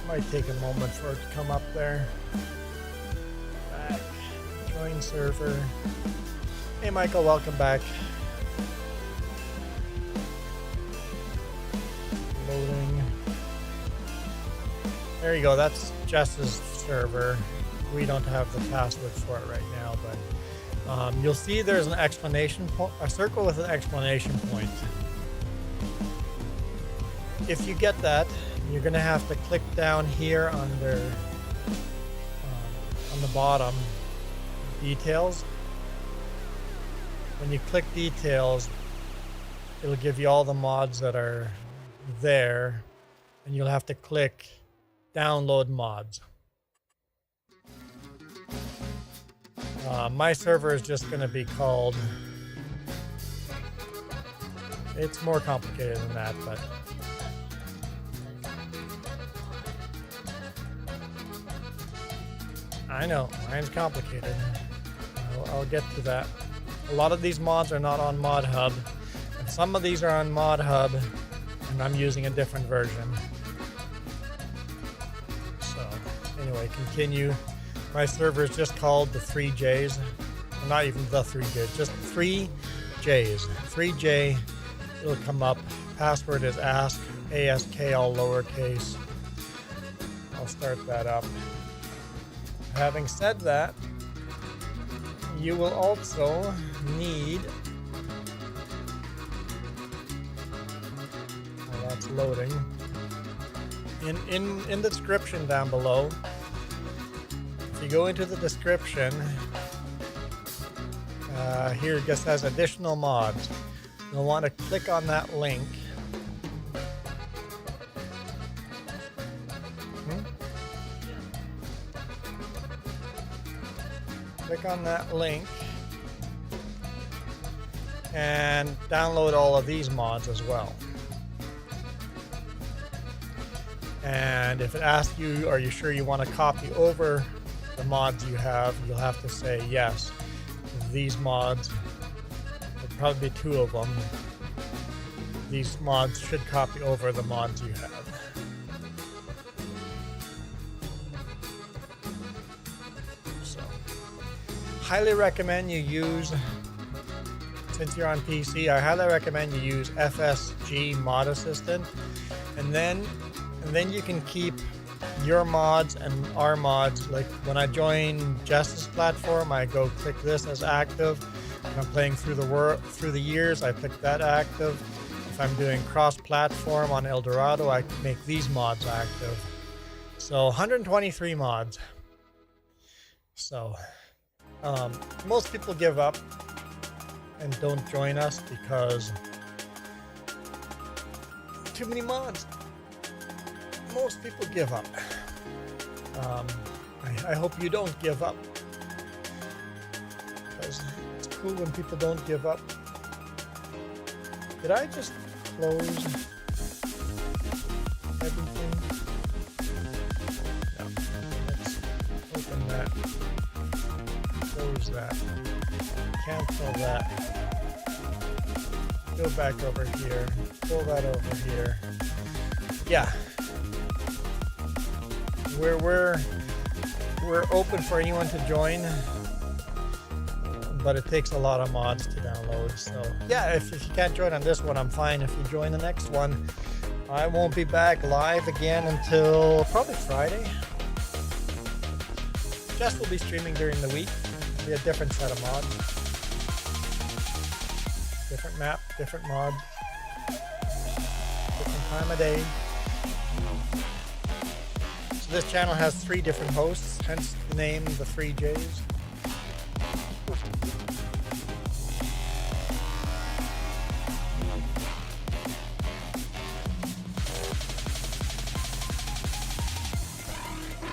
S4: Might take a moment for it to come up there. Back. Join server. Hey Michael, welcome back. Loading. There you go, that's Jess's server. We don't have the password for it right now, but you'll see there's an exclamation point, a circle with an exclamation point. If you get that, you're going to have to click down here under on the bottom, details. When you click details, it'll give you all the mods that are there, and you'll have to click download mods. My server is just going to be called, it's more complicated than that, but I know, mine's complicated. I'll get to that. A lot of these mods are not on Mod Hub, and some of these are on Mod Hub, and and I'm using a different version. So anyway, continue. My server is just called the 3Js. Well, not even the 3Js, just 3Js. 3J, it'll come up. Password is ask, ASK, all lowercase. I'll start that up. Having said that, you will also need, well, that's loading. In the description down below, if you go into the description, here it just has additional mods. You'll want to click on that link. Click on that link and download all of these mods as well. And if it asks you, are you sure you want to copy over the mods you have, you'll have to say yes. These mods, there'll probably be 2 of them. These mods should copy over the mods you have. So, highly recommend you use, since you're on PC, I highly recommend you use FSG Mod Assistant, and then you can keep your mods and our mods. Like when I join Jess's platform, I go click this as active. If I'm playing through the years, I pick that active. If I'm doing cross-platform on Eldorado, I make these mods active. So 123 mods. So most people give up and don't join us because too many mods. Most people give up. I hope you don't give up, because it's cool when people don't give up. Did I just close everything? No. Let's open that. Close that. Cancel that. Go back over here. Pull that over here. Yeah. We're open for anyone to join, but it takes a lot of mods to download. So yeah, if you can't join on this one, I'm fine if you join the next one. I won't be back live again until probably Friday. Jess will be streaming during the week. It'll be a different set of mods, different map, different mods, different time of day. So this channel has 3 different hosts, hence the name, the 3Js.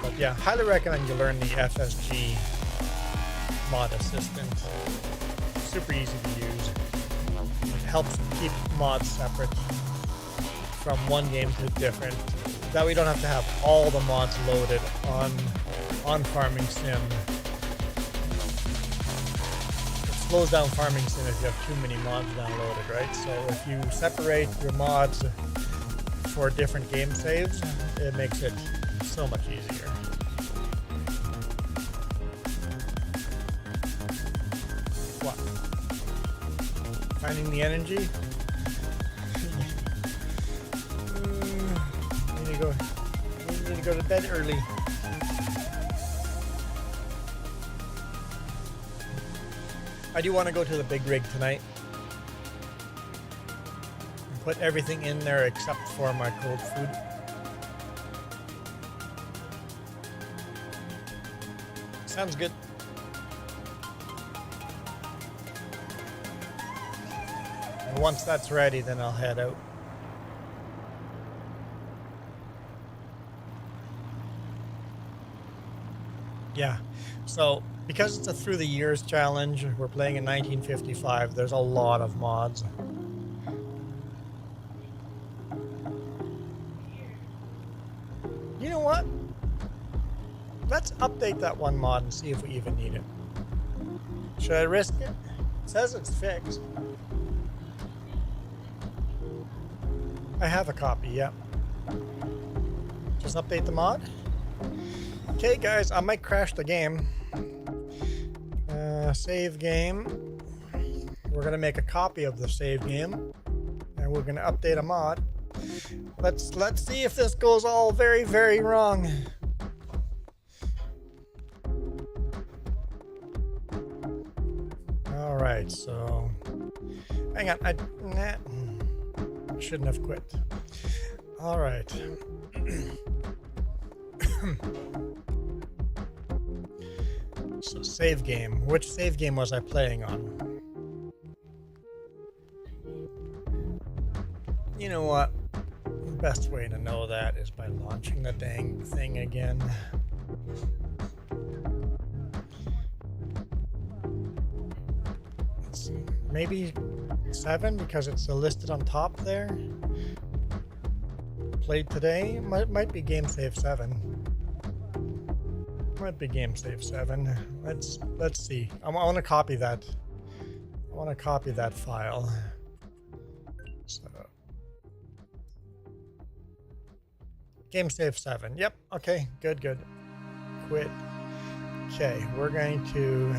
S4: But yeah, highly recommend you learn the FSG Mod Assistant. Super easy to use. It helps keep mods separate from one game to different. That we don't have to have all the mods loaded on Farming Sim. It slows down Farming Sim if you have too many mods downloaded, right? So if you separate your mods for different game saves, it makes it so much easier. What? Finding the energy? We need to go to bed early. I do want to go to the big rig tonight and put everything in there except for my cold food. Sounds good. And once that's ready, then I'll head out. Yeah, so because it's a through the years challenge, we're playing in 1955, there's a lot of mods. You know what? Let's update that one mod and see if we even need it. Should I risk it? It says it's fixed. I have a copy, yep. Just update the mod. Okay, guys, I might crash the game. Save game. We're gonna make a copy of the save game, and we're gonna update a mod. Let's see if this goes all very, very wrong. All right, so hang on. I shouldn't have quit. All right. So save game. Which save game was I playing on? You know what? The best way to know that is by launching the dang thing again. It's maybe 7 because it's listed on top there. Played today. Might be game save 7. Might be game save 7. Let's see. I want to copy that. I want to copy that file. So game save 7. Yep. Okay. Good. Quit. Okay. We're going to.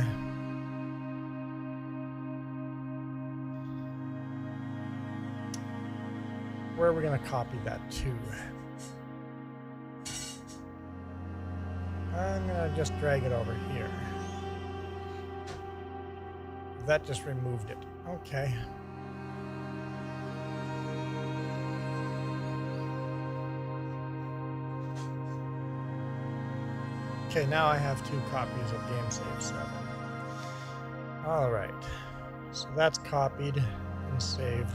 S4: Where are we going to copy that to? I'm going to just drag it over here. That just removed it. Okay. Okay, now I have 2 copies of Game Save 7. All right. So that's copied and saved.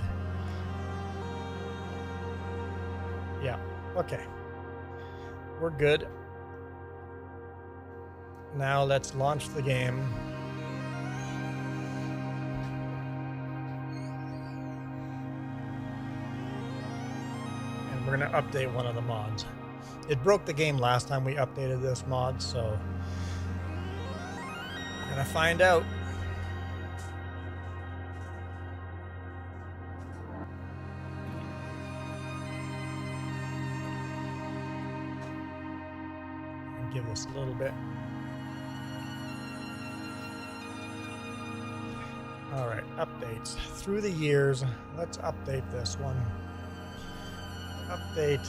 S4: Yeah, okay. We're good. Now let's launch the game. And we're going to update one of the mods. It broke the game last time we updated this mod, so we're going to find out. Give this a little bit. All right, updates through the years. Let's update this one. Update,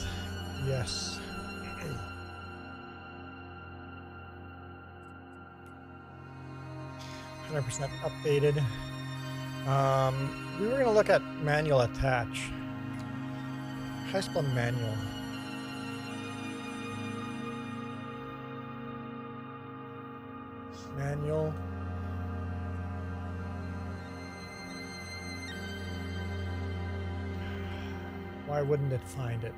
S4: yes. 100% updated. We were going to look at manual attach. How do I spell manual? Manual. Why wouldn't it find it?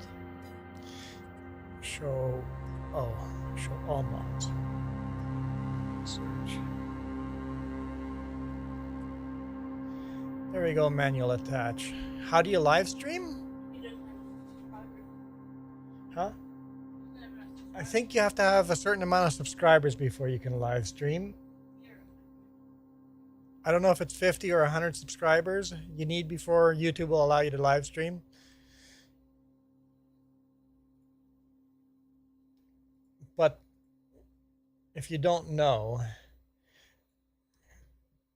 S4: Show all mods. Search. There we go, manual attach. How do you live stream? Huh? I think you have to have a certain amount of subscribers before you can live stream. I don't know if it's 50 or 100 subscribers you need before YouTube will allow you to live stream. But if you don't know,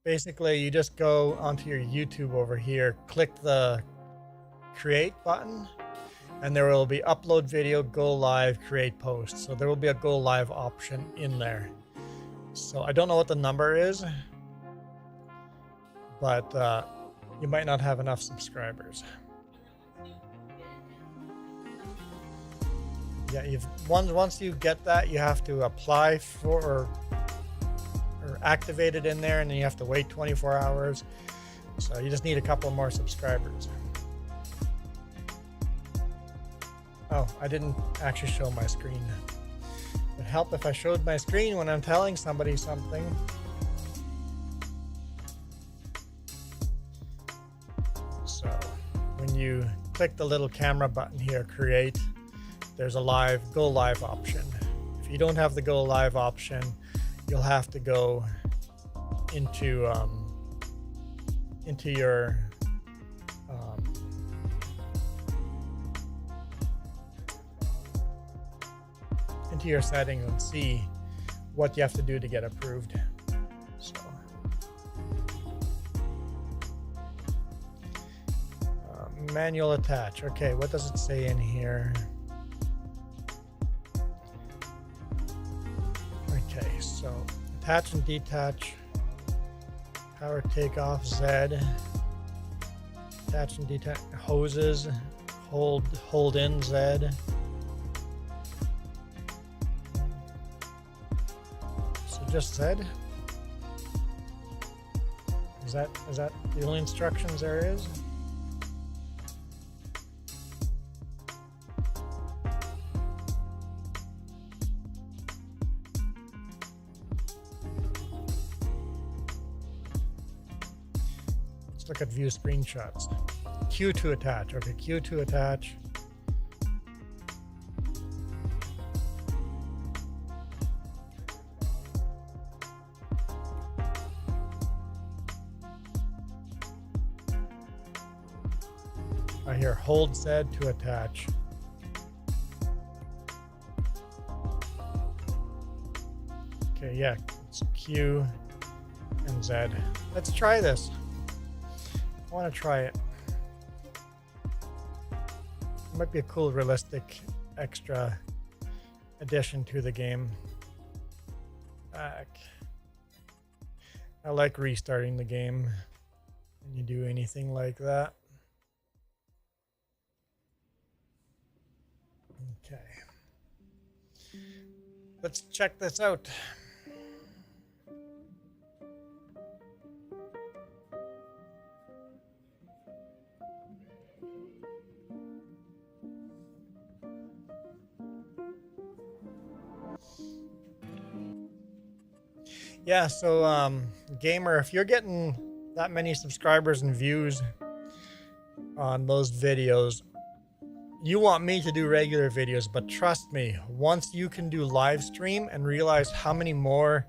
S4: basically you just go onto your YouTube over here, click the create button, and there will be upload video, go live, create post. So there will be a go live option in there. So I don't know what the number is, but you might not have enough subscribers. Yeah, once you get that, you have to apply for or activate it in there, and then you have to wait 24 hours. So you just need a couple more subscribers. Oh, I didn't actually show my screen. It would help if I showed my screen when I'm telling somebody something. So when you click the little camera button here, create, there's a go live option. If you don't have the go live option, you'll have to go into your into your settings and see what you have to do to get approved. So, manual attach. Okay, what does it say in here? Okay, so attach and detach, power takeoff Z, attach and detach hoses, hold in Z. So just Z. Is that the only instructions there is? Look at view screenshots. Q to attach. Okay, Q to attach. I hear hold Z to attach. Okay, yeah, it's Q and Z. Let's try this. I want to try it. It might be a cool, realistic, extra addition to the game. Back. I like restarting the game when you do anything like that. Okay. Let's check this out. Yeah, so gamer, if you're getting that many subscribers and views on those videos, you want me to do regular videos, but trust me, once you can do live stream and realize how many more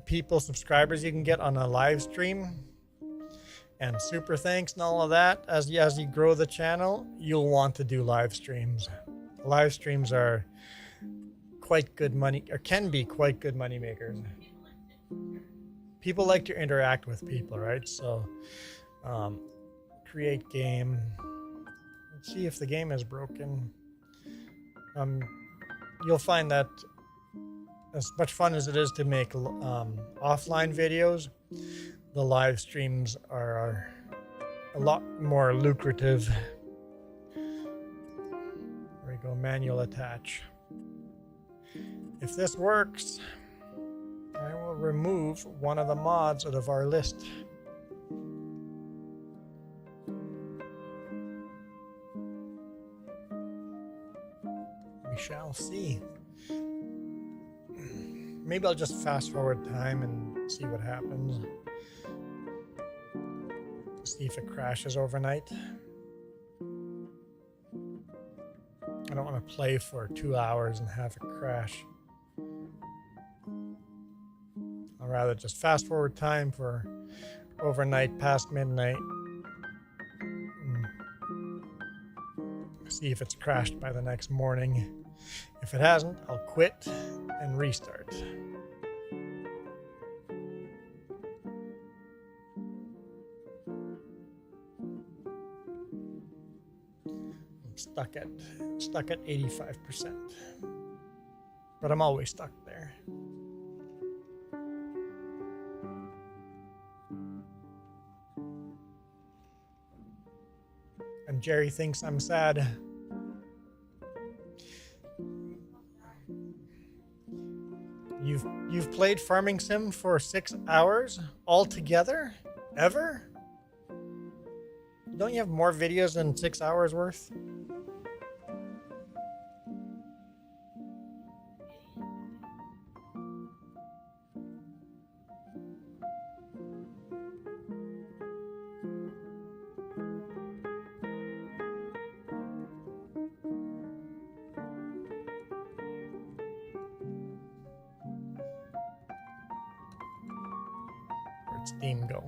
S4: people, subscribers you can get on a live stream and super thanks and all of that, as you grow the channel, you'll want to do live streams. Live streams are quite good money, or can be quite good money makers. People like to interact with people, right? So create game. Let's see if the game is broken. You'll find that as much fun as it is to make offline videos, the live streams are a lot more lucrative. There we go, manual attach. If this works, I will remove one of the mods out of our list. We shall see. Maybe I'll just fast forward time and see what happens. See if it crashes overnight. I don't want to play for 2 hours and have it crash. I'd rather just fast forward time for overnight past midnight. See if it's crashed by the next morning. If it hasn't, I'll quit and restart. I'm stuck at 85%. But I'm always stuck there. And Jerry thinks I'm sad. You've played Farming Sim for 6 hours altogether? Ever? Don't you have more videos than 6 hours worth? Steam go.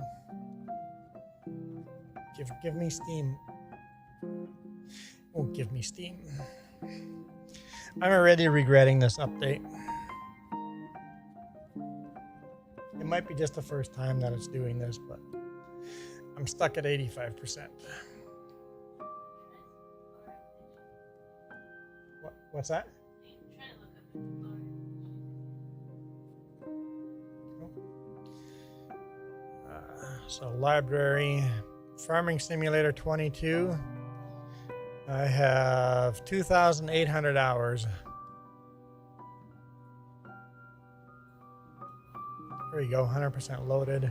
S4: Give me Steam. Won't give me Steam. I'm already regretting this update. It might be just the first time that it's doing this, but I'm stuck at 85%. What's that? So library, Farming Simulator 22. I have 2,800 hours. There you go, 100% loaded.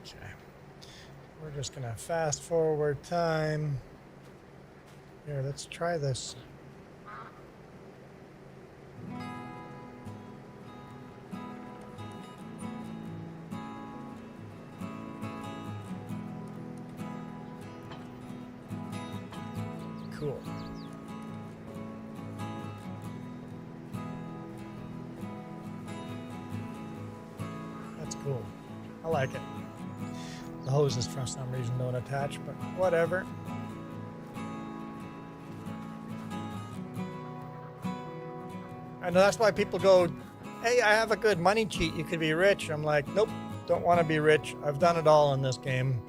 S4: Okay. We're just gonna fast forward time. Here, let's try this. Cool. That's cool. I like it. The hoses for some reason don't attach, but whatever. I know that's why people go, hey, I have a good money cheat. You could be rich. I'm like, nope, don't want to be rich. I've done it all in this game.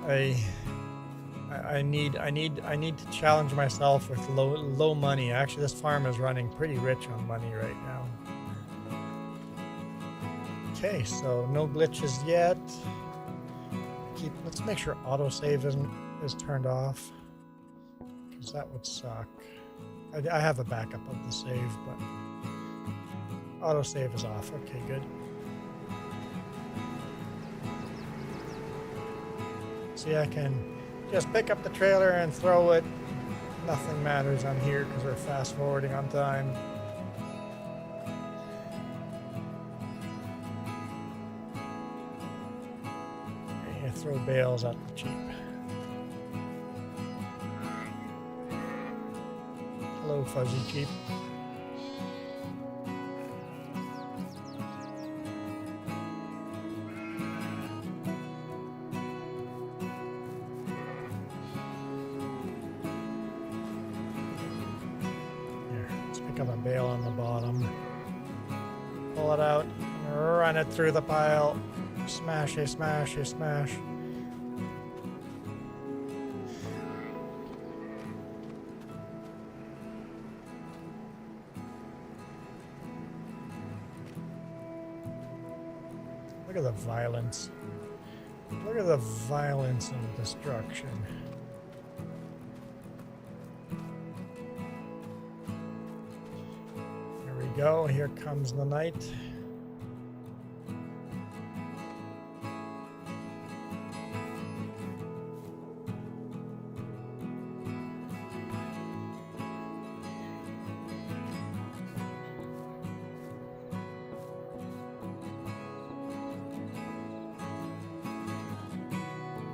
S4: I need to challenge myself with low money. Actually, this farm is running pretty rich on money right now. Okay, so no glitches yet. Let's make sure autosave is turned off, because that would suck. I have a backup of the save, but autosave is off. Okay, good. See, I can just pick up the trailer and throw it. Nothing matters on here because we're fast forwarding on time. And throw bales at the Jeep. Hello, fuzzy Jeep. Of a bale on the bottom. Pull it out, run it through the pile. Smash it, smash it, smash. Look at the violence. Look at the violence and destruction. Go, here comes the night.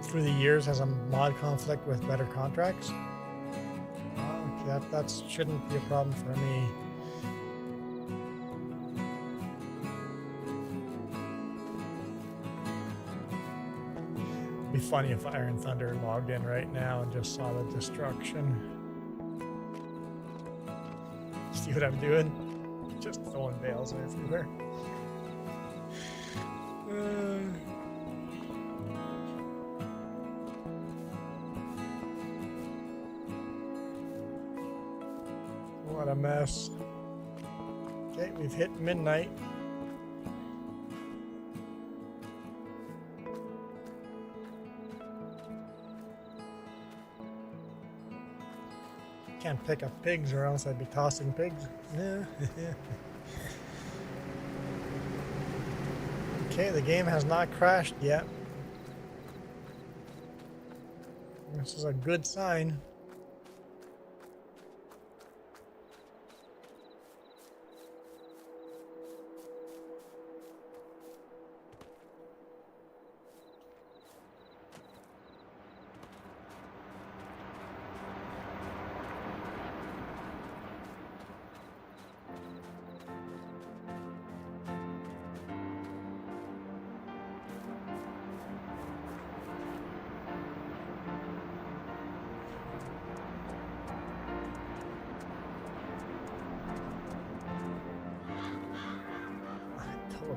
S4: Through the years, has a mod conflict with better contracts? Okay, that shouldn't be a problem for me. Be funny if Iron Thunder logged in right now and just saw the destruction. See what I'm doing? Just throwing bales everywhere. What a mess. Okay, we've hit midnight. Can't pick up pigs or else I'd be tossing pigs. Yeah. Okay, the game has not crashed yet. This is a good sign.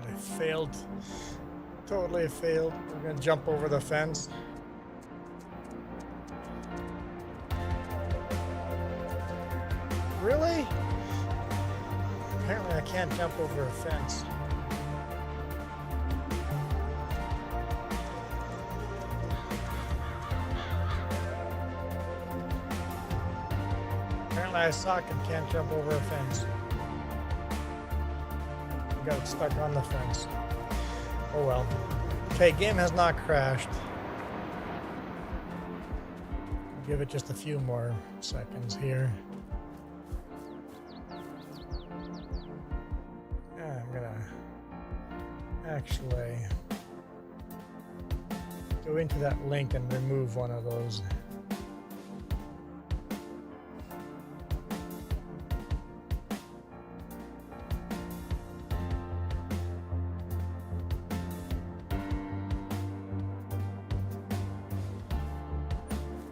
S4: Totally failed. Totally failed. We're gonna jump over the fence. Really? Apparently I can't jump over a fence. Apparently I suck and can't jump over a fence. I got stuck on the fence. Oh well. Okay, game has not crashed. Give it just a few more seconds here. I'm gonna actually go into that link and remove one of those.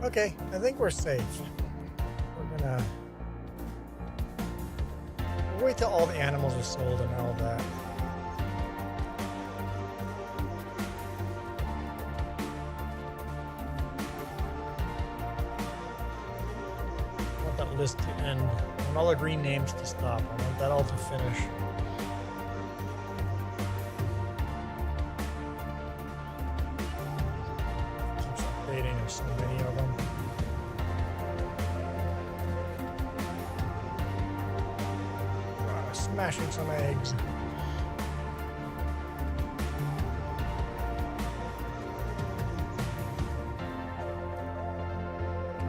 S4: Okay, I think we're safe. We're gonna wait till all the animals are sold and all that. I want that list to end. I want all the green names to stop. I want that all to finish. Keeps updating, there's so many of them. Smashing some eggs.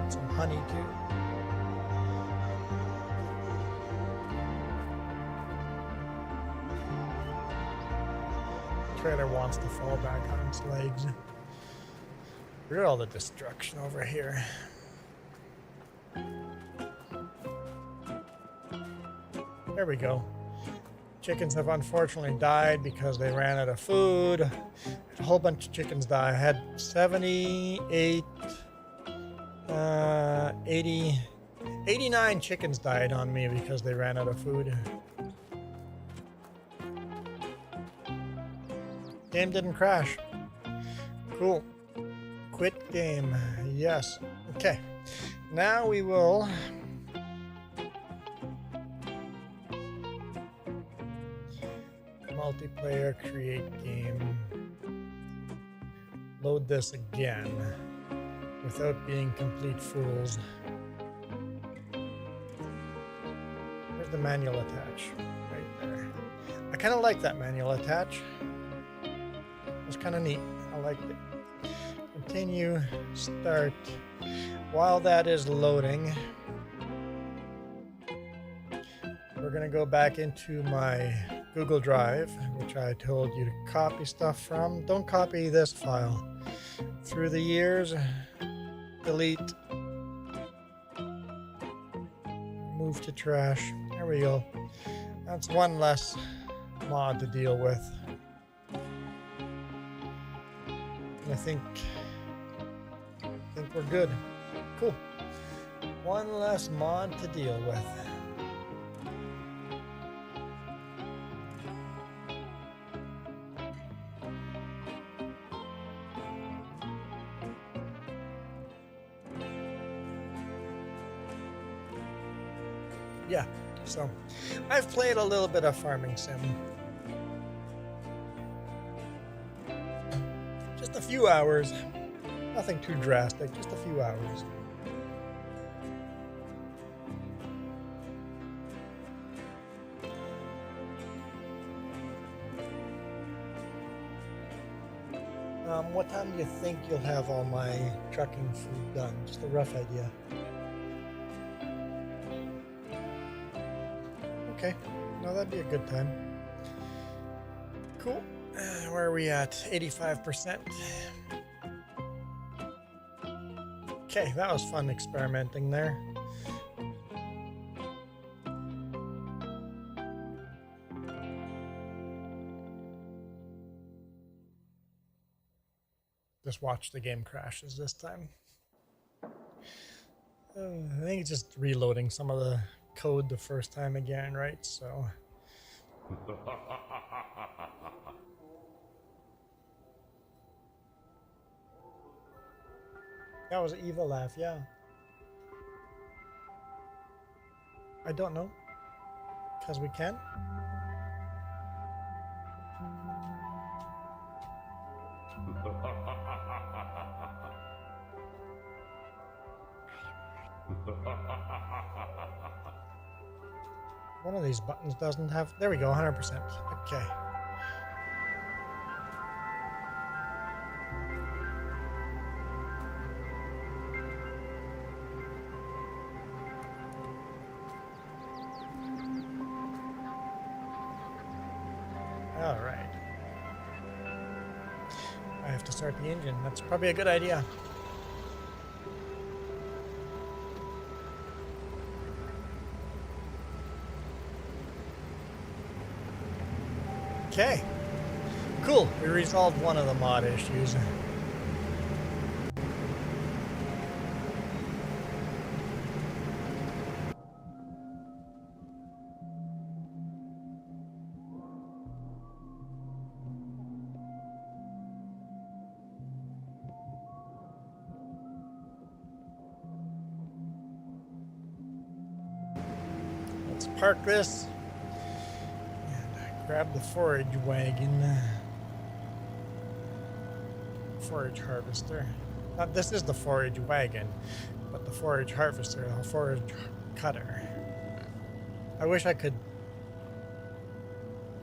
S4: Some honey too. Trailer wants to fall back on its legs. Look at all the destruction over here. There we go. Chickens have unfortunately died because they ran out of food. A whole bunch of chickens died. I had 78, 80, 89 chickens died on me because they ran out of food. Game didn't crash. Cool. Quit game. Yes. Okay. Now we will multiplayer, create game, load this again without being complete fools. Where's the manual attach? Right there. I kind of like that manual attach. It's kind of neat. I liked it. Continue, start. While that is loading, we're going to go back into my Google Drive, which I told you to copy stuff from. Don't copy this file. Through the years, delete, move to trash. There we go. That's one less mod to deal with. I think we're good. Cool. One less mod to deal with. Yeah, so I've played a little bit of Farming Sim. Just a few hours. Nothing too drastic, just a few hours. What time do you think you'll have all my trucking food done? Just a rough idea. Okay, no, that'd be a good time. Cool. Where are we at? 85%. Okay, that was fun experimenting there. Just watch the game crashes this time. I think it's just reloading some of the code the first time again, right? So That was an evil laugh, yeah. I don't know. Because we can. One of these buttons doesn't have... There we go, 100%. Okay. All right. I have to start the engine. That's probably a good idea. Okay. Cool. We resolved one of the mod issues. Let's park this. Grab the forage wagon. Forage harvester. This is the forage wagon, but the forage harvester, the forage cutter. I wish I could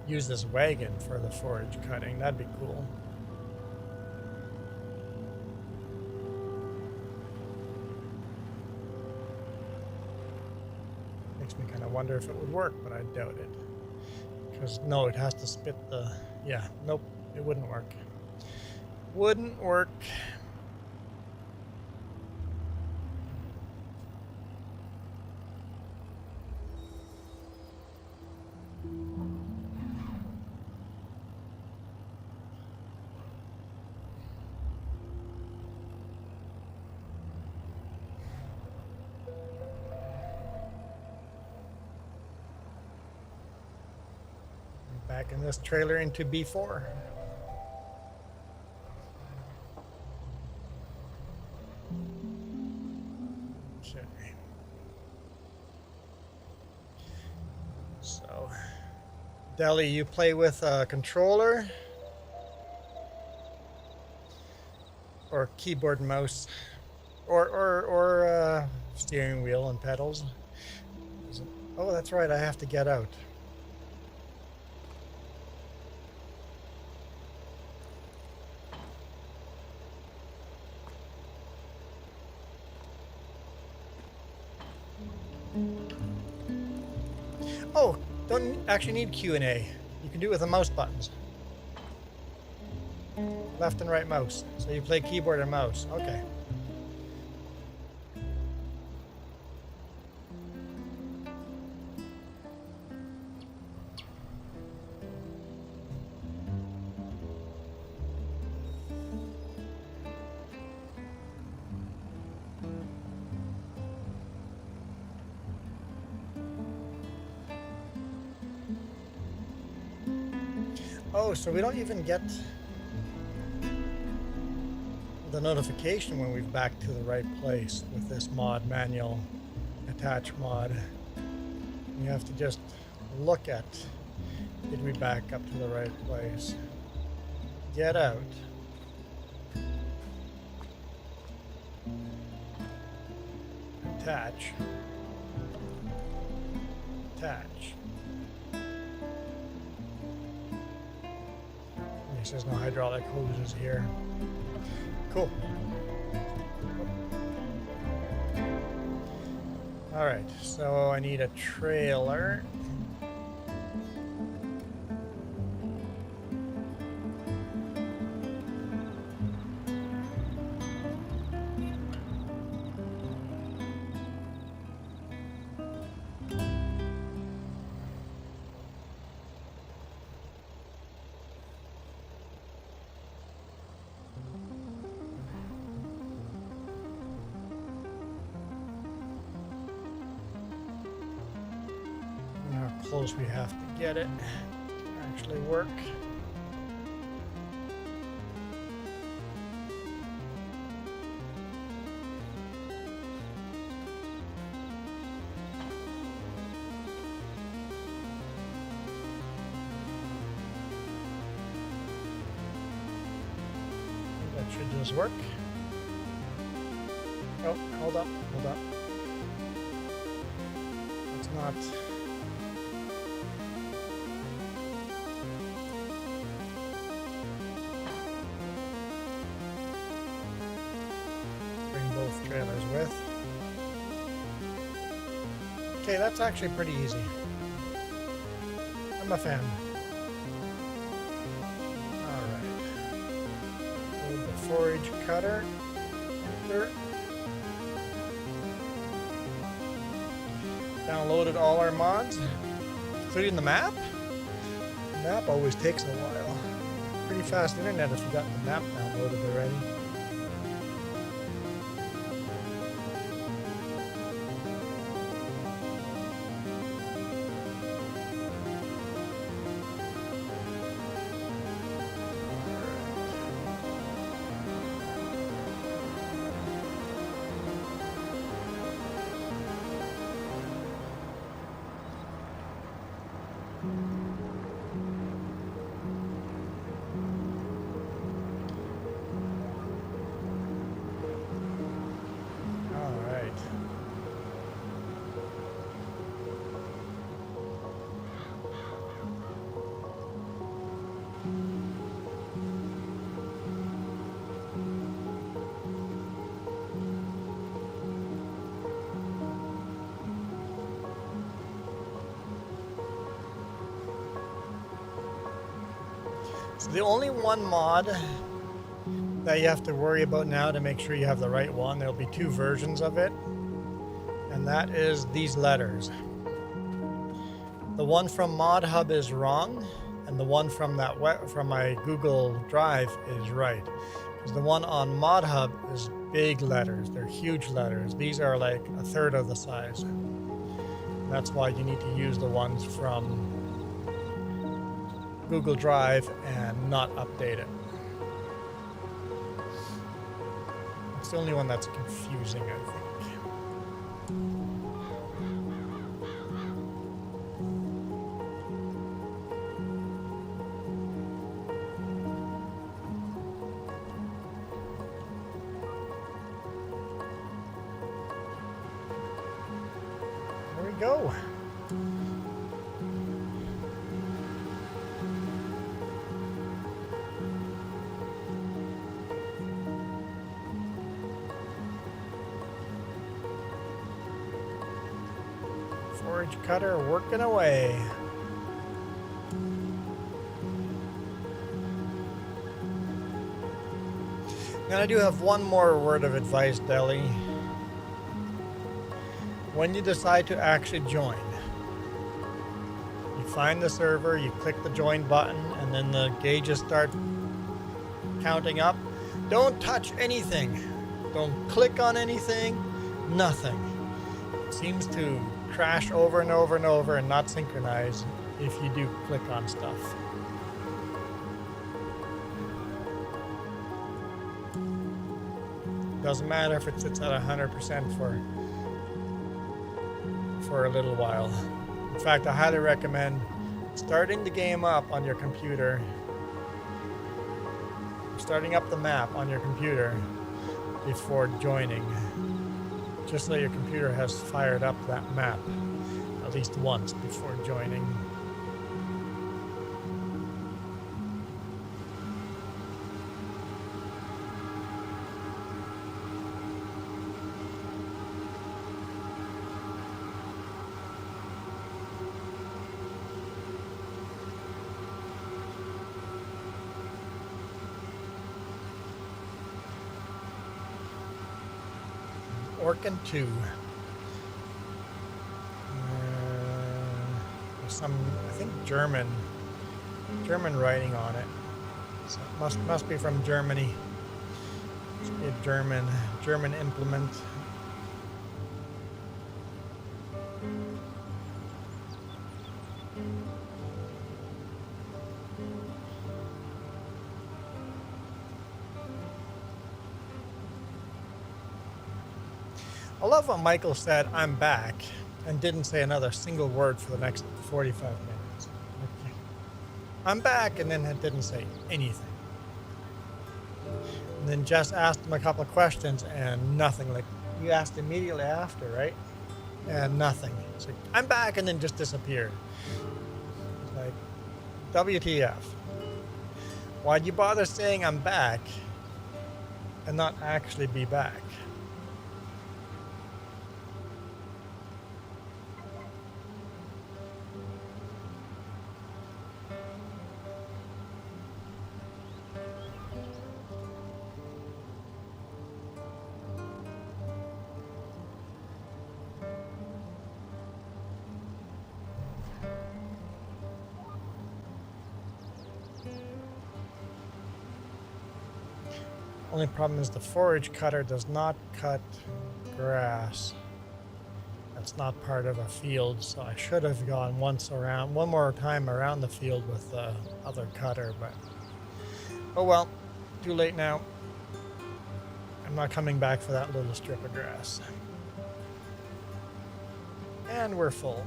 S4: use this wagon for the forage cutting. That'd be cool. Makes me kind of wonder if it would work, but I doubt it. Because, no, it has to spit the... Yeah, nope, it wouldn't work. Wouldn't work. Back in this trailer into B4. Okay. So, Deli, you play with a controller or keyboard and mouse, or steering wheel and pedals. Oh, that's right. I have to get out. Oh, don't actually need Q&A. You can do it with the mouse buttons. Left and right mouse. So you play keyboard and mouse. Okay. Oh, so we don't even get the notification when we've backed to the right place with this mod, manual attach mod. You have to just look at, did we back up to the right place? Get out. Attach. Attach. There's no hydraulic hoses here. Cool. All right, so I need a trailer. Close we have to get it to actually work. That should just work. Oh, hold up, hold up. It's not. Bring both trailers with. Okay, that's actually pretty easy. I'm a fan. Alright. Hold the forage cutter. There. Downloaded all our mods, including the map. The map always takes a while. Pretty fast internet if you got the map downloaded already. So the only one mod that you have to worry about now to make sure you have the right one, there'll be 2 versions of it, and that is these letters. The one from Mod Hub is wrong, and the one from from my Google Drive is right. Because the one on Mod Hub is big letters, they're huge letters. These are like a third of the size. That's why you need to use the ones from Google Drive and not update it. It's the only one that's confusing, I think. There we go. Forage cutter working away. And I do have one more word of advice, Deli. When you decide to actually join, you find the server, you click the join button, and then the gauges start counting up. Don't touch anything. Don't click on anything. Nothing. It seems to crash over and over and over and not synchronize if you do click on stuff. Doesn't matter if it sits at 100% for a little while. In fact, I highly recommend starting the game up on your computer, starting up the map on your computer before joining, just so your computer has fired up that map at least once before joining. Orkin 2. There's some, I think, German writing on it. So it must be from Germany. Must be a German implement. I love what Michael said, "I'm back," and didn't say another single word for the next 45 minutes. Okay. I'm back, and then it didn't say anything. And then Jess asked him a couple of questions and nothing. Like, you asked immediately after, right? And nothing. It's like, I'm back, and then just disappeared. It's like, WTF. Why'd you bother saying I'm back and not actually be back? Only problem is the forage cutter does not cut grass. That's not part of a field, so I should have gone one more time around the field with the other cutter, but oh well, too late now. I'm not coming back for that little strip of grass. And we're full.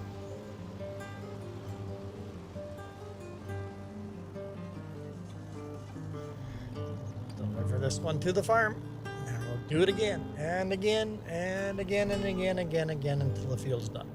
S4: Deliver this one to the farm, and we'll do it again and again and again and again and again until the field's done.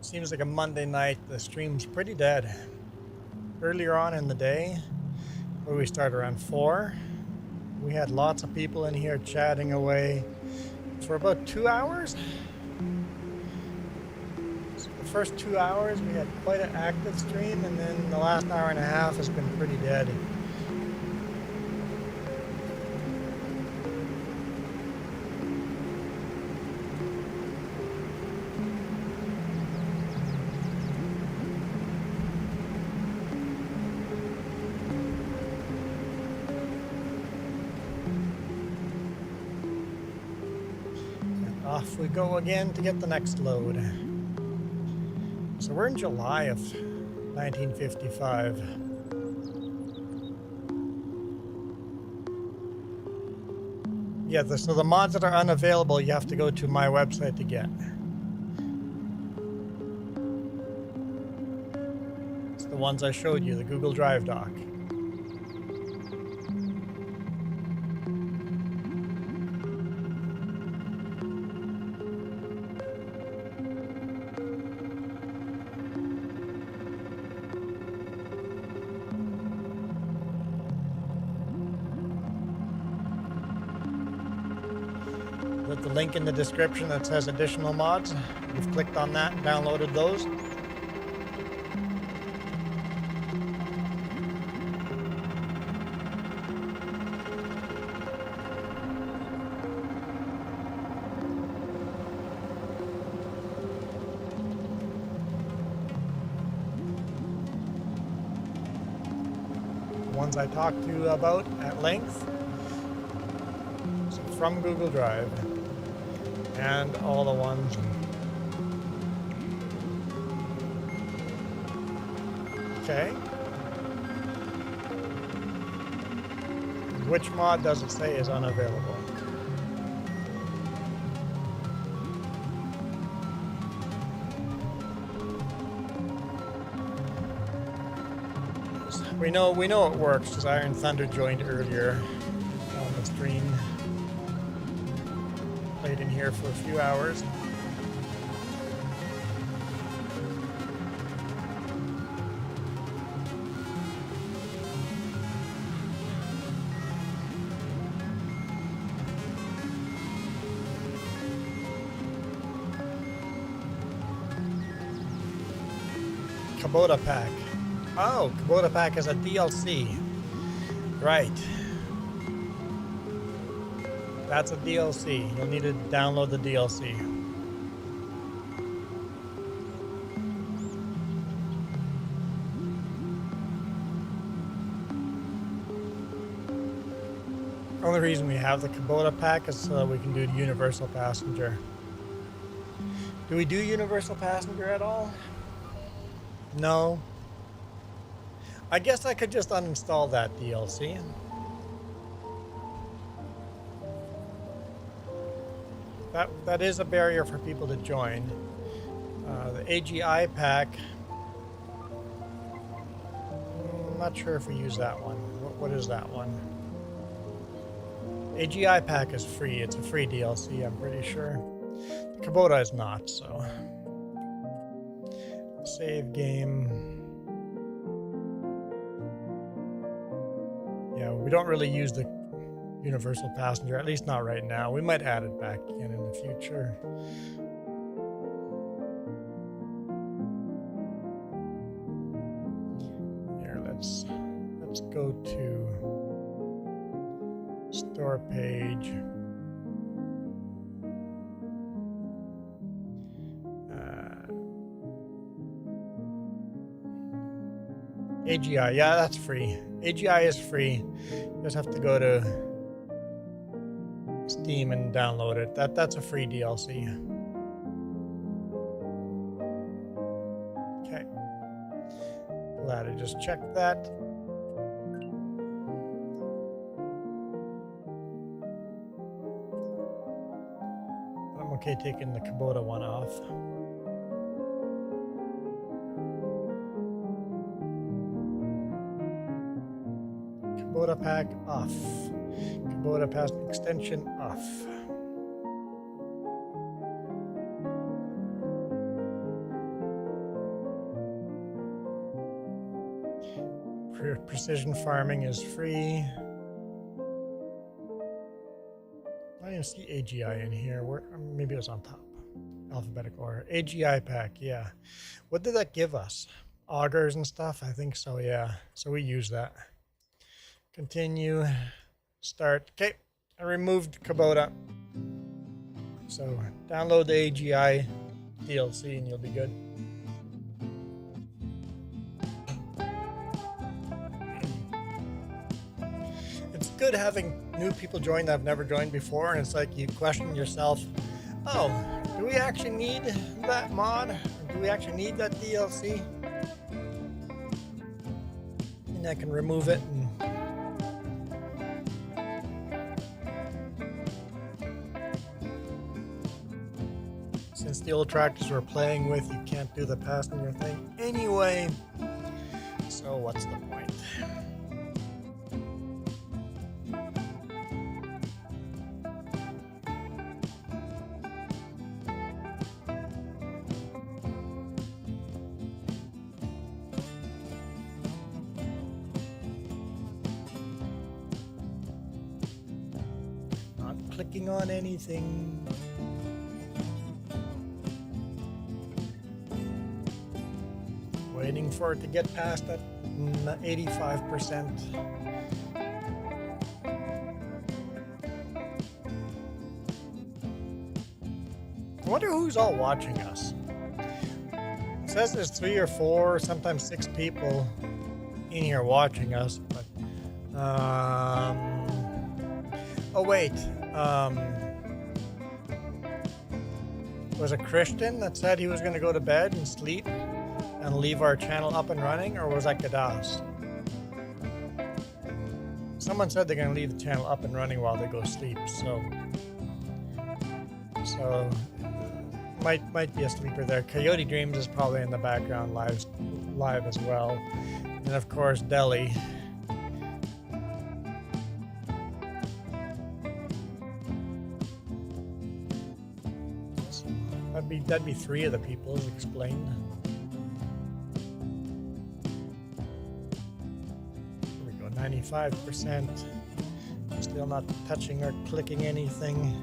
S4: Seems like a Monday night, the stream's pretty dead. Earlier on in the day, where we start around 4, we had lots of people in here chatting away for about 2 hours. So the first 2 hours we had quite an active stream, and then the last hour and a half has been pretty dead. Off we go again to get the next load. So we're in July of 1955. Yeah, so the mods that are unavailable, you have to go to my website to get. It's the ones I showed you, the Google Drive doc. With the link in the description that says additional mods, you've clicked on that and downloaded those. The ones I talked to you about at length, so from Google Drive. And all the ones. Okay. Which mod does it say is unavailable? We know it works because Iron Thunder joined earlier on the stream. Played in here for a few hours. Kubota Pack. Oh, Kubota Pack is a DLC. Right. That's a DLC. You'll need to download the DLC. The only reason we have the Kubota pack is so that we can do Universal Passenger. Do we do Universal Passenger at all? No. I guess I could just uninstall that DLC. That is a barrier for people to join. The AGI pack, I'm not sure if we use that one. What is that one? AGI pack is free. It's a free DLC, I'm pretty sure. The Kubota is not, so. Save game. Yeah, we don't really use the Universal Passenger, at least not right now. We might add it back in the future. Here, let's go to store page. AGI, yeah, that's free. AGI is free. You just have to go to Steam and download it. That's a free DLC. Okay. Glad I just checked that. I'm okay taking the Kubota one off. Kubota pack off. Kubota pass extension off. Precision farming is free. I didn't see AGI in here. Maybe it was on top. Alphabetical order. AGI pack, yeah. What did that give us? Augers and stuff? I think so, yeah. So we use that. Continue. Start. Okay, I removed Kubota. So download the AGI DLC and you'll be good. It's good having new people join that have never joined before, and it's like you question yourself, oh, do we actually need that mod? Or do we actually need that DLC? And I can remove it and since the old tractors we're playing with, you can't do the passenger thing anyway. So what's the point? Not clicking on anything. Waiting for it to get past that 85%. I wonder who's all watching us. It says there's 3 or 4, sometimes 6 people in here watching us, but oh wait, was it Christian that said he was going to go to bed and sleep and leave our channel up and running, or was that Gadas? Someone said they're going to leave the channel up and running while they go sleep, so might be a sleeper there. Coyote Dreams is probably in the background live as well, and of course Deli. So that'd be 3 of the people as explained. 95%. Still not touching or clicking anything.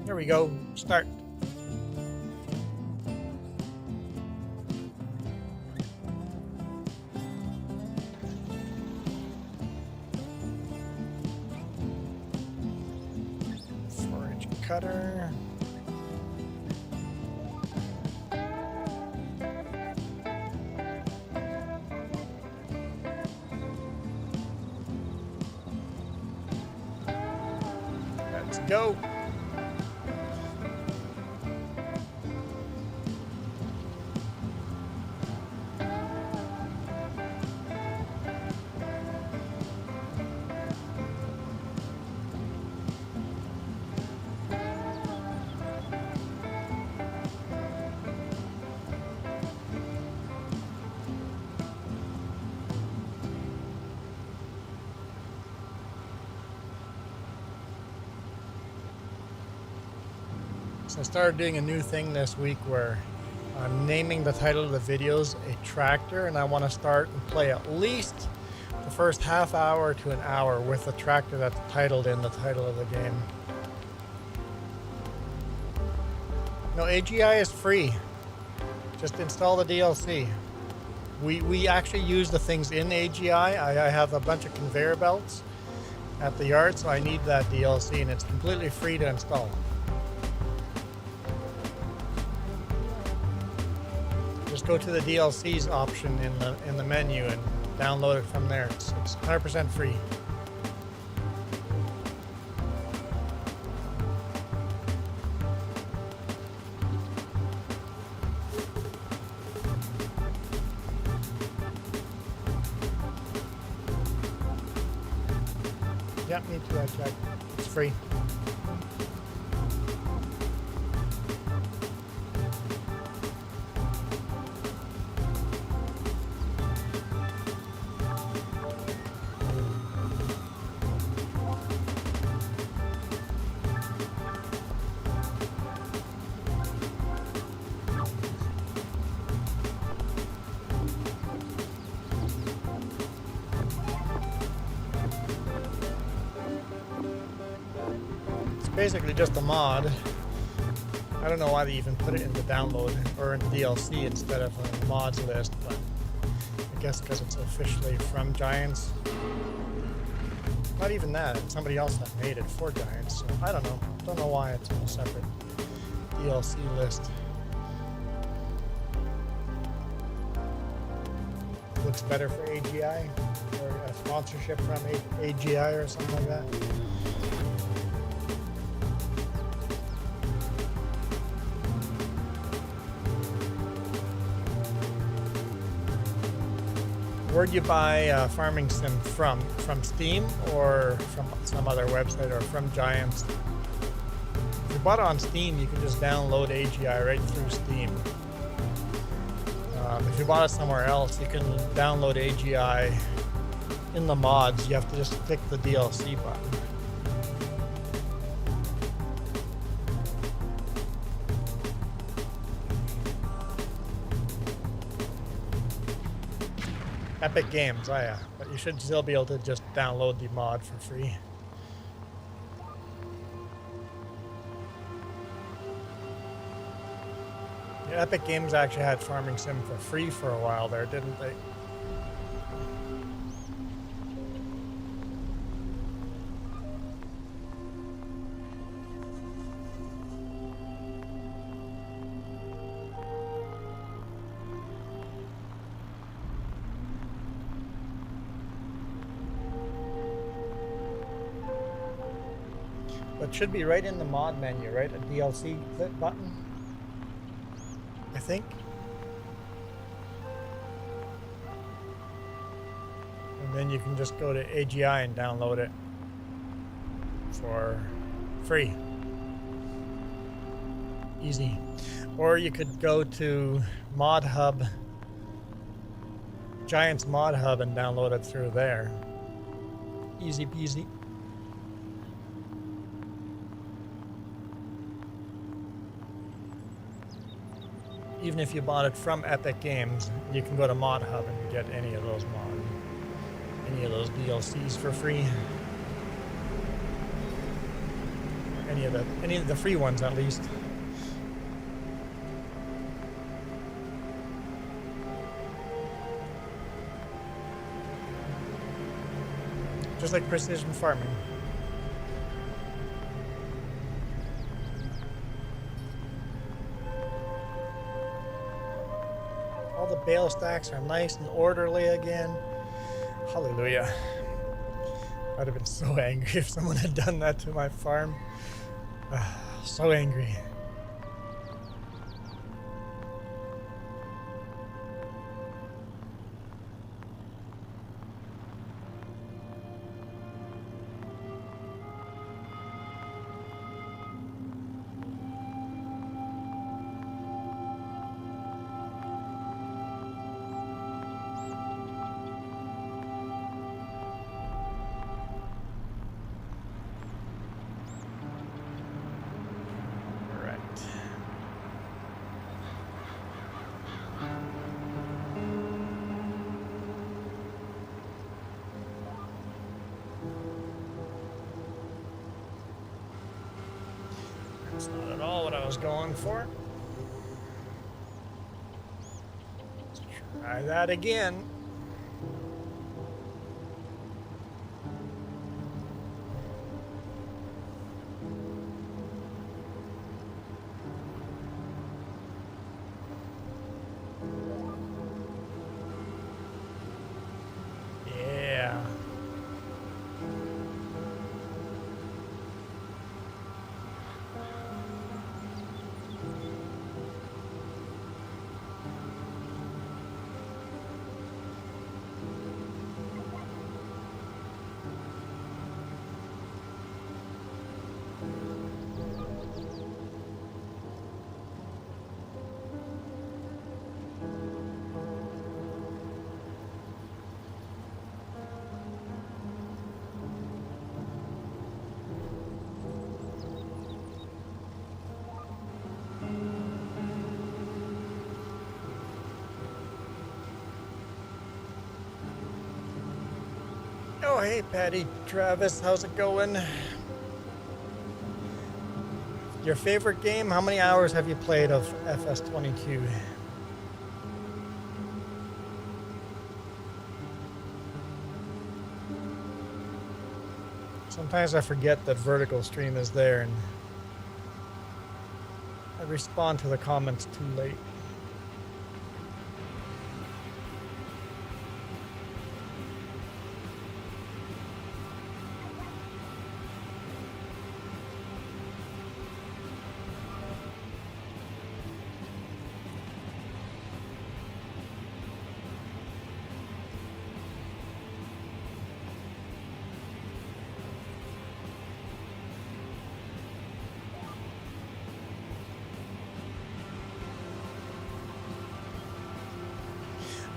S4: There we go. Start. cutter. Let's go. So I started doing a new thing this week where I'm naming the title of the videos a tractor, and I want to start and play at least the first half hour to an hour with the tractor that's titled in the title of the game. No, AGI is free. Just install the DLC. We actually use the things in AGI. I have a bunch of conveyor belts at the yard, so I need that DLC, and it's completely free to install. Just go to the DLCs option in the menu and download it from there. It's 100% free. Yep, me too. I checked. It's free. Basically just a mod. I don't know why they even put it in the download or in the DLC instead of on the mods list, but I guess because it's officially from Giants. Not even that, it's somebody else that made it for Giants, so I don't know. Don't know why it's on a separate DLC list. Looks better for AGI or a sponsorship from AGI or something like that. Where'd you buy Farming Sim from? From Steam or from some other website or from Giants? If you bought it on Steam, you can just download AGI right through Steam. If you bought it somewhere else, you can download AGI in the mods. You have to just click the DLC button. Epic Games, oh yeah, but you should still be able to just download the mod for free. Yeah, Epic Games actually had Farming Sim for free for a while there, didn't they? It should be right in the mod menu, right? A DLC click button, I think. And then you can just go to AGI and download it for free. Easy. Or you could go to Mod Hub, Giants Mod Hub, and download it through there. Easy peasy. Even if you bought it from Epic Games, you can go to Mod Hub and get any of those DLCs for free. Any of the free ones at least. Just like precision farming. bale stacks are nice and orderly again. Hallelujah. I'd have been so angry if someone had done that to my farm. So angry. That's not at all what I was going for. Let's try that again. Yeah. Oh, hey, Patty, Travis, how's it going? Your favorite game? How many hours have you played of FS22? Sometimes I forget that vertical stream is there and I respond to the comments too late.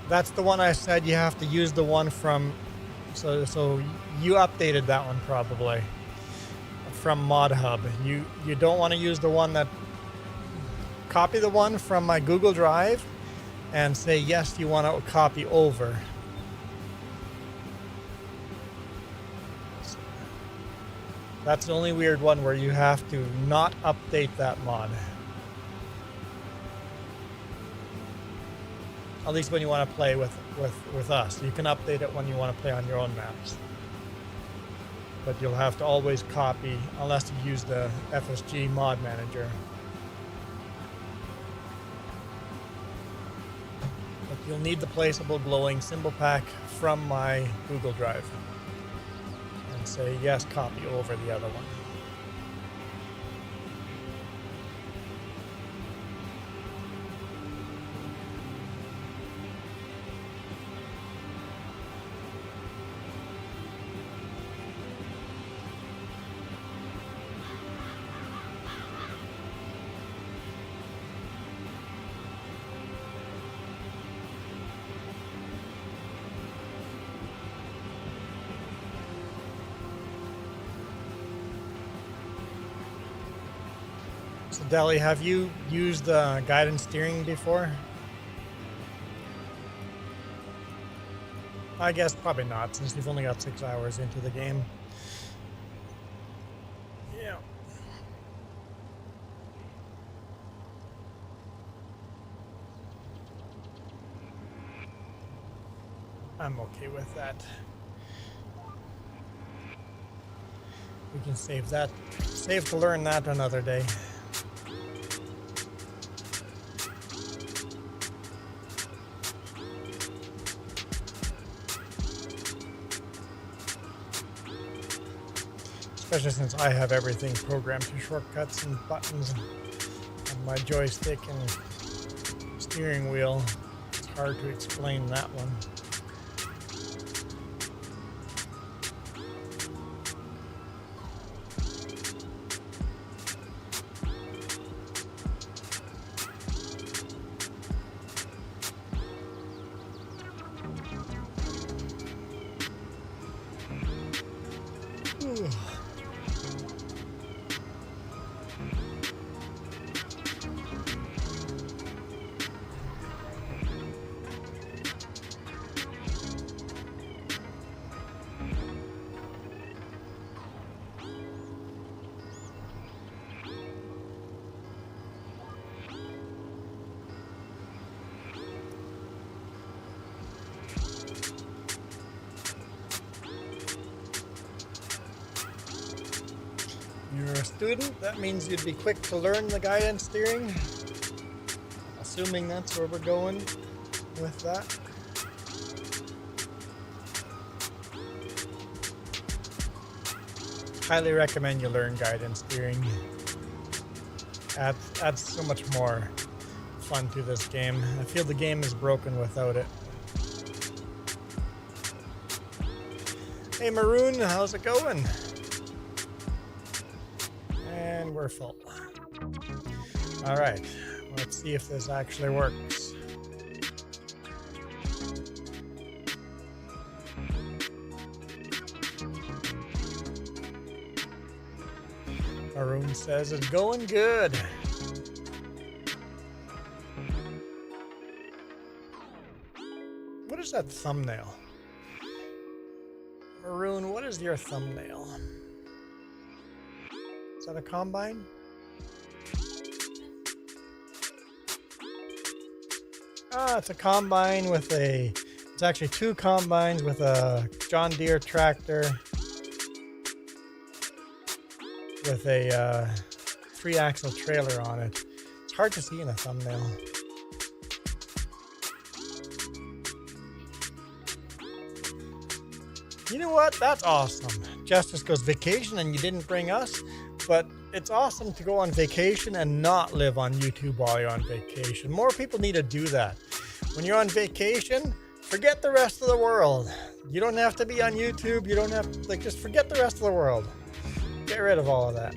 S4: That's the one I said you have to use the one from, so you updated that one probably from Mod Hub. You don't want to use the one that, copy the one from my Google Drive and say yes, you want to copy over. That's the only weird one where you have to not update that mod. At least when you want to play with us. You can update it when you want to play on your own maps. But you'll have to always copy, unless you use the FSG mod manager. But you'll need the placeable glowing symbol pack from my Google Drive. And say, yes, copy over the other one. So Deli, have you used guidance steering before? I guess probably not, since you've only got 6 hours into the game. Yeah. I'm okay with that. We can save that. Save to learn that another day. Especially since I have everything programmed to shortcuts and buttons on my joystick and steering wheel. It's hard to explain that one. You're a student, that means you'd be quick to learn the guidance steering. Assuming that's where we're going with that. Highly recommend you learn guidance steering. Adds so much more fun to this game. I feel the game is broken without it. Hey Maroon, how's it going? And we're full. All right, let's see if this actually works. Arun says it's going good. What is that thumbnail? Arun, what is your thumbnail? Is that a combine? Ah, it's a combine with a... It's actually two combines with a John Deere tractor with a 3-axle trailer on it. It's hard to see in a thumbnail. You know what? That's awesome. Justice goes vacation and you didn't bring us, but it's awesome to go on vacation and not live on YouTube while you're on vacation. More people need to do that. When you're on vacation, forget the rest of the world. You don't have to be on YouTube. You don't have to, just forget the rest of the world. Get rid of all of that.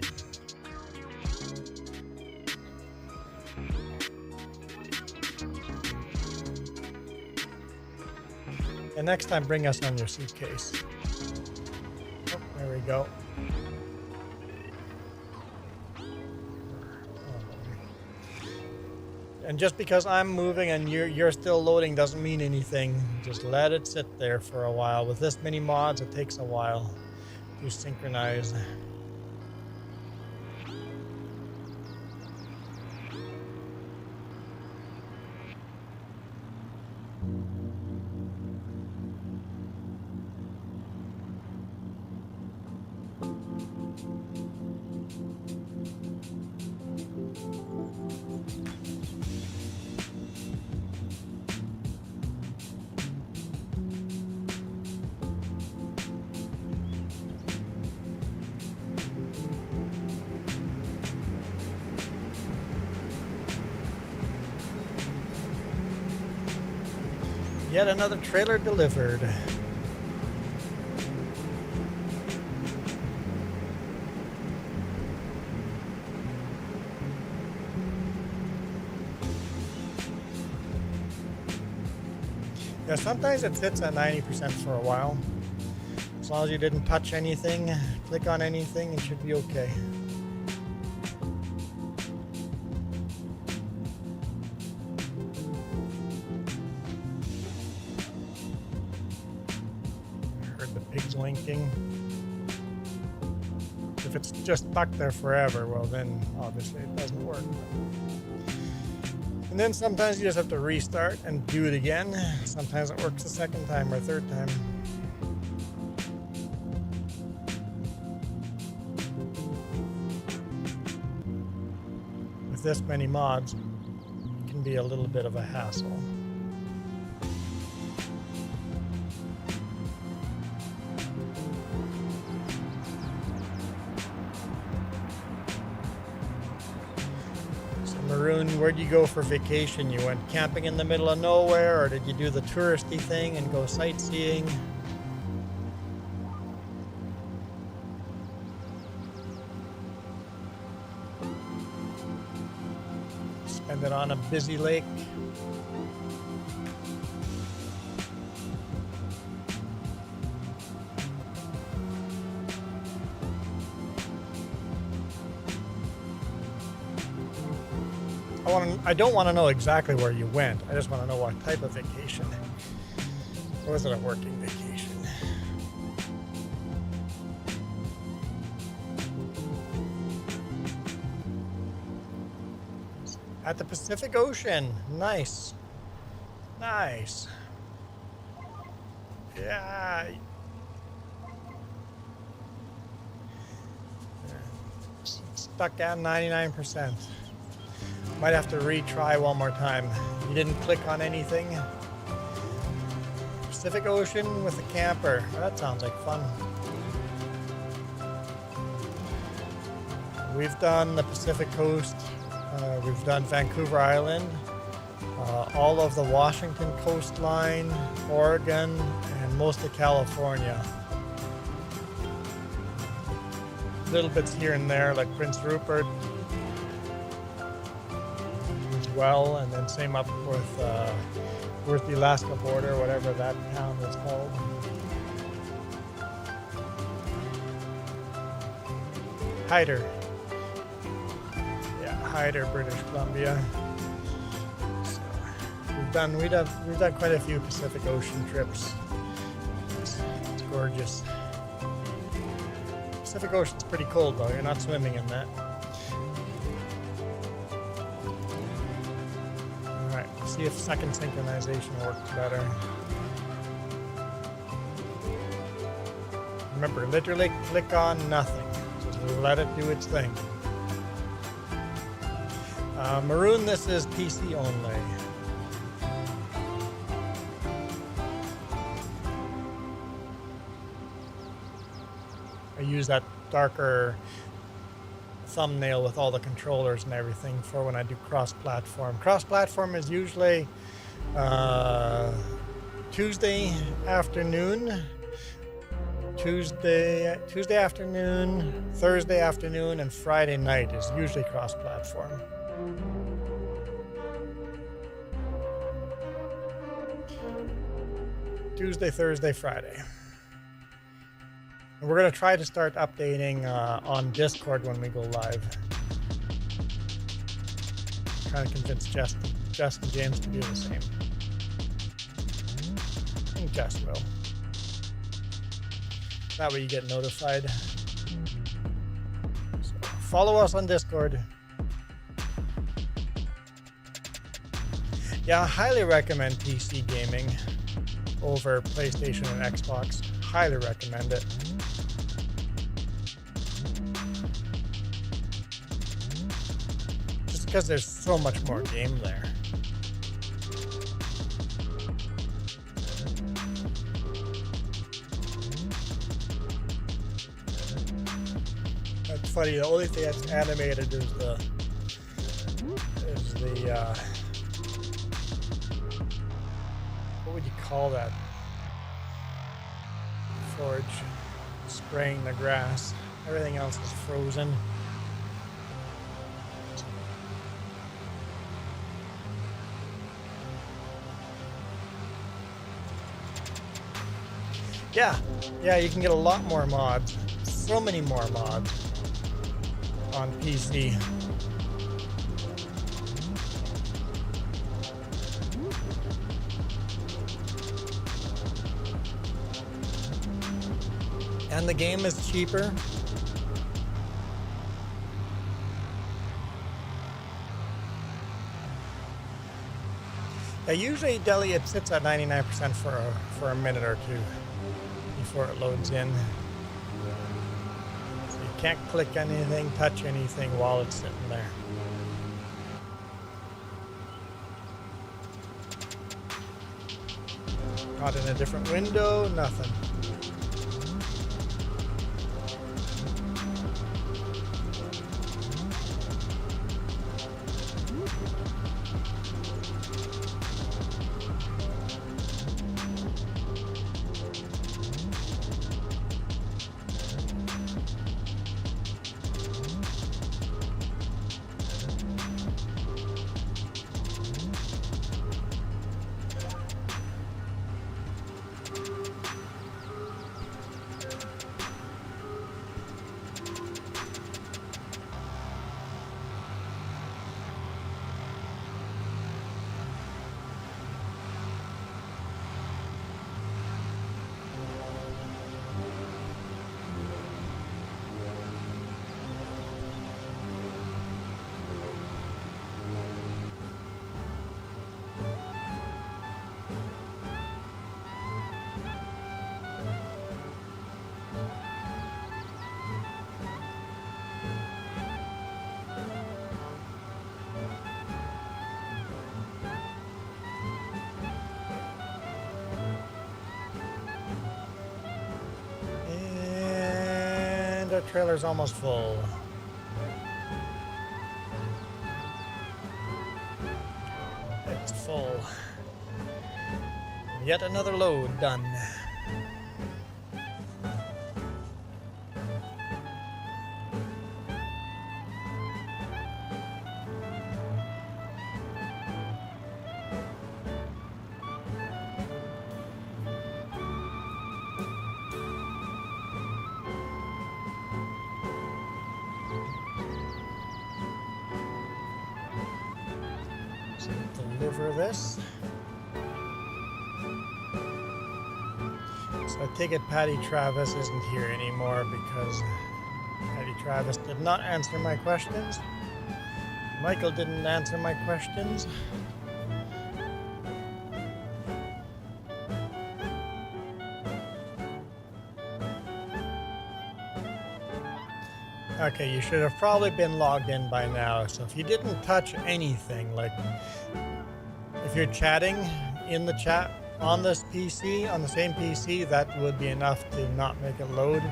S4: And next time, bring us on your suitcase. Oh, there we go. And just because I'm moving and you're still loading doesn't mean anything. Just let it sit there for a while. With this many mods, it takes a while to synchronize. Yet another trailer delivered. Yeah, sometimes it sits at 90% for a while. As long as you didn't touch anything, click on anything, it should be okay. Pigs winking. If it's just stuck there forever, well then obviously it doesn't work. And then sometimes you just have to restart and do it again. Sometimes it works the second time or third time. With this many mods, it can be a little bit of a hassle. Maroon, where'd you go for vacation? You went camping in the middle of nowhere, or did you do the touristy thing and go sightseeing? Spend it on a busy lake? I don't want to know exactly where you went. I just want to know what type of vacation. Or was it a working vacation? At the Pacific Ocean. Nice. Nice. Yeah. Stuck at 99%. Might have to retry one more time. You didn't click on anything. Pacific Ocean with a camper. That sounds like fun. We've done the Pacific Coast. We've done Vancouver Island. All of the Washington coastline, Oregon, and most of California. Little bits here and there like Prince Rupert. Well, and then same up with the Alaska border, whatever that town was called. Hyder. Yeah, Hyder, British Columbia. So we've done quite a few Pacific Ocean trips. It's gorgeous. Pacific Ocean's pretty cold though. You're not swimming in that. See if second synchronization works better. Remember, literally click on nothing. Just let it do its thing. Maroon, this is PC only. I use that darker thumbnail with all the controllers and everything for when I do cross-platform. Cross-platform is usually Tuesday afternoon, Tuesday afternoon, Thursday afternoon, and Friday night is usually cross-platform. Tuesday, Thursday, Friday. And we're going to try to start updating on Discord when we go live. Trying to convince Jess and James to do the same. I think Jess will. That way you get notified. So follow us on Discord. Yeah, I highly recommend PC gaming over PlayStation and Xbox. Highly recommend it. Just because there's so much more game there. That's funny. The only thing that's animated is the what would you call that? Forge spraying the grass. Everything else is frozen. Yeah, you can get a lot more mods. So many more mods on PC. And the game is cheaper. Usually Delhi it sits at 99% for a minute or two before it loads in. So you can't click anything, touch anything while it's sitting there. Not in a different window, nothing. And our trailer's almost full. It's full. Yet another load done. Deliver this. So I take it Patty Travis isn't here anymore because Patty Travis did not answer my questions. Michael didn't answer my questions. Okay, you should have probably been logged in by now. So if you didn't touch anything, like if you're chatting in the chat on this PC, on the same PC, that would be enough to not make it load.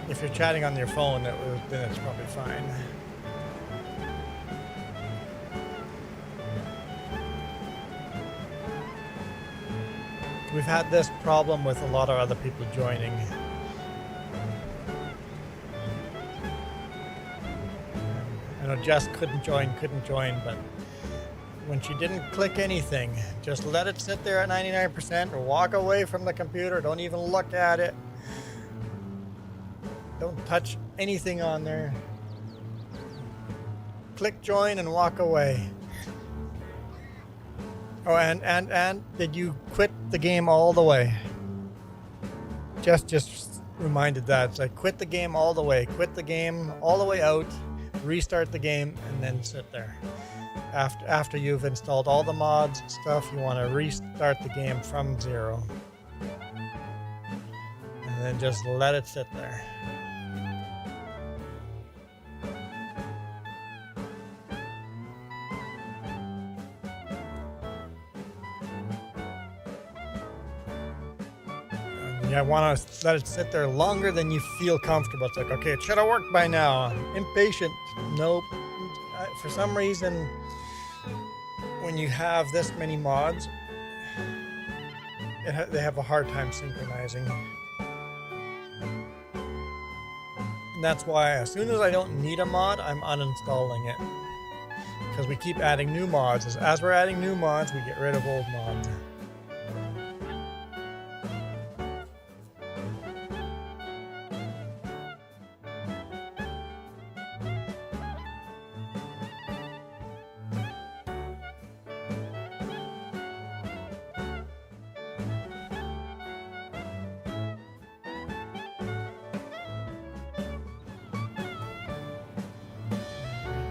S4: If you're chatting on your phone, then it's probably fine. We've had this problem with a lot of other people joining. I know Jess couldn't join, but when she didn't click anything, just let it sit there at 99% or walk away from the computer. Don't even look at it. Don't touch anything on there. Click join and walk away. Oh, and did you quit the game all the way? Just reminded that. It's like quit the game all the way. Quit the game all the way out. Restart the game and then sit there. After you've installed all the mods and stuff, you want to restart the game from zero. And then just let it sit there. I want to let it sit there longer than you feel comfortable. It's like, okay, it should have worked by now. I'm impatient. Nope. For some reason, when you have this many mods, they have a hard time synchronizing. And that's why as soon as I don't need a mod, I'm uninstalling it. Because we keep adding new mods. As we're adding new mods, we get rid of old mods.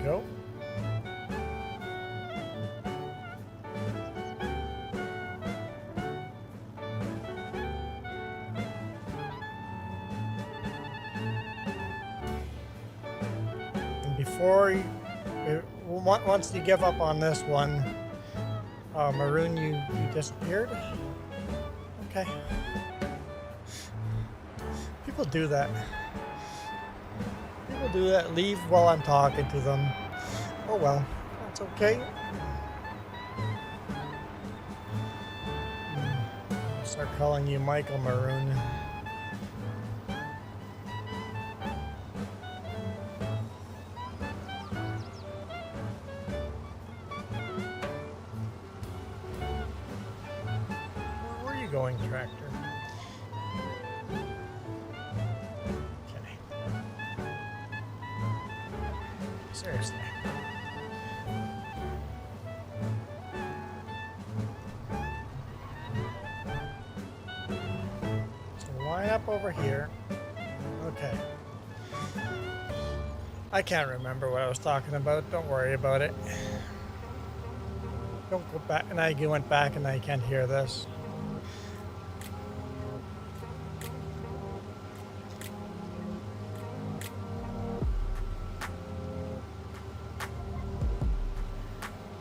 S4: Go. And before you, once you give up on this one, Maroon, you disappeared? Okay. People do that. People do that. Leave while I'm talking to them. Oh well, that's okay. I'll start calling you Michael Maroon. Where are you going, tractor? Seriously. So line up over here. Okay. I can't remember what I was talking about. Don't worry about it. Don't go back. And I went back and I can't hear this.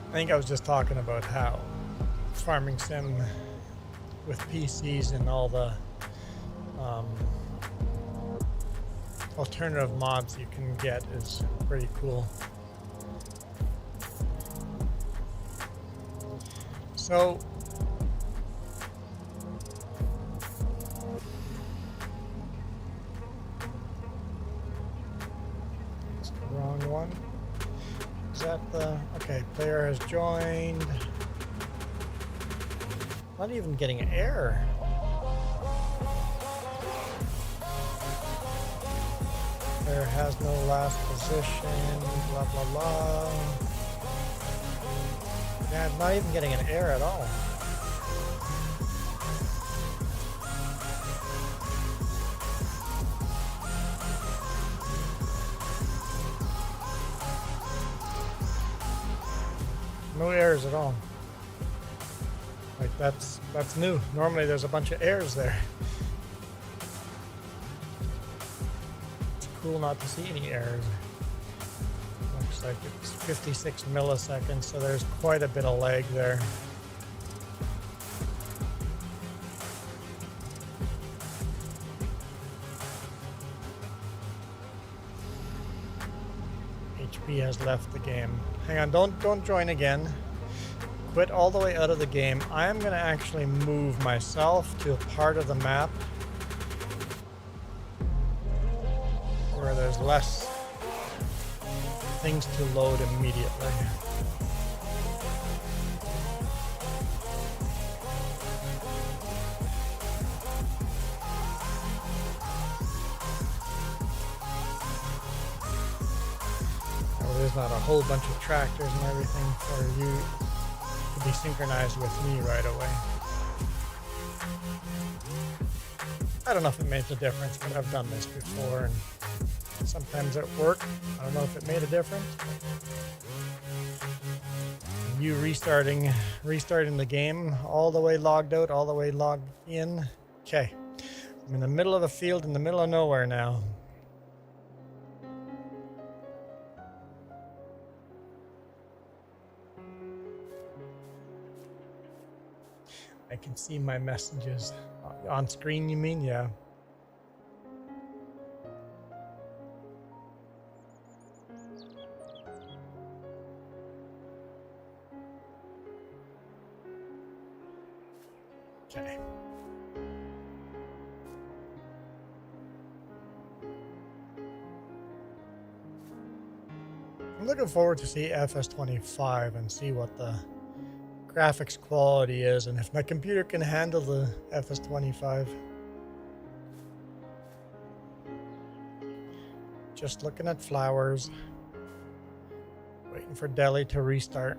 S4: I think I was just talking about how farming sim with PCs and all the alternative mods you can get is pretty cool. So it's the wrong one. Is that the okay? Player has joined. Not even getting an error. Player has no last position. Blah blah blah. Yeah, I'm not even getting an error at all. No errors at all. Like that's new. Normally there's a bunch of errors there. It's cool not to see any errors. Looks like it's 56 milliseconds, so there's quite a bit of lag there. HP has left the game. Hang on, don't join again. Quit all the way out of the game. I am going to actually move myself to a part of the map where there's less things to load immediately. There's not a whole bunch of tractors and everything for you to be synchronized with me right away. I don't know if it makes a difference, but I've done this before and sometimes it worked. I don't know if it made a difference. You restarting the game, all the way logged out, all the way logged in. Okay, I'm in the middle of a field in the middle of nowhere now. I can see my messages on screen, you mean? Yeah. Okay. I'm looking forward to see FS25 and see what the graphics quality is and if my computer can handle the FS25. Just looking at flowers, waiting for Delhi to restart.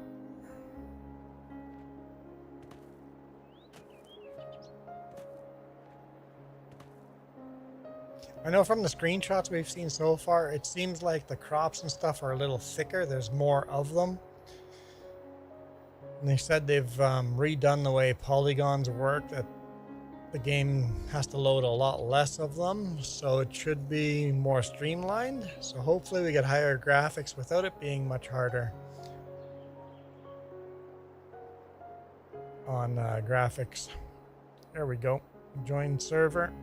S4: I know from the screenshots we've seen so far, it seems like the crops and stuff are a little thicker. There's more of them. And they said they've redone the way polygons work, that the game has to load a lot less of them, so it should be more streamlined. So hopefully we get higher graphics without it being much harder on graphics. There we go. Join server.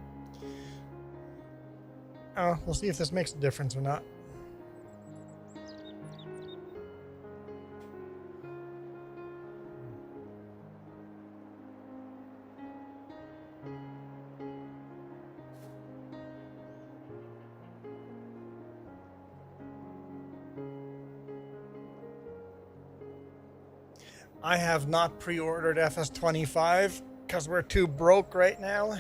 S4: Oh, we'll see if this makes a difference or not. I have not pre-ordered FS25 because we're too broke right now.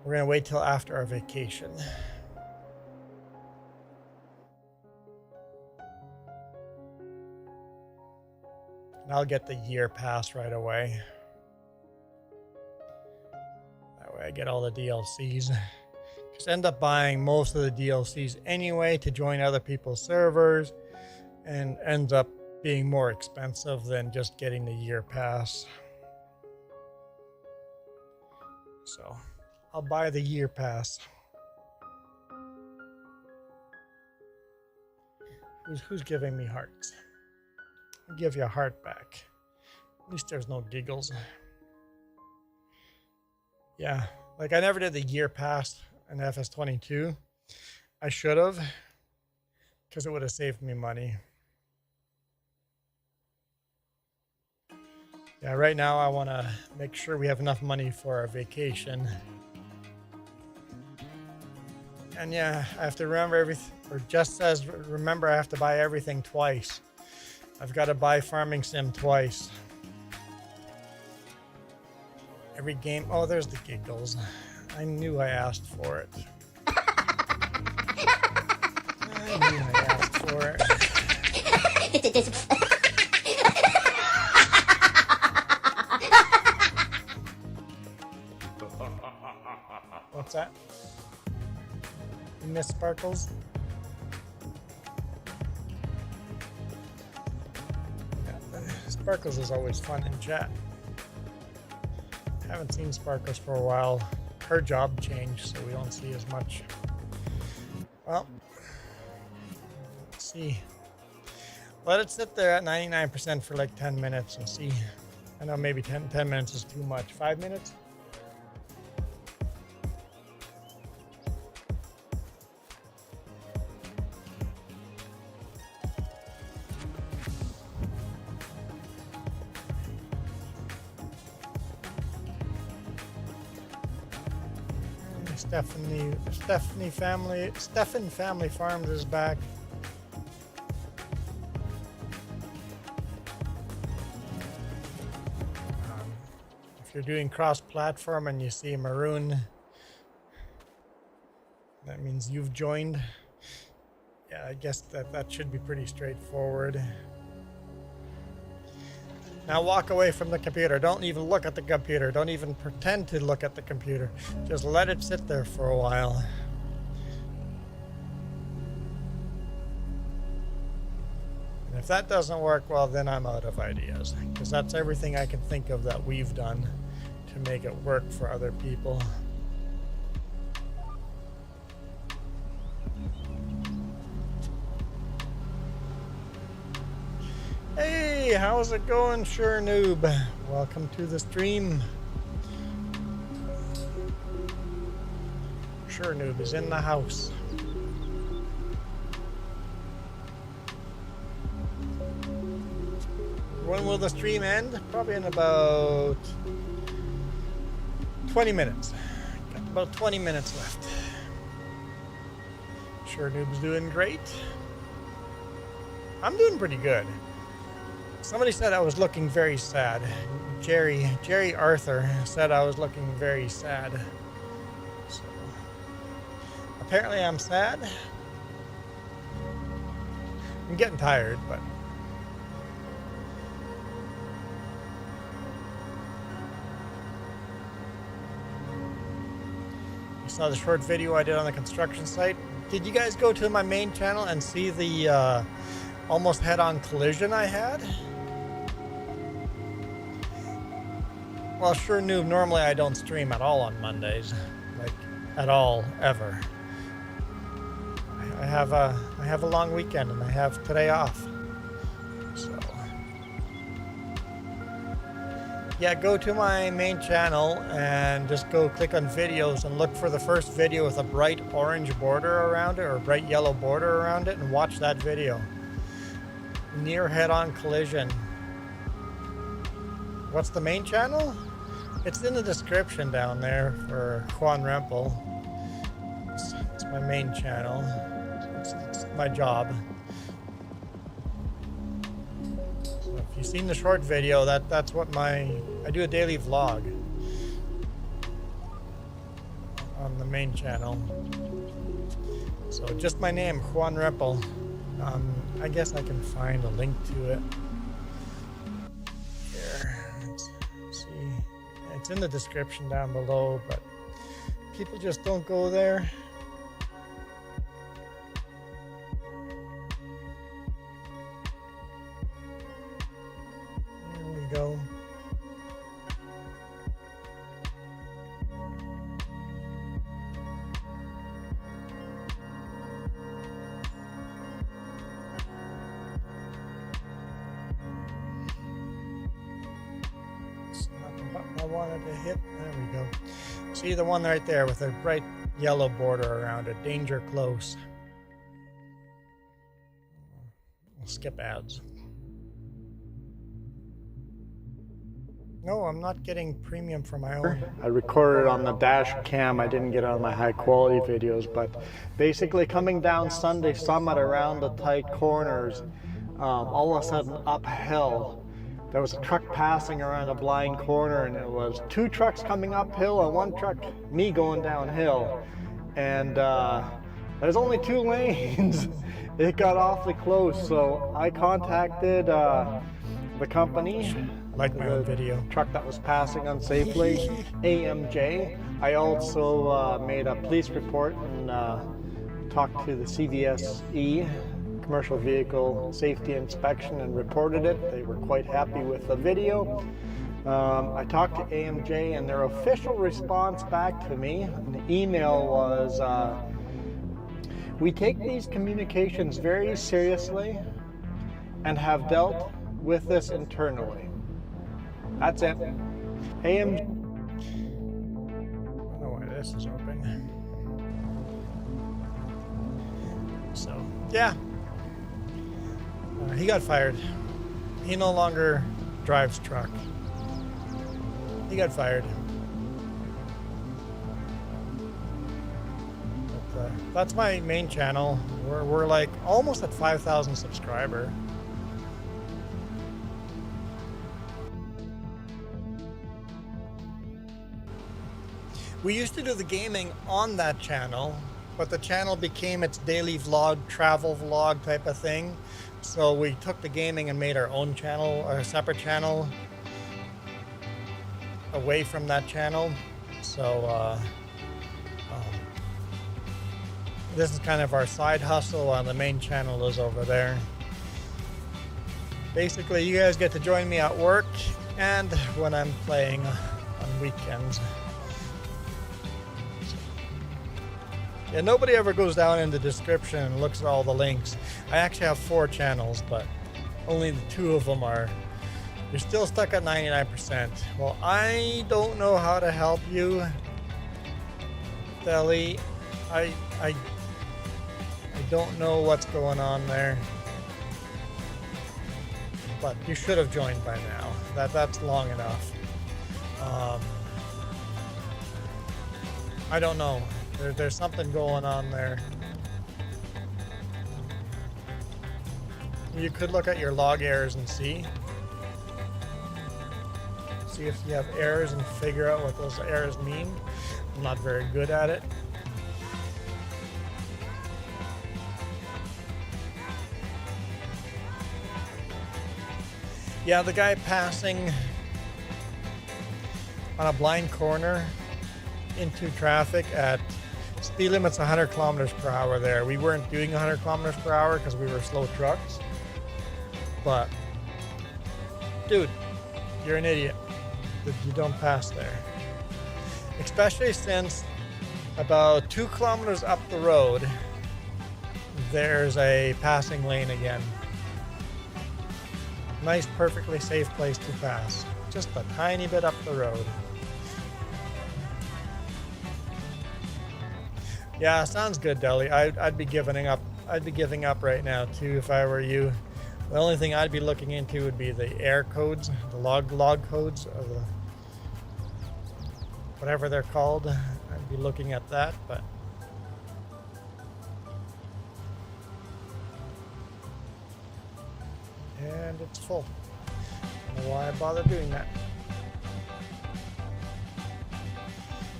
S4: We're going to wait till after our vacation. And I'll get the year pass right away. That way I get all the DLCs. Just end up buying most of the DLCs anyway to join other people's servers, and ends up being more expensive than just getting the year pass. So I'll buy the year pass. Who's giving me hearts? I'll give you a heart back. At least there's no giggles. Yeah, like I never did the year pass in FS22. I should have, because it would have saved me money. Yeah, right now I want to make sure we have enough money for our vacation. And yeah, I have to remember everything, or just says, remember I have to buy everything twice. I've got to buy Farming Sim twice. Every game, oh, there's the giggles. I knew I asked for it. I knew I asked for it. What's that? You miss Sparkles? Yeah, Sparkles is always fun in chat. Haven't seen Sparkles for a while. Her job changed, so we don't see as much. Well, let's see. Let it sit there at 99% for like 10 minutes and see. I know maybe 10 minutes is too much. 5 minutes? Stefan Family Farms is back. If you're doing cross-platform and you see maroon, that means you've joined. Yeah, I guess that should be pretty straightforward. Now walk away from the computer. Don't even look at the computer. Don't even pretend to look at the computer. Just let it sit there for a while. And if that doesn't work, well, then I'm out of ideas. Because that's everything I can think of that we've done to make it work for other people. Hey, how's it going, Sure Noob? Welcome to the stream. Sure Noob is in the house. When will the stream end? Probably in about 20 minutes. Got about 20 minutes left. Sure Noob's doing great. I'm doing pretty good. Somebody said I was looking very sad. Jerry Arthur said I was looking very sad. So, apparently I'm sad. I'm getting tired, but you saw the short video I did on the construction site. Did you guys go to my main channel and see the almost head-on collision I had? Well, Sure Noob, normally I don't stream at all on Mondays. Like, at all, ever. I have a long weekend and I have today off. So, yeah, go to my main channel and just go click on videos and look for the first video with a bright orange border around it or bright yellow border around it and watch that video. Near head-on collision. What's the main channel? It's in the description down there for Juan Rempel. It's my main channel. It's my job. So if you've seen the short video, that's what I do a daily vlog on the main channel. So just my name, Juan Rempel. I guess I can find a link to it. Here, let's see. It's in the description down below, but people just don't go there. There we go. I wanted to hit. There we go. See the one right there with the bright yellow border around it. Danger close. I'll skip ads. No, I'm not getting premium for my own.
S6: I recorded on the dash cam. I didn't get on my high quality videos, but basically coming down Sunday Summit around the tight corners, all of a sudden uphill, there was a truck passing around a blind corner, and it was 2 trucks coming uphill and 1 truck, me, going downhill. And there's only 2 lanes. It got awfully close, so I contacted the company.
S4: Like my own video.
S6: Truck that was passing unsafely, AMJ. I also made a police report and talked to the CVSE, Commercial Vehicle Safety Inspection, and reported it. They were quite happy with the video. I talked to AMJ, and their official response back to me, the email was, we take these communications very seriously and have dealt with this internally. That's it.
S4: I don't know why this is open. So, yeah. He got fired. He no longer drives truck. He got fired. But, that's my main channel. We're like almost at 5,000 subscribers. We used to do the gaming on that channel, but the channel became its daily vlog, travel vlog type of thing. So we took the gaming and made our own channel, a separate channel, away from that channel. So this is kind of our side hustle, while the main channel is over there. Basically, you guys get to join me at work and when I'm playing on weekends. Yeah, nobody ever goes down in the description and looks at all the links. I actually have 4 channels, but only the 2 of them are. You're still stuck at 99%. Well, I don't know how to help you, Deli. I don't know what's going on there. But you should have joined by now. That's long enough. I don't know. There's something going on there. You could look at your log errors and see if you have errors and figure out what those errors mean. I'm not very good at it. Yeah, the guy passing on a blind corner into traffic at speed limit's 100 kilometers per hour there. We weren't doing 100 kilometers per hour because we were slow trucks. But, dude, you're an idiot that you don't pass there. Especially since about 2 kilometers up the road, there's a passing lane again. Nice, perfectly safe place to pass. Just a tiny bit up the road. Yeah, sounds good, Deli. I'd be giving up. I'd be giving up right now too if I were you. The only thing I'd be looking into would be the air codes, the log codes, or the whatever they're called. I'd be looking at that, but and it's full. I don't know why I bother doing that.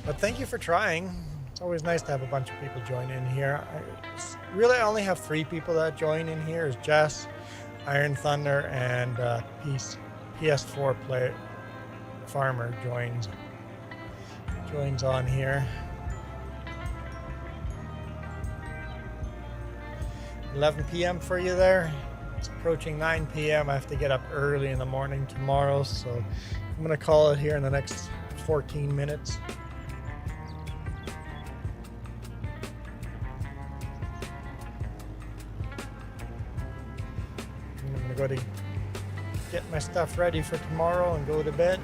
S4: But thank you for trying. It's always nice to have a bunch of people join in here. I only have 3 people that join in here. Is Jess, Iron Thunder, and PS4 player Farmer joins on here. 11 p.m. for you there. It's approaching 9 p.m. I have to get up early in the morning tomorrow, so I'm going to call it here in the next 14 minutes. I'm going to go to get my stuff ready for tomorrow and go to bed.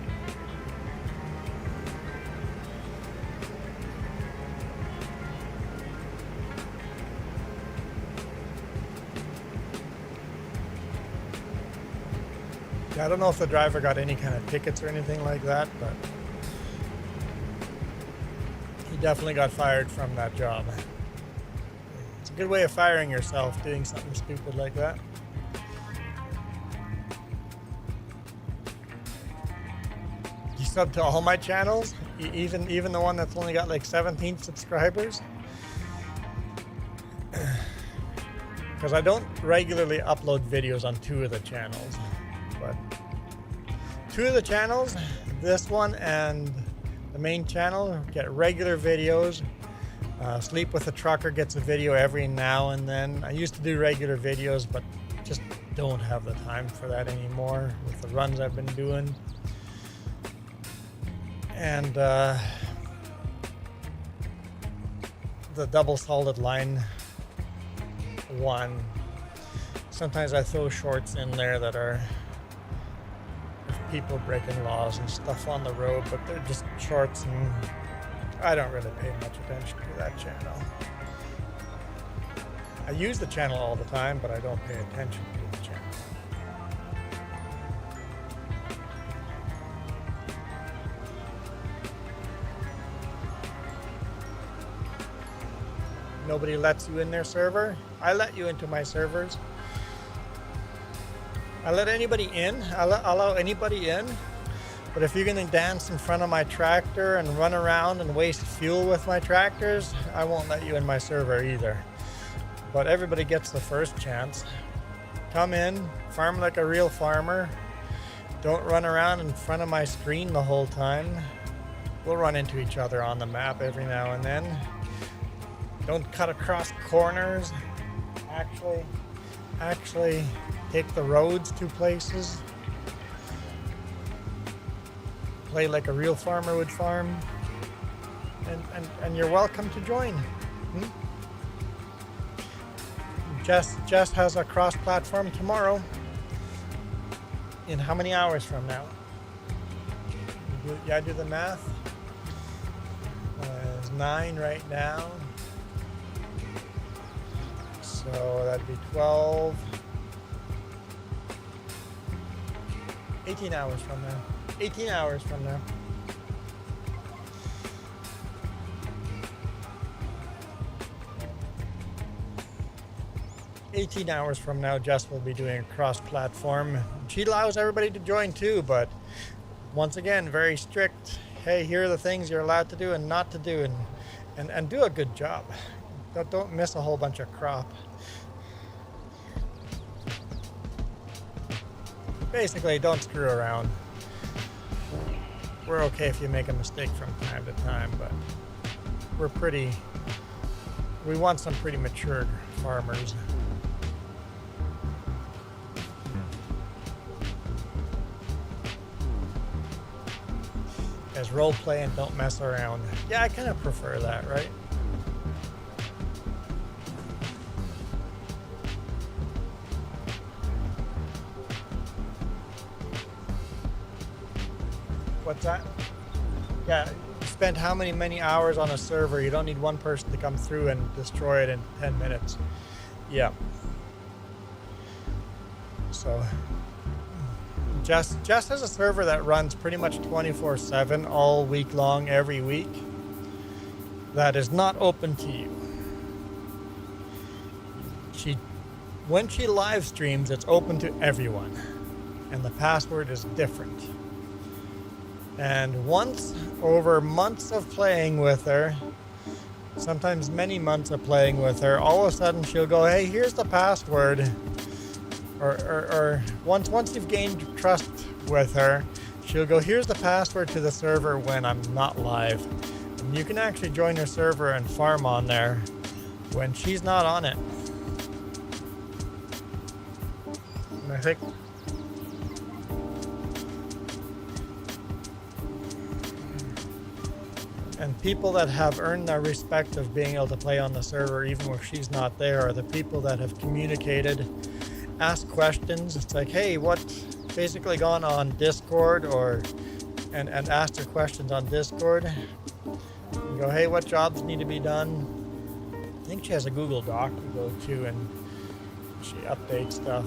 S4: Yeah, I don't know if the driver got any kind of tickets or anything like that, but he definitely got fired from that job. It's a good way of firing yourself, doing something stupid like that. You sub to all my channels, even the one that's only got like 17 subscribers. Because I don't regularly upload videos on 2 of the channels, but 2 of the channels, this one and the main channel, get regular videos. Sleep with a Trucker gets a video every now and then. I used to do regular videos, but just don't have the time for that anymore with the runs I've been doing. And the double solid line one, sometimes I throw shorts in there that are people breaking laws and stuff on the road, but they're just shorts, and I don't really pay much attention to that channel. I use the channel all the time, but I don't pay attention to the channel. Nobody lets you in their server. I let you into my servers. I let anybody in. I allow anybody in. But if you're going to dance in front of my tractor and run around and waste fuel with my tractors, I won't let you in my server either. But everybody gets the first chance. Come in, farm like a real farmer. Don't run around in front of my screen the whole time. We'll run into each other on the map every now and then. Don't cut across corners. Actually take the roads to places. Play like a real farmer would farm. And you're welcome to join. Jess has a cross-platform tomorrow. In how many hours from now? Yeah, I do the math. It's 9 right now. So that'd be 12. 18 hours from now. 18 hours from now. Jess will be doing a cross-platform. She allows everybody to join too, but once again, very strict. Hey, here are the things you're allowed to do and not to do, and do a good job. Don't miss a whole bunch of crop. Basically, don't screw around. We're okay if you make a mistake from time to time, but we want some pretty mature farmers. As role play and don't mess around. Yeah, I kind of prefer that, right? What's that? Yeah, you spend how many hours on a server? You don't need one person to come through and destroy it in 10 minutes. Yeah. So, Jess has a server that runs pretty much 24/7 all week long, every week. That is not open to you. When she live streams, it's open to everyone, and the password is different. And once, over months of playing with her, sometimes many months of playing with her, all of a sudden she'll go, hey, here's the password. Or once you've gained trust with her, she'll go, here's the password to the server when I'm not live. And you can actually join her server and farm on there when she's not on it. And I think and people that have earned the respect of being able to play on the server even when she's not there are the people that have communicated, asked questions. It's like, hey, what's basically gone on Discord and asked her questions on Discord. And go, hey, what jobs need to be done? I think she has a Google Doc to go to and she updates stuff.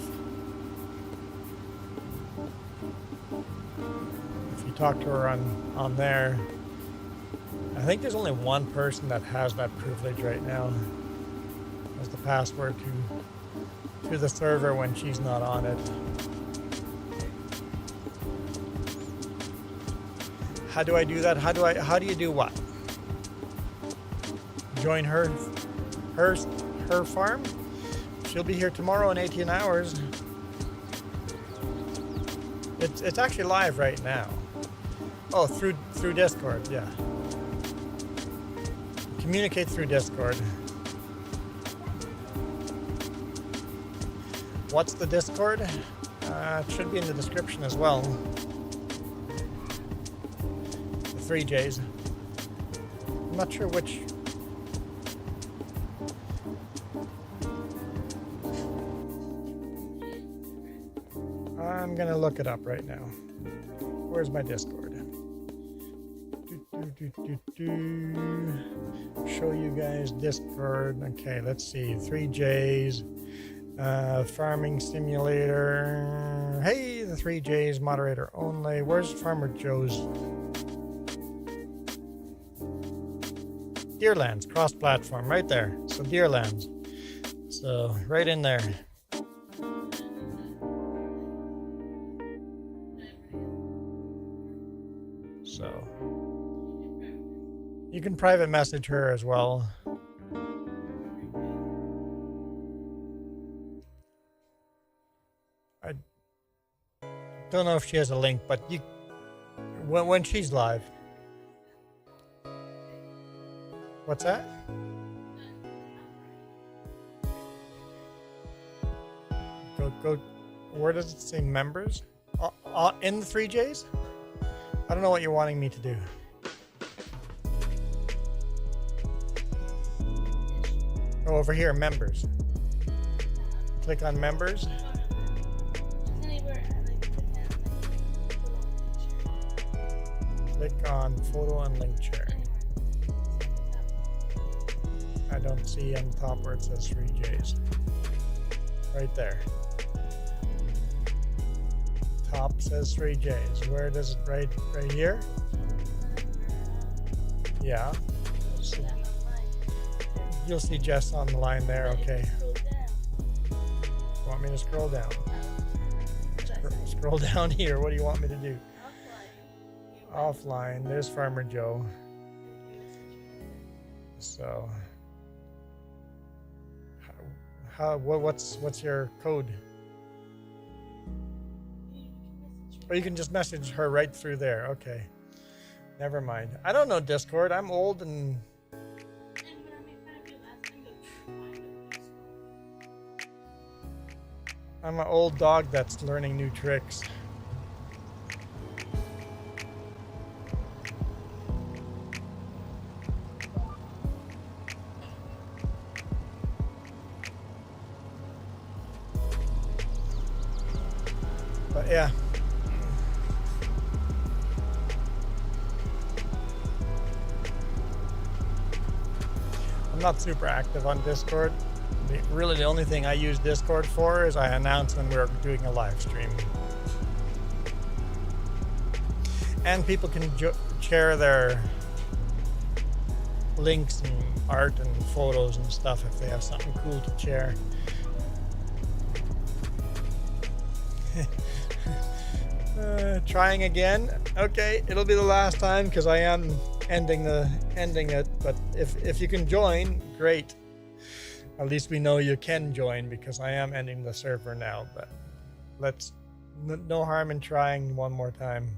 S4: talk to her on there. I think there's only one person that has that privilege right now as the password to the server when she's not on it. How do I do that? How do you do what? Join her farm? She'll be here tomorrow in 18 hours. It's actually live right now. Oh, through Discord, yeah. Communicate through Discord. What's the Discord? It should be in the description as well. The 3Js. I'm not sure which. I'm gonna look it up right now. Where's my Discord? Show you guys Discord. Okay, let's see. 3Js. Farming simulator. Hey, the 3Js moderator only. Where's Farmer Joe's? Deerlands cross-platform right there. So Deerlands. So right in there. So you can private message her as well. I don't know if she has a link, but you when she's live. What's that? Go. Where does it say members? In the 3Js? I don't know what you're wanting me to do. Oh, over here, members. Click on members. Click on photo and link sharing. I don't see on the top where it says 3Js. Right there. Top says 3Js. Where does it? Right here? Yeah. You'll see Jess on the line there. Okay. Want me to scroll down? Scroll down here. What do you want me to do? Offline. There's Farmer Joe. So, what's your code? Or you can just message her right through there. Okay. Never mind. I don't know Discord. I'm old and I'm an old dog that's learning new tricks. But yeah. I'm not super active on Discord. Really, the only thing I use Discord for is I announce when we're doing a live stream. And people can share their links and art and photos and stuff if they have something cool to share. Trying again. Okay, it'll be the last time because I am ending it. But if you can join, great. At least we know you can join because I am ending the server now. But let's no harm in trying one more time.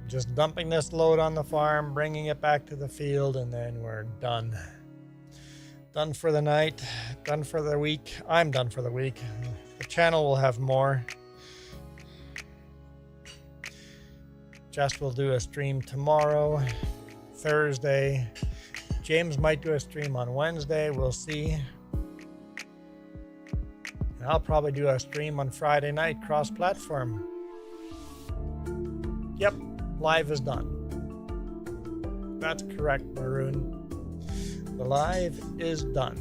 S4: Just dumping this load on the farm, bringing it back to the field, and then we're done. Done for the night, done for the week. I'm done for the week. The channel will have more. Jess will do a stream tomorrow, Thursday. James might do a stream on Wednesday. We'll see. And I'll probably do a stream on Friday night, cross-platform. Yep, live is done. That's correct, Maroon. The live is done.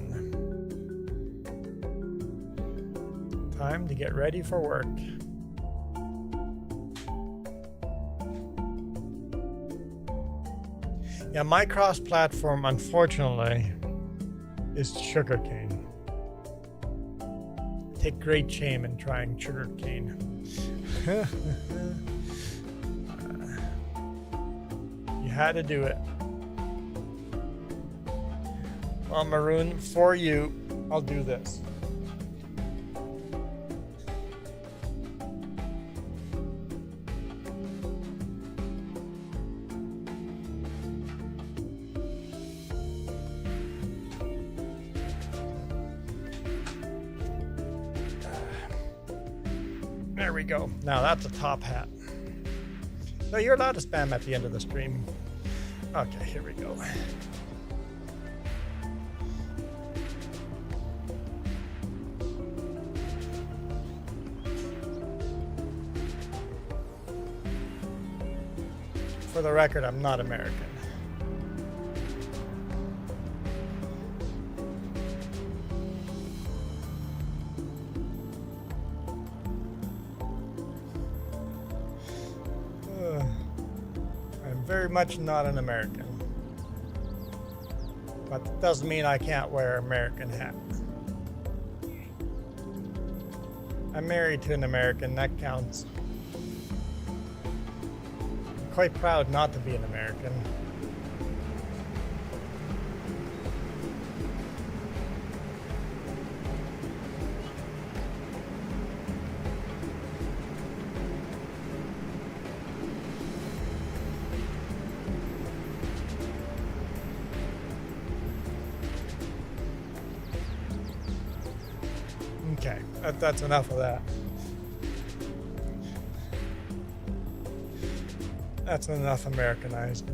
S4: time to get ready for work. Yeah, my cross-platform, unfortunately, is sugarcane. I take great shame in trying sugarcane. You had to do it. Well, Maroon, for you, I'll do this. There we go. Now that's a top hat. No, you're allowed to spam at the end of the stream. Okay, here we go. For the record, I'm not American. I'm very much not an American. But that doesn't mean I can't wear an American hat. I'm married to an American, that counts. I'm quite proud not to be an American. Okay, that's enough of that. That's enough Americanized.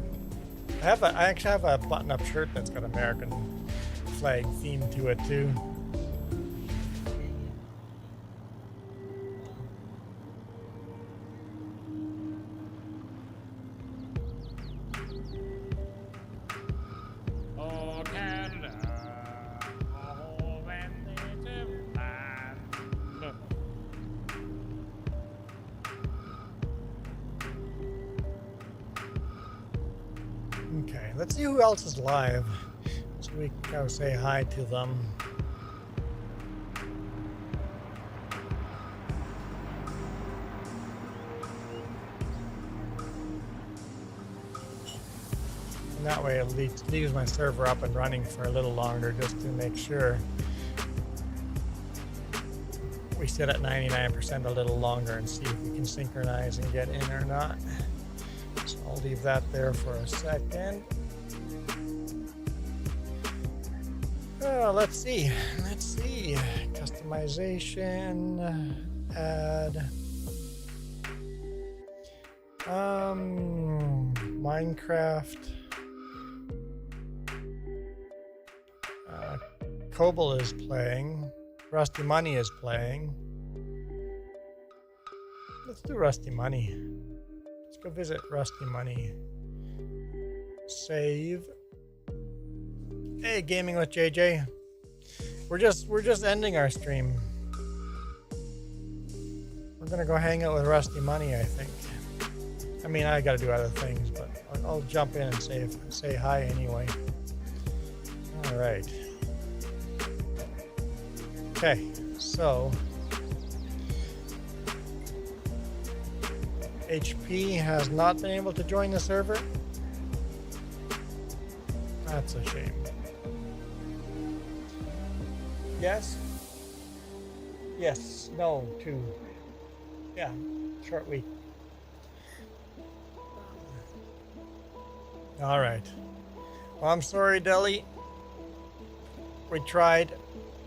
S4: I actually have a button-up shirt that's got American flag theme to it too.
S5: Oh, Canada, oh, when native land.
S4: Okay, let's see who else is live so we can go say hi to them. And that way it leaves my server up and running for a little longer just to make sure we sit at 99% a little longer and see if we can synchronize and get in or not. So I'll leave that there for a second. Let's see. Customization, add. Minecraft. Cobble is playing. Rusty Money is playing. Let's do Rusty Money. Let's go visit Rusty Money. Save. Hey, Gaming with JJ. We're just ending our stream. We're gonna go hang out with Rusty Money, I think. I mean, I gotta do other things, but I'll jump in and say hi anyway. All right. Okay, so HP has not been able to join the server. That's a shame. Yes? Yes, no, two. Yeah, short week. All right. Well, I'm sorry, Deli. We tried.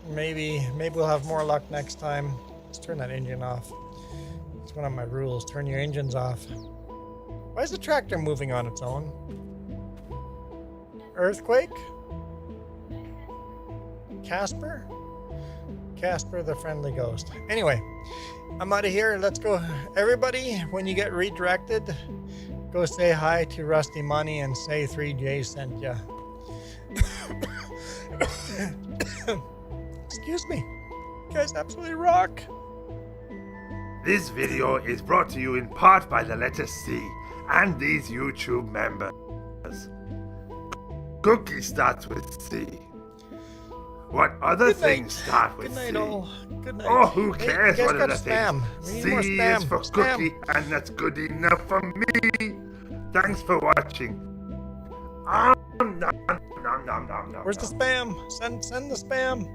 S4: Maybe we'll have more luck next time. Let's turn that engine off. It's one of my rules. Turn your engines off. Why is the tractor moving on its own? Earthquake? Casper? Casper the friendly ghost. Anyway, I'm out of here. Let's go. Everybody, when you get redirected, go say hi to Rusty Money and say 3J sent ya. Excuse me. You guys absolutely rock.
S3: This video is brought to you in part by the letter C and these YouTube members. Cookie starts with C. What other
S4: Good
S3: things
S4: night.
S3: start with
S4: Good night,
S3: C?
S4: all. Good night.
S3: Oh, who
S4: Hey,
S3: cares
S4: you guys
S3: what
S4: got
S3: other
S4: spam.
S3: things?
S4: We need
S3: C
S4: more spam.
S3: is for
S4: Spam.
S3: cookie, and that's good enough for me. Thanks for watching. Nom, nom, nom, nom, nom,
S4: Where's the
S3: nom.
S4: spam? Send the spam.